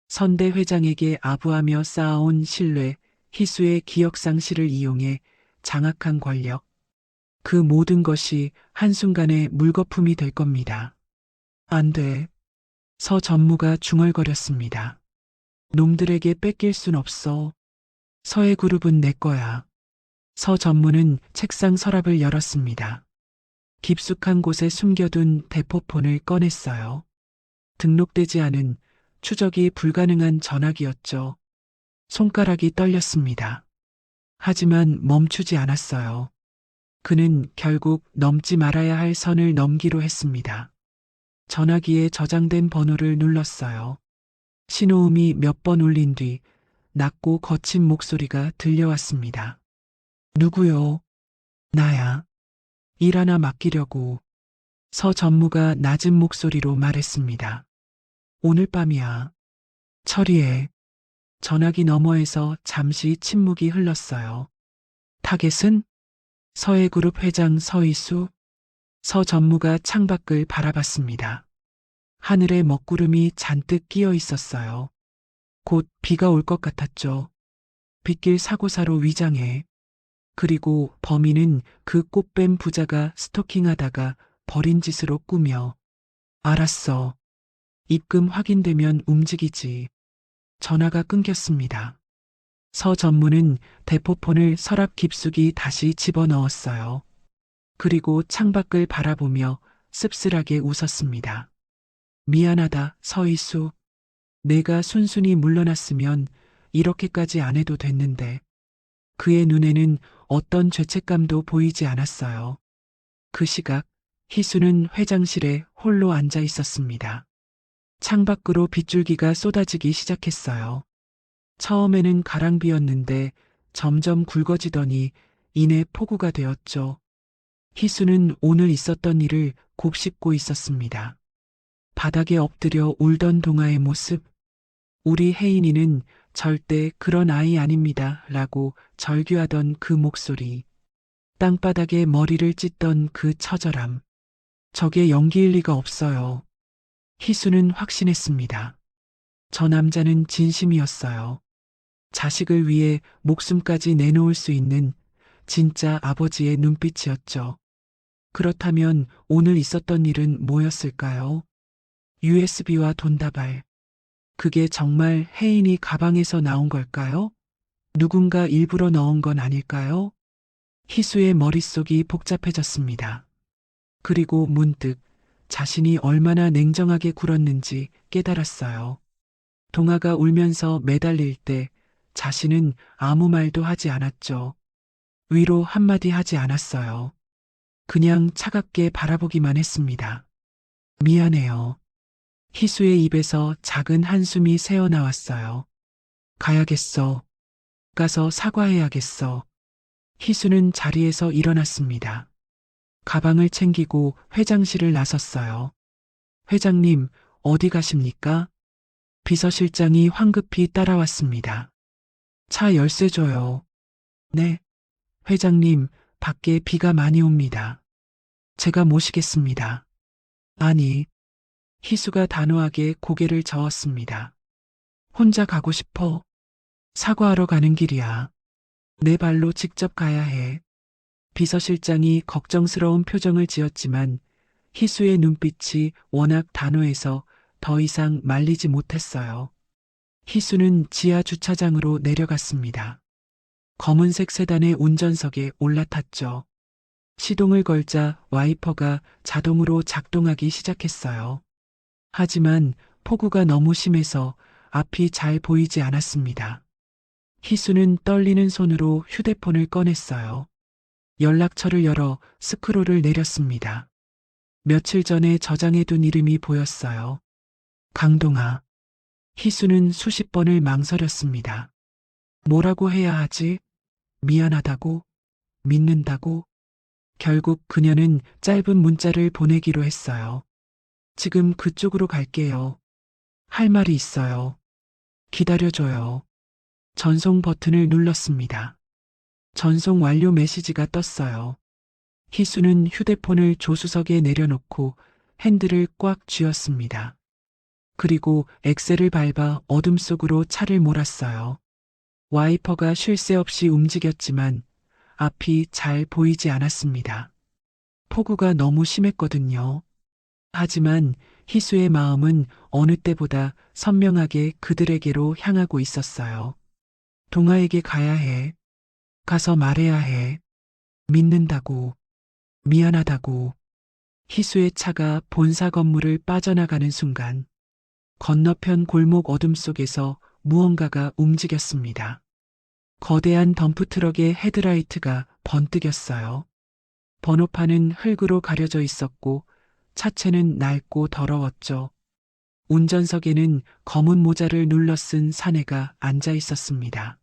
선대 회장에게 아부하며 쌓아온 신뢰, 희수의 기억 상실을 이용해 장악한 권력, 그 모든 것이 한순간에 물거품이 될 겁니다. 안 돼. 서 전무가 중얼거렸습니다. 놈들에게 뺏길 순 없어. 서해 그룹은 내 거야. 서 전무는 책상 서랍을 열었습니다. 깊숙한 곳에 숨겨둔 대포폰을 꺼냈어요. 등록되지 않은 추적이 불가능한 전화기였죠. 손가락이 떨렸습니다. 하지만 멈추지 않았어요. 그는 결국 넘지 말아야 할 선을 넘기로 했습니다. 전화기에 저장된 번호를 눌렀어요. 신호음이 몇 번 울린 뒤 낮고 거친 목소리가 들려왔습니다. 누구요? 나야. 일 하나 맡기려고. 서 전무가 낮은 목소리로 말했습니다. 오늘 밤이야. 처리해. 전화기 너머에서 잠시 침묵이 흘렀어요. 타겟은? 서해그룹 회장 서희수. 서 전무가 창밖을 바라봤습니다. 하늘에 먹구름이 잔뜩 끼어 있었어요. 곧 비가 올 것 같았죠. 빗길 사고사로 위장해. 그리고 범인은 그 꽃뱀 부자가 스토킹하다가 버린 짓으로 꾸며. 알았어. 입금 확인되면 움직이지. 전화가 끊겼습니다. 서 전무는 대포폰을 서랍 깊숙이 다시 집어넣었어요. 그리고 창밖을 바라보며 씁쓸하게 웃었습니다. 미안하다, 서희수. 내가 순순히 물러났으면 이렇게까지 안 해도 됐는데. 그의 눈에는 어떤 죄책감도 보이지 않았어요. 그 시각, 희수는 회장실에 홀로 앉아 있었습니다. 창밖으로 빗줄기가 쏟아지기 시작했어요. 처음에는 가랑비였는데 점점 굵어지더니 이내 폭우가 되었죠. 희수는 오늘 있었던 일을 곱씹고 있었습니다. 바닥에 엎드려 울던 동아의 모습. 우리 혜인이는 절대 그런 아이 아닙니다. 라고 절규하던 그 목소리. 땅바닥에 머리를 찢던 그 처절함. 저게 연기일 리가 없어요. 희수는 확신했습니다. 저 남자는 진심이었어요. 자식을 위해 목숨까지 내놓을 수 있는 진짜 아버지의 눈빛이었죠. 그렇다면 오늘 있었던 일은 뭐였을까요? USB와 돈다발. 그게 정말 혜인이 가방에서 나온 걸까요? 누군가 일부러 넣은 건 아닐까요? 희수의 머릿속이 복잡해졌습니다. 그리고 문득 자신이 얼마나 냉정하게 굴었는지 깨달았어요. 동아가 울면서 매달릴 때 자신은 아무 말도 하지 않았죠. 위로 한마디 하지 않았어요. 그냥 차갑게 바라보기만 했습니다. 미안해요. 희수의 입에서 작은 한숨이 새어나왔어요. 가야겠어. 가서 사과해야겠어. 희수는 자리에서 일어났습니다. 가방을 챙기고 회장실을 나섰어요. 회장님, 어디 가십니까? 비서실장이 황급히 따라왔습니다. 차 열쇠 줘요. 네. 회장님, 밖에 비가 많이 옵니다. 제가 모시겠습니다. 아니, 희수가 단호하게 고개를 저었습니다. 혼자 가고 싶어. 사과하러 가는 길이야. 내 발로 직접 가야 해. 비서실장이 걱정스러운 표정을 지었지만 희수의 눈빛이 워낙 단호해서 더 이상 말리지 못했어요. 희수는 지하 주차장으로 내려갔습니다. 검은색 세단의 운전석에 올라탔죠. 시동을 걸자 와이퍼가 자동으로 작동하기 시작했어요. 하지만 폭우가 너무 심해서 앞이 잘 보이지 않았습니다. 희수는 떨리는 손으로 휴대폰을 꺼냈어요. 연락처를 열어 스크롤을 내렸습니다. 며칠 전에 저장해둔 이름이 보였어요. 강동아. 희수는 수십 번을 망설였습니다. 뭐라고 해야 하지? 미안하다고? 믿는다고? 결국 그녀는 짧은 문자를 보내기로 했어요. 지금 그쪽으로 갈게요. 할 말이 있어요. 기다려줘요. 전송 버튼을 눌렀습니다. 전송 완료 메시지가 떴어요. 희수는 휴대폰을 조수석에 내려놓고 핸들을 꽉 쥐었습니다. 그리고 엑셀을 밟아 어둠 속으로 차를 몰았어요. 와이퍼가 쉴 새 없이 움직였지만 앞이 잘 보이지 않았습니다. 폭우가 너무 심했거든요. 하지만 희수의 마음은 어느 때보다 선명하게 그들에게로 향하고 있었어요. 동아에게 가야 해. 가서 말해야 해. 믿는다고. 미안하다고. 희수의 차가 본사 건물을 빠져나가는 순간 건너편 골목 어둠 속에서 무언가가 움직였습니다. 거대한 덤프트럭의 헤드라이트가 번뜩였어요. 번호판은 흙으로 가려져 있었고 차체는 낡고 더러웠죠. 운전석에는 검은 모자를 눌러 쓴 사내가 앉아 있었습니다.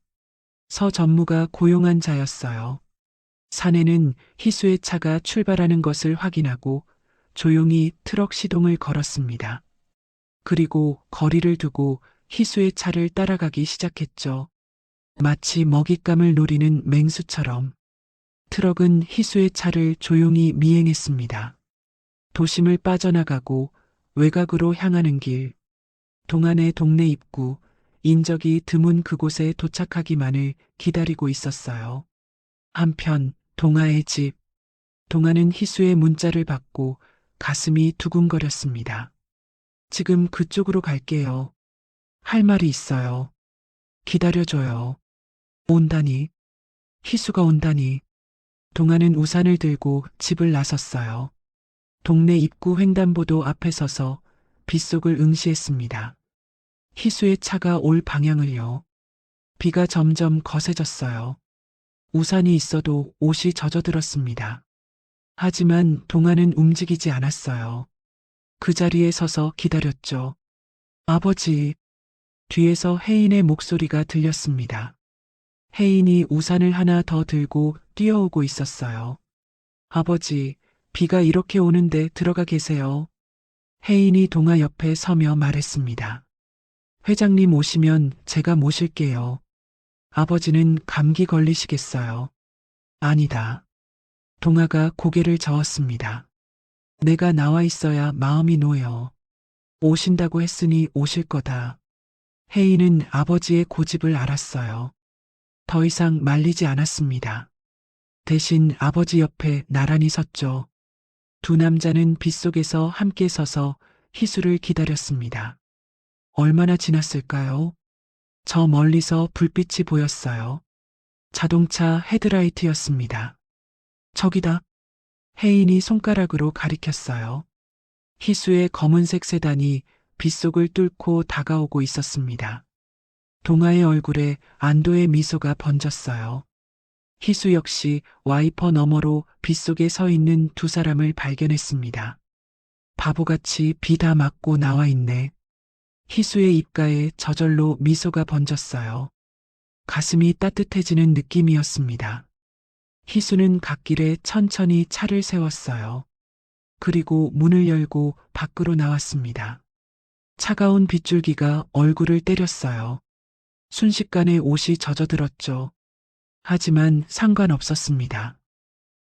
서 전무가 고용한 자였어요. 사내는 희수의 차가 출발하는 것을 확인하고 조용히 트럭 시동을 걸었습니다. 그리고 거리를 두고 희수의 차를 따라가기 시작했죠. 마치 먹잇감을 노리는 맹수처럼. 트럭은 희수의 차를 조용히 미행했습니다. 도심을 빠져나가고 외곽으로 향하는 길, 동안의 동네 입구, 인적이 드문 그곳에 도착하기만을 기다리고 있었어요. 한편 동아의 집, 동아는 희수의 문자를 받고 가슴이 두근거렸습니다. 지금 그쪽으로 갈게요. 할 말이 있어요. 기다려줘요. 온다니. 희수가 온다니. 동아는 우산을 들고 집을 나섰어요. 동네 입구 횡단보도 앞에 서서 빗속을 응시했습니다. 희수의 차가 올 방향을요. 비가 점점 거세졌어요. 우산이 있어도 옷이 젖어들었습니다. 하지만 동아는 움직이지 않았어요. 그 자리에 서서 기다렸죠. 아버지. 뒤에서 혜인의 목소리가 들렸습니다. 혜인이 우산을 하나 더 들고 뛰어오고 있었어요. 아버지, 비가 이렇게 오는데 들어가 계세요. 혜인이 동아 옆에 서며 말했습니다. 회장님 오시면 제가 모실게요. 아버지는 감기 걸리시겠어요. 아니다. 동아가 고개를 저었습니다. 내가 나와 있어야 마음이 놓여. 오신다고 했으니 오실 거다. 혜인은 아버지의 고집을 알았어요. 더 이상 말리지 않았습니다. 대신 아버지 옆에 나란히 섰죠. 두 남자는 빗속에서 함께 서서 희수를 기다렸습니다. 얼마나 지났을까요? 저 멀리서 불빛이 보였어요. 자동차 헤드라이트였습니다. 저기다. 혜인이 손가락으로 가리켰어요. 희수의 검은색 세단이 빗속을 뚫고 다가오고 있었습니다. 동아의 얼굴에 안도의 미소가 번졌어요. 희수 역시 와이퍼 너머로 빗속에 서 있는 두 사람을 발견했습니다. 바보같이 비 다 맞고 나와 있네. 희수의 입가에 저절로 미소가 번졌어요. 가슴이 따뜻해지는 느낌이었습니다. 희수는 갓길에 천천히 차를 세웠어요. 그리고 문을 열고 밖으로 나왔습니다. 차가운 빗줄기가 얼굴을 때렸어요. 순식간에 옷이 젖어들었죠. 하지만 상관없었습니다.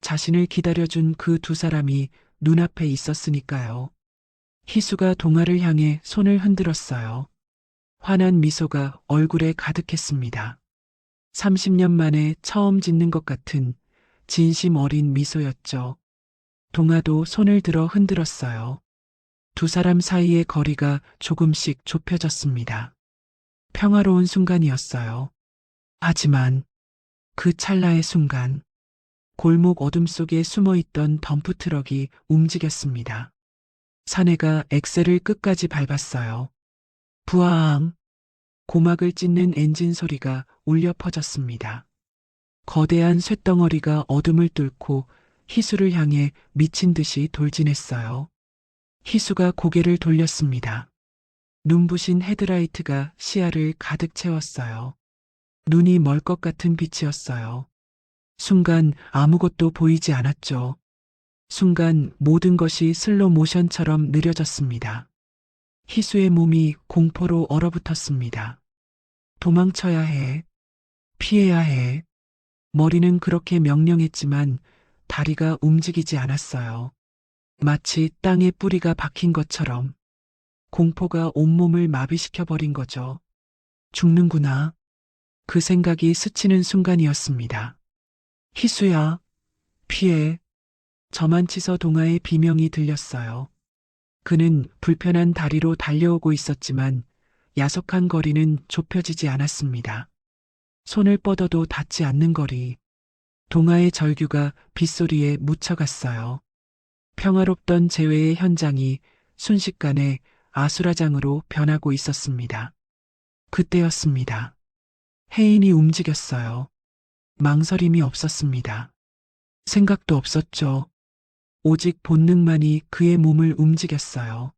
자신을 기다려준 그 두 사람이 눈앞에 있었으니까요. 희수가 동아를 향해 손을 흔들었어요. 환한 미소가 얼굴에 가득했습니다. 30년 만에 처음 짓는 것 같은 진심 어린 미소였죠. 동아도 손을 들어 흔들었어요. 두 사람 사이의 거리가 조금씩 좁혀졌습니다. 평화로운 순간이었어요. 하지만 그 찰나의 순간, 골목 어둠 속에 숨어있던 덤프트럭이 움직였습니다. 사내가 엑셀을 끝까지 밟았어요. 부앙! 고막을 찢는 엔진 소리가 울려 퍼졌습니다. 거대한 쇳덩어리가 어둠을 뚫고 희수를 향해 미친 듯이 돌진했어요. 희수가 고개를 돌렸습니다. 눈부신 헤드라이트가 시야를 가득 채웠어요. 눈이 멀 것 같은 빛이었어요. 순간 아무것도 보이지 않았죠. 순간 모든 것이 슬로 모션처럼 느려졌습니다. 희수의 몸이 공포로 얼어붙었습니다. 도망쳐야 해. 피해야 해. 머리는 그렇게 명령했지만 다리가 움직이지 않았어요. 마치 땅에 뿌리가 박힌 것처럼 공포가 온몸을 마비시켜버린 거죠. 죽는구나. 그 생각이 스치는 순간이었습니다. 희수야, 피해. 저만치서 동아의 비명이 들렸어요. 그는 불편한 다리로 달려오고 있었지만 야속한 거리는 좁혀지지 않았습니다. 손을 뻗어도 닿지 않는 거리. 동아의 절규가 빗소리에 묻혀갔어요. 평화롭던 재회의 현장이 순식간에 아수라장으로 변하고 있었습니다. 그때였습니다. 혜인이 움직였어요. 망설임이 없었습니다. 생각도 없었죠. 오직 본능만이 그의 몸을 움직였어요.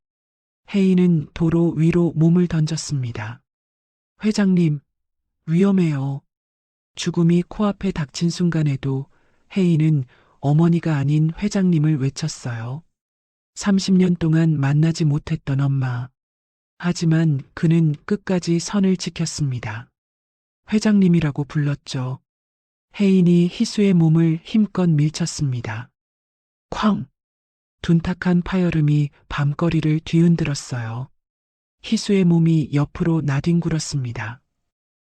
혜인은 도로 위로 몸을 던졌습니다. 회장님, 위험해요. 죽음이 코앞에 닥친 순간에도 혜인은 어머니가 아닌 회장님을 외쳤어요. 30년 동안 만나지 못했던 엄마. 하지만 그는 끝까지 선을 지켰습니다. 회장님이라고 불렀죠. 혜인이 희수의 몸을 힘껏 밀쳤습니다. 쾅! 둔탁한 파열음이 밤거리를 뒤흔들었어요. 희수의 몸이 옆으로 나뒹굴었습니다.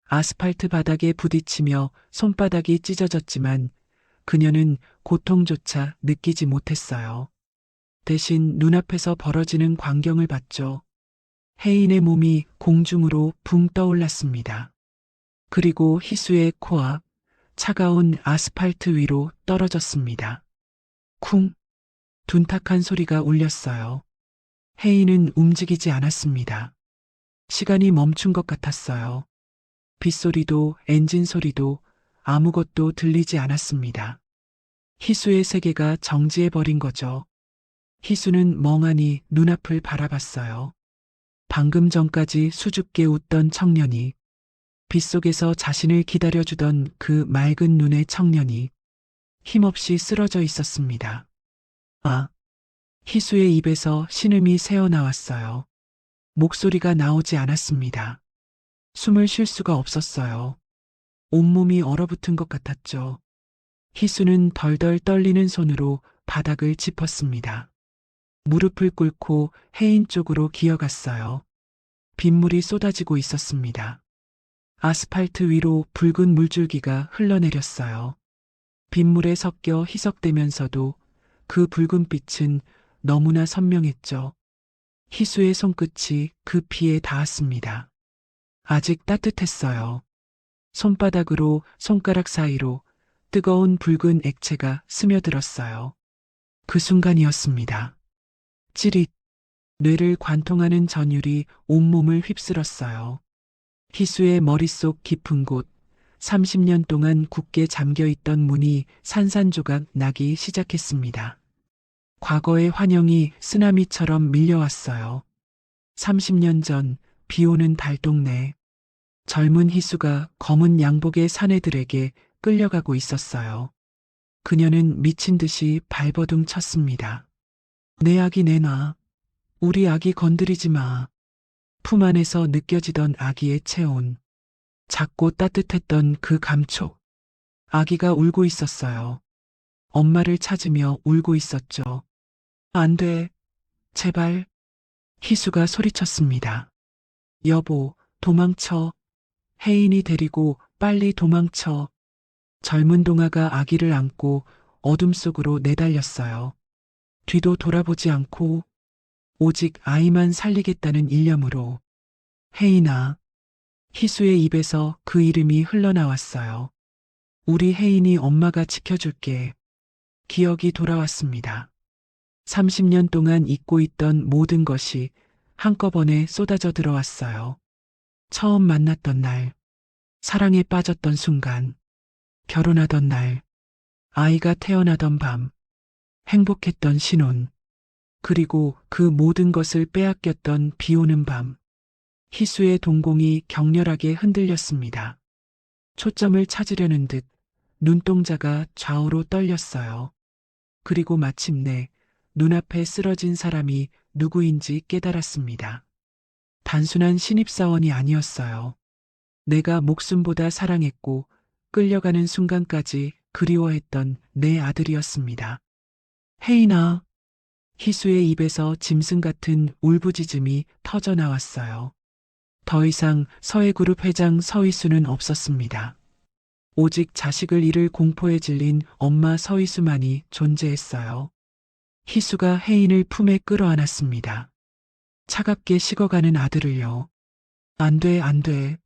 아스팔트 바닥에 부딪히며 손바닥이 찢어졌지만 그녀는 고통조차 느끼지 못했어요. 대신 눈앞에서 벌어지는 광경을 봤죠. 혜인의 몸이 공중으로 붕 떠올랐습니다. 그리고 희수의 코앞, 차가운 아스팔트 위로 떨어졌습니다. 쿵! 둔탁한 소리가 울렸어요. 혜인은 움직이지 않았습니다. 시간이 멈춘 것 같았어요. 빗소리도 엔진 소리도 아무것도 들리지 않았습니다. 희수의 세계가 정지해버린 거죠. 희수는 멍하니 눈앞을 바라봤어요. 방금 전까지 수줍게 웃던 청년이, 빗속에서 자신을 기다려주던 그 맑은 눈의 청년이 힘없이 쓰러져 있었습니다. 아! 희수의 입에서 신음이 새어나왔어요. 목소리가 나오지 않았습니다. 숨을 쉴 수가 없었어요. 온몸이 얼어붙은 것 같았죠. 희수는 덜덜 떨리는 손으로 바닥을 짚었습니다. 무릎을 꿇고 혜인 쪽으로 기어갔어요. 빗물이 쏟아지고 있었습니다. 아스팔트 위로 붉은 물줄기가 흘러내렸어요. 빗물에 섞여 희석되면서도 그 붉은 빛은 너무나 선명했죠. 희수의 손끝이 그 피에 닿았습니다. 아직 따뜻했어요. 손바닥으로 손가락 사이로 뜨거운 붉은 액체가 스며들었어요. 그 순간이었습니다. 찌릿, 뇌를 관통하는 전율이 온몸을 휩쓸었어요. 희수의 머릿속 깊은 곳, 30년 동안 굳게 잠겨있던 문이 산산조각 나기 시작했습니다. 과거의 환영이 쓰나미처럼 밀려왔어요. 30년 전 비오는 달동네. 젊은 희수가 검은 양복의 사내들에게 끌려가고 있었어요. 그녀는 미친 듯이 발버둥 쳤습니다. 내 아기 내놔. 우리 아기 건드리지 마. 품 안에서 느껴지던 아기의 체온. 작고 따뜻했던 그 감촉. 아기가 울고 있었어요. 엄마를 찾으며 울고 있었죠. 안 돼. 제발. 희수가 소리쳤습니다. 여보, 도망쳐. 혜인이 데리고 빨리 도망쳐. 젊은 동아가 아기를 안고 어둠 속으로 내달렸어요. 뒤도 돌아보지 않고 오직 아이만 살리겠다는 일념으로. 혜인아. 희수의 입에서 그 이름이 흘러나왔어요. 우리 혜인이 엄마가 지켜줄게. 기억이 돌아왔습니다. 30년 동안 잊고 있던 모든 것이 한꺼번에 쏟아져 들어왔어요. 처음 만났던 날, 사랑에 빠졌던 순간, 결혼하던 날, 아이가 태어나던 밤, 행복했던 신혼, 그리고 그 모든 것을 빼앗겼던 비 오는 밤. 희수의 동공이 격렬하게 흔들렸습니다. 초점을 찾으려는 듯 눈동자가 좌우로 떨렸어요. 그리고 마침내 눈앞에 쓰러진 사람이 누구인지 깨달았습니다. 단순한 신입사원이 아니었어요. 내가 목숨보다 사랑했고 끌려가는 순간까지 그리워했던 내 아들이었습니다. 혜인아. 희수의 입에서 짐승 같은 울부짖음이 터져 나왔어요. 더 이상 서해그룹 회장 서희수는 없었습니다. 오직 자식을 잃을 공포에 질린 엄마 서희수만이 존재했어요. 희수가 혜인을 품에 끌어안았습니다. 차갑게 식어가는 아들을요. 안 돼, 안 돼.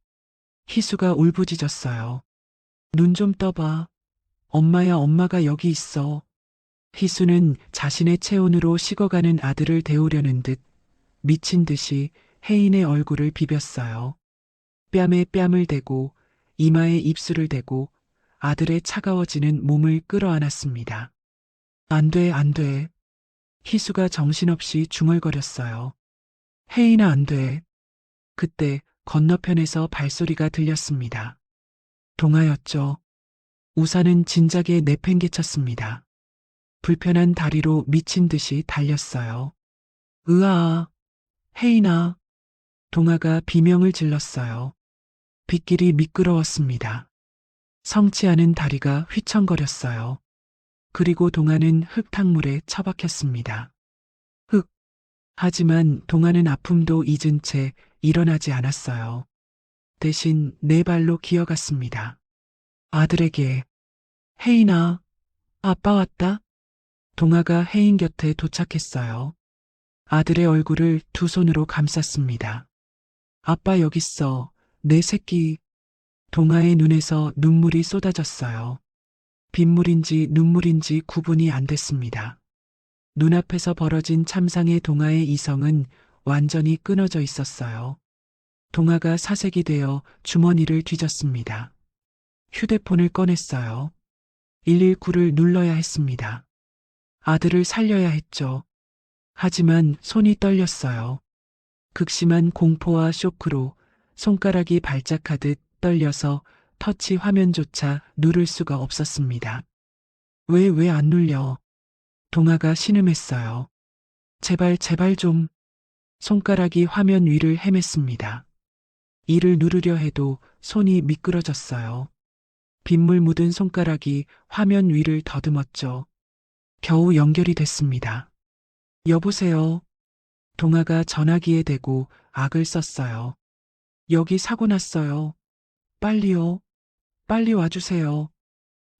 희수가 울부짖었어요. 눈 좀 떠봐. 엄마야, 엄마가 여기 있어. 희수는 자신의 체온으로 식어가는 아들을 데우려는 듯 미친 듯이 혜인의 얼굴을 비볐어요. 뺨에 뺨을 대고 이마에 입술을 대고 아들의 차가워지는 몸을 끌어안았습니다. 안 돼, 안 돼. 희수가 정신없이 중얼거렸어요. 혜인아, 안 돼. 그때 건너편에서 발소리가 들렸습니다. 동아였죠. 우산은 진작에 내팽개쳤습니다. 불편한 다리로 미친 듯이 달렸어요. 으아, 혜인아. 동아가 비명을 질렀어요. 빗길이 미끄러웠습니다. 성취하는 다리가 휘청거렸어요. 그리고 동아는 흙탕물에 처박혔습니다. 흙. 하지만 동아는 아픔도 잊은 채 일어나지 않았어요. 대신 네 발로 기어갔습니다. 아들에게. 혜인아, 아빠 왔다. 동아가 혜인 곁에 도착했어요. 아들의 얼굴을 두 손으로 감쌌습니다. 아빠 여기 있어. 내 새끼. 동아의 눈에서 눈물이 쏟아졌어요. 빗물인지 눈물인지 구분이 안 됐습니다. 눈앞에서 벌어진 참상의 동아의 이성은 완전히 끊어져 있었어요. 동아가 사색이 되어 주머니를 뒤졌습니다. 휴대폰을 꺼냈어요. 119를 눌러야 했습니다. 아들을 살려야 했죠. 하지만 손이 떨렸어요. 극심한 공포와 쇼크로 손가락이 발작하듯 떨려서 터치 화면조차 누를 수가 없었습니다. 왜 안 눌려? 동아가 신음했어요. 제발, 제발 좀. 손가락이 화면 위를 헤맸습니다. 이를 누르려 해도 손이 미끄러졌어요. 빗물 묻은 손가락이 화면 위를 더듬었죠. 겨우 연결이 됐습니다. 여보세요. 동아가 전화기에 대고 악을 썼어요. 여기 사고 났어요. 빨리요. 빨리 와주세요.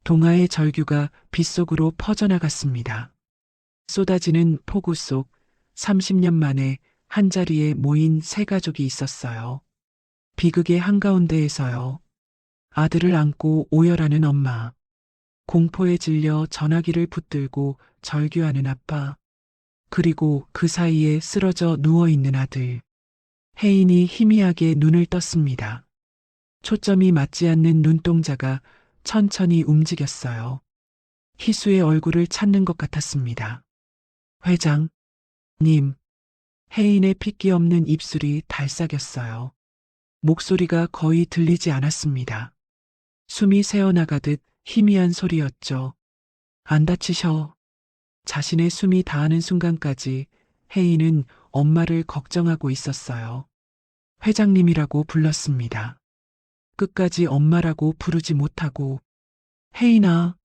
동아의 절규가 빗속으로 퍼져나갔습니다. 쏟아지는 폭우 속 30년 만에 한자리에 모인 세 가족이 있었어요. 비극의 한가운데에서요. 아들을 안고 오열하는 엄마. 공포에 질려 전화기를 붙들고 절규하는 아빠. 그리고 그 사이에 쓰러져 누워있는 아들. 혜인이 희미하게 눈을 떴습니다. 초점이 맞지 않는 눈동자가 천천히 움직였어요. 희수의 얼굴을 찾는 것 같았습니다. 회장, 님. 혜인의 핏기 없는 입술이 달싹였어요. 목소리가 거의 들리지 않았습니다. 숨이 새어나가듯 희미한 소리였죠. 안 다치셔. 자신의 숨이 다하는 순간까지 혜인은 엄마를 걱정하고 있었어요. 회장님이라고 불렀습니다. 끝까지 엄마라고 부르지 못하고. 혜인아.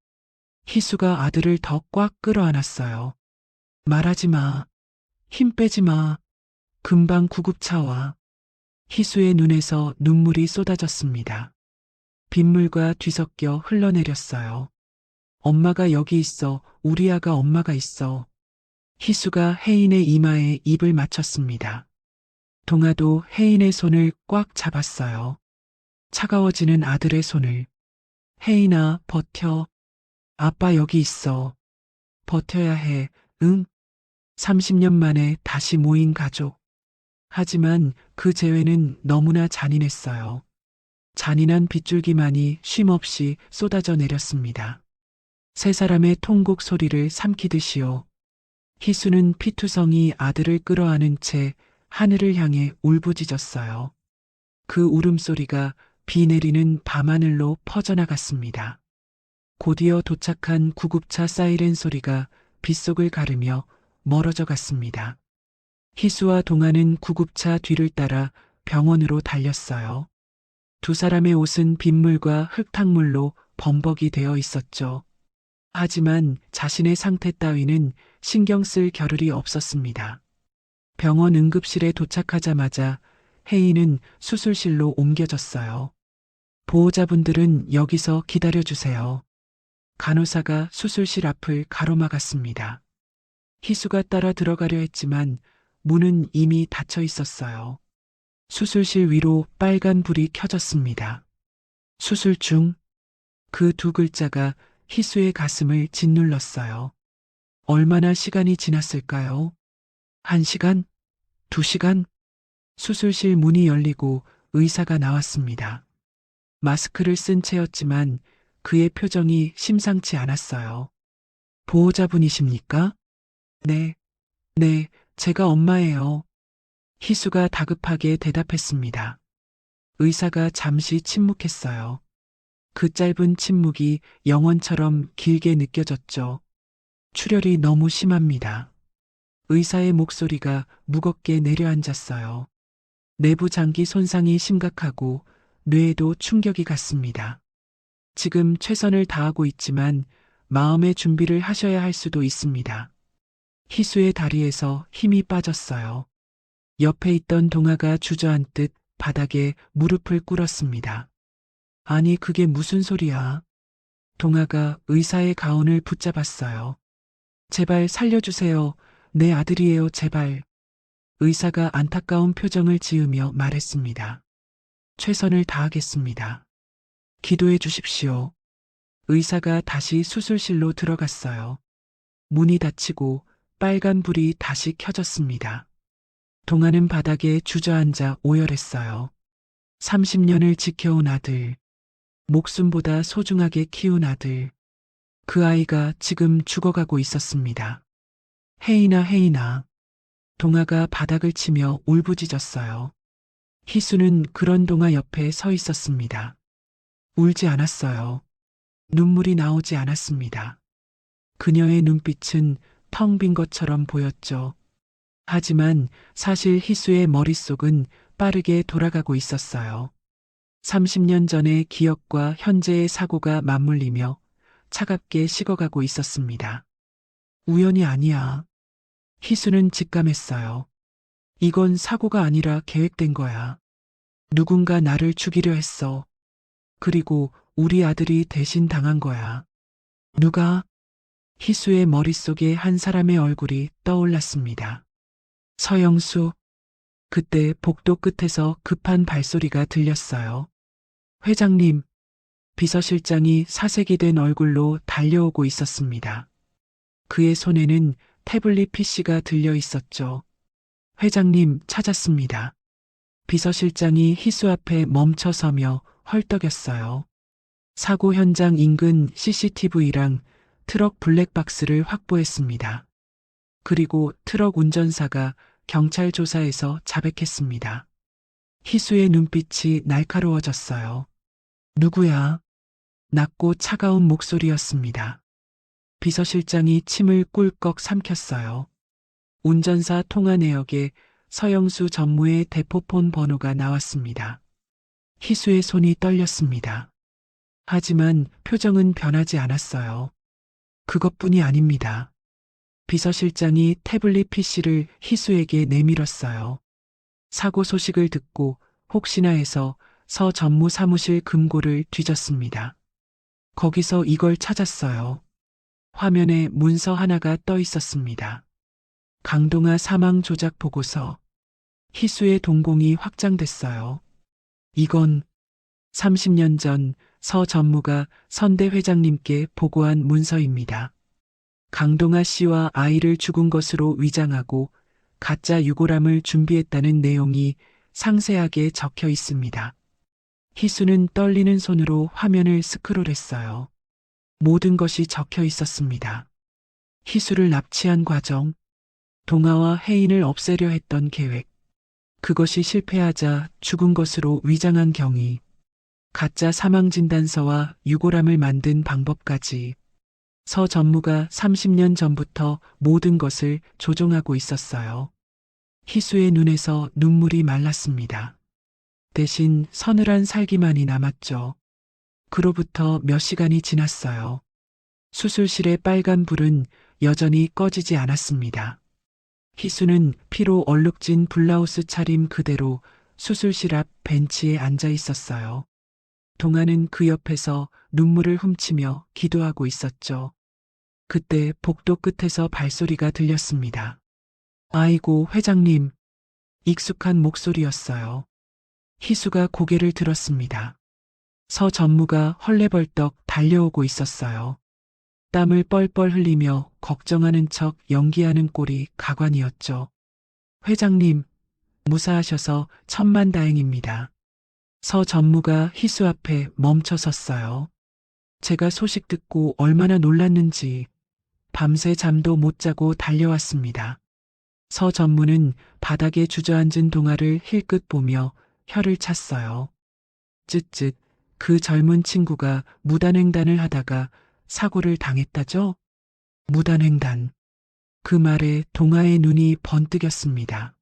희수가 아들을 더 꽉 끌어안았어요. 말하지 마. 힘 빼지 마. 금방 구급차 와. 희수의 눈에서 눈물이 쏟아졌습니다. 빗물과 뒤섞여 흘러내렸어요. 엄마가 여기 있어. 우리 아가 엄마가 있어. 희수가 혜인의 이마에 입을 맞췄습니다. 동아도 혜인의 손을 꽉 잡았어요. 차가워지는 아들의 손을. 혜인아, 버텨. 아빠 여기 있어. 버텨야 해. 응? 30년 만에 다시 모인 가족. 하지만 그 재회는 너무나 잔인했어요. 잔인한 빗줄기만이 쉼없이 쏟아져 내렸습니다. 세 사람의 통곡 소리를 삼키듯이요. 희수는 피투성이 아들을 끌어안은 채 하늘을 향해 울부짖었어요. 그 울음소리가 비 내리는 밤하늘로 퍼져나갔습니다. 곧이어 도착한 구급차 사이렌 소리가 빗속을 가르며 멀어져 갔습니다. 희수와 동아는 구급차 뒤를 따라 병원으로 달렸어요. 두 사람의 옷은 빗물과 흙탕물로 범벅이 되어 있었죠. 하지만 자신의 상태 따위는 신경 쓸 겨를이 없었습니다. 병원 응급실에 도착하자마자 혜인은 수술실로 옮겨졌어요. 보호자분들은 여기서 기다려주세요. 간호사가 수술실 앞을 가로막았습니다. 희수가 따라 들어가려 했지만 문은 이미 닫혀 있었어요. 수술실 위로 빨간 불이 켜졌습니다. 수술 중. 그 두 글자가 희수의 가슴을 짓눌렀어요. 얼마나 시간이 지났을까요? 1시간? 2시간? 수술실 문이 열리고 의사가 나왔습니다. 마스크를 쓴 채였지만 그의 표정이 심상치 않았어요. 보호자분이십니까? 네, 제가 엄마예요. 희수가 다급하게 대답했습니다. 의사가 잠시 침묵했어요. 그 짧은 침묵이 영원처럼 길게 느껴졌죠. 출혈이 너무 심합니다. 의사의 목소리가 무겁게 내려앉았어요. 내부 장기 손상이 심각하고 뇌에도 충격이 갔습니다. 지금 최선을 다하고 있지만 마음의 준비를 하셔야 할 수도 있습니다. 희수의 다리에서 힘이 빠졌어요. 옆에 있던 동아가 주저앉듯 바닥에 무릎을 꿇었습니다. 아니, 그게 무슨 소리야? 동아가 의사의 가운을 붙잡았어요. 제발 살려주세요. 내 아들이에요, 제발. 의사가 안타까운 표정을 지으며 말했습니다. 최선을 다하겠습니다. 기도해 주십시오. 의사가 다시 수술실로 들어갔어요. 문이 닫히고 빨간 불이 다시 켜졌습니다. 동아는 바닥에 주저앉아 오열했어요. 30년을 지켜온 아들, 목숨보다 소중하게 키운 아들, 그 아이가 지금 죽어가고 있었습니다. 혜인아. 동아가 바닥을 치며 울부짖었어요. 희수는 그런 동아 옆에 서 있었습니다. 울지 않았어요. 눈물이 나오지 않았습니다. 그녀의 눈빛은 텅 빈 것처럼 보였죠. 하지만 사실 희수의 머릿속은 빠르게 돌아가고 있었어요. 30년 전의 기억과 현재의 사고가 맞물리며 차갑게 식어가고 있었습니다. 우연이 아니야. 희수는 직감했어요. 이건 사고가 아니라 계획된 거야. 누군가 나를 죽이려 했어. 그리고 우리 아들이 대신 당한 거야. 누가? 희수의 머릿속에 한 사람의 얼굴이 떠올랐습니다. 서영수. 그때 복도 끝에서 급한 발소리가 들렸어요. 회장님. 비서실장이 사색이 된 얼굴로 달려오고 있었습니다. 그의 손에는 태블릿 PC가 들려 있었죠. 회장님, 찾았습니다. 비서실장이 희수 앞에 멈춰서며 헐떡였어요. 사고 현장 인근 CCTV랑 트럭 블랙박스를 확보했습니다. 그리고 트럭 운전사가 경찰 조사에서 자백했습니다. 희수의 눈빛이 날카로워졌어요. 누구야? 낮고 차가운 목소리였습니다. 비서실장이 침을 꿀꺽 삼켰어요. 운전사 통화 내역에 서영수 전무의 대포폰 번호가 나왔습니다. 희수의 손이 떨렸습니다. 하지만 표정은 변하지 않았어요. 그것뿐이 아닙니다. 비서실장이 태블릿 PC를 희수에게 내밀었어요. 사고 소식을 듣고 혹시나 해서 서 전무 사무실 금고를 뒤졌습니다. 거기서 이걸 찾았어요. 화면에 문서 하나가 떠 있었습니다. 강동아 사망 조작 보고서. 희수의 동공이 확장됐어요. 이건 30년 전 서 전무가 선대 회장님께 보고한 문서입니다. 강동아 씨와 아이를 죽은 것으로 위장하고 가짜 유골함을 준비했다는 내용이 상세하게 적혀 있습니다. 희수는 떨리는 손으로 화면을 스크롤했어요. 모든 것이 적혀 있었습니다. 희수를 납치한 과정, 동아와 혜인을 없애려 했던 계획, 그것이 실패하자 죽은 것으로 위장한 경위, 가짜 사망진단서와 유골함을 만든 방법까지 서 전무가 30년 전부터 모든 것을 조종하고 있었어요. 희수의 눈에서 눈물이 말랐습니다. 대신 서늘한 살기만이 남았죠. 그로부터 몇 시간이 지났어요. 수술실의 빨간 불은 여전히 꺼지지 않았습니다. 희수는 피로 얼룩진 블라우스 차림 그대로 수술실 앞 벤치에 앉아 있었어요. 동아는 그 옆에서 눈물을 훔치며 기도하고 있었죠. 그때 복도 끝에서 발소리가 들렸습니다. 아이고, 회장님. 익숙한 목소리였어요. 희수가 고개를 들었습니다. 서 전무가 헐레벌떡 달려오고 있었어요. 땀을 뻘뻘 흘리며 걱정하는 척 연기하는 꼴이 가관이었죠. 회장님, 무사하셔서 천만다행입니다. 서 전무가 희수 앞에 멈춰 섰어요. 제가 소식 듣고 얼마나 놀랐는지 밤새 잠도 못 자고 달려왔습니다. 서 전무는 바닥에 주저앉은 동아를 힐끗 보며 혀를 찼어요. 쯧쯧, 그 젊은 친구가 무단횡단을 하다가 사고를 당했다죠? 무단횡단. 그 말에 동아의 눈이 번뜩였습니다.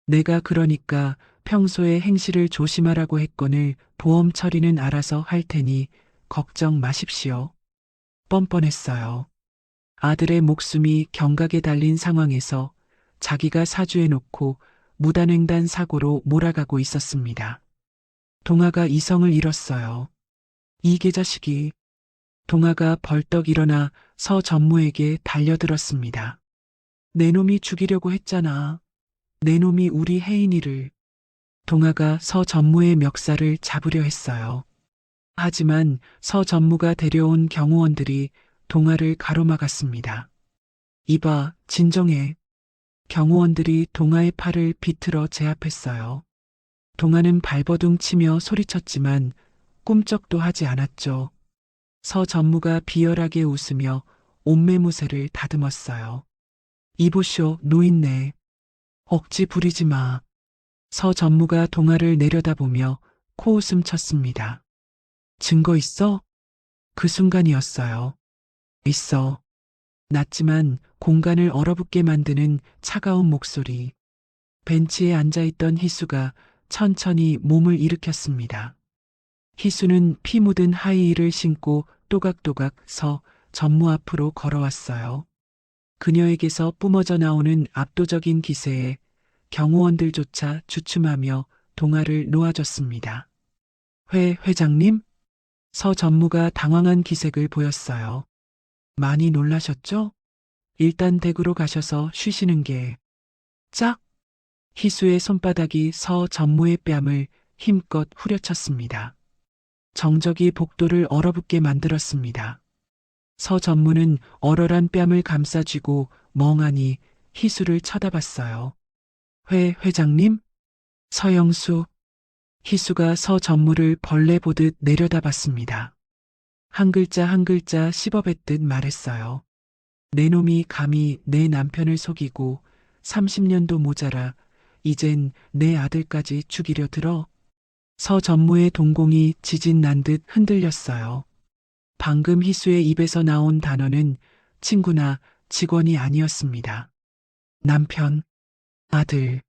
내가 그러니까 평소에 행실을 조심하라고 했거늘 보험 처리는 알아서 할 테니 걱정 마십시오. 뻔뻔했어요. 아들의 목숨이 경각에 달린 상황에서 자기가 사주해놓고 무단횡단 사고로 몰아가고 있었습니다. 동아가 이성을 잃었어요. 이 개자식이. 동아가 벌떡 일어나 서 전무에게 달려들었습니다. 내 놈이 죽이려고 했잖아. 내 놈이 우리 혜인이를. 동아가 서 전무의 멱살을 잡으려 했어요. 하지만 서 전무가 데려온 경호원들이 동아를 가로막았습니다. 이봐, 진정해. 경호원들이 동아의 팔을 비틀어 제압했어요. 동아는 발버둥 치며 소리쳤지만 꿈쩍도 하지 않았죠. 서 전무가 비열하게 웃으며 옷매무새를 다듬었어요. 이보쇼, 노인네. 억지 부리지 마. 서 전무가 동아를 내려다보며 코웃음 쳤습니다. 증거 있어? 그 순간이었어요. 있어. 낮지만 공간을 얼어붙게 만드는 차가운 목소리. 벤치에 앉아있던 희수가 천천히 몸을 일으켰습니다. 희수는 피 묻은 하이힐을 신고 또각또각 서 전무 앞으로 걸어왔어요. 그녀에게서 뿜어져 나오는 압도적인 기세에 경호원들조차 주춤하며 동아를 놓아줬습니다. 회장님? 서 전무가 당황한 기색을 보였어요. 많이 놀라셨죠? 일단 댁으로 가셔서 쉬시는 게. 짝! 희수의 손바닥이 서 전무의 뺨을 힘껏 후려쳤습니다. 정적이 복도를 얼어붙게 만들었습니다. 서 전무는 얼얼한 뺨을 감싸쥐고 멍하니 희수를 쳐다봤어요. 회장님? 서영수. 희수가 서 전무를 벌레 보듯 내려다봤습니다. 한 글자 한 글자 씹어뱉듯 말했어요. 내 놈이 감히 내 남편을 속이고 30년도 모자라 이젠 내 아들까지 죽이려 들어. 서 전무의 동공이 지진 난 듯 흔들렸어요. 방금 희수의 입에서 나온 단어는 친구나 직원이 아니었습니다. 남편, 아들,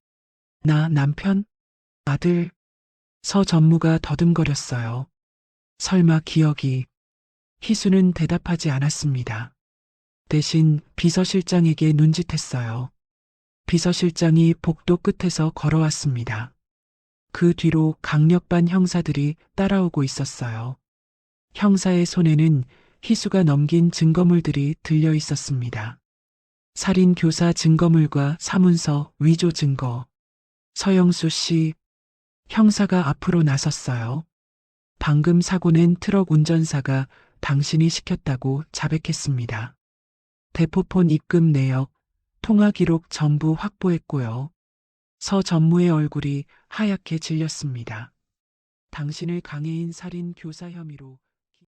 나 남편? 아들? 서 전무가 더듬거렸어요. 설마 기억이. 희수는 대답하지 않았습니다. 대신 비서실장에게 눈짓했어요. 비서실장이 복도 끝에서 걸어왔습니다. 그 뒤로 강력반 형사들이 따라오고 있었어요. 형사의 손에는 희수가 넘긴 증거물들이 들려 있었습니다. 살인 교사 증거물과 사문서 위조 증거. 서영수 씨, 형사가 앞으로 나섰어요. 방금 사고 낸 트럭 운전사가 당신이 시켰다고 자백했습니다. 대포폰 입금 내역, 통화 기록 전부 확보했고요. 서 전무의 얼굴이 하얗게 질렸습니다. 당신을 강해인 살인 교사 혐의로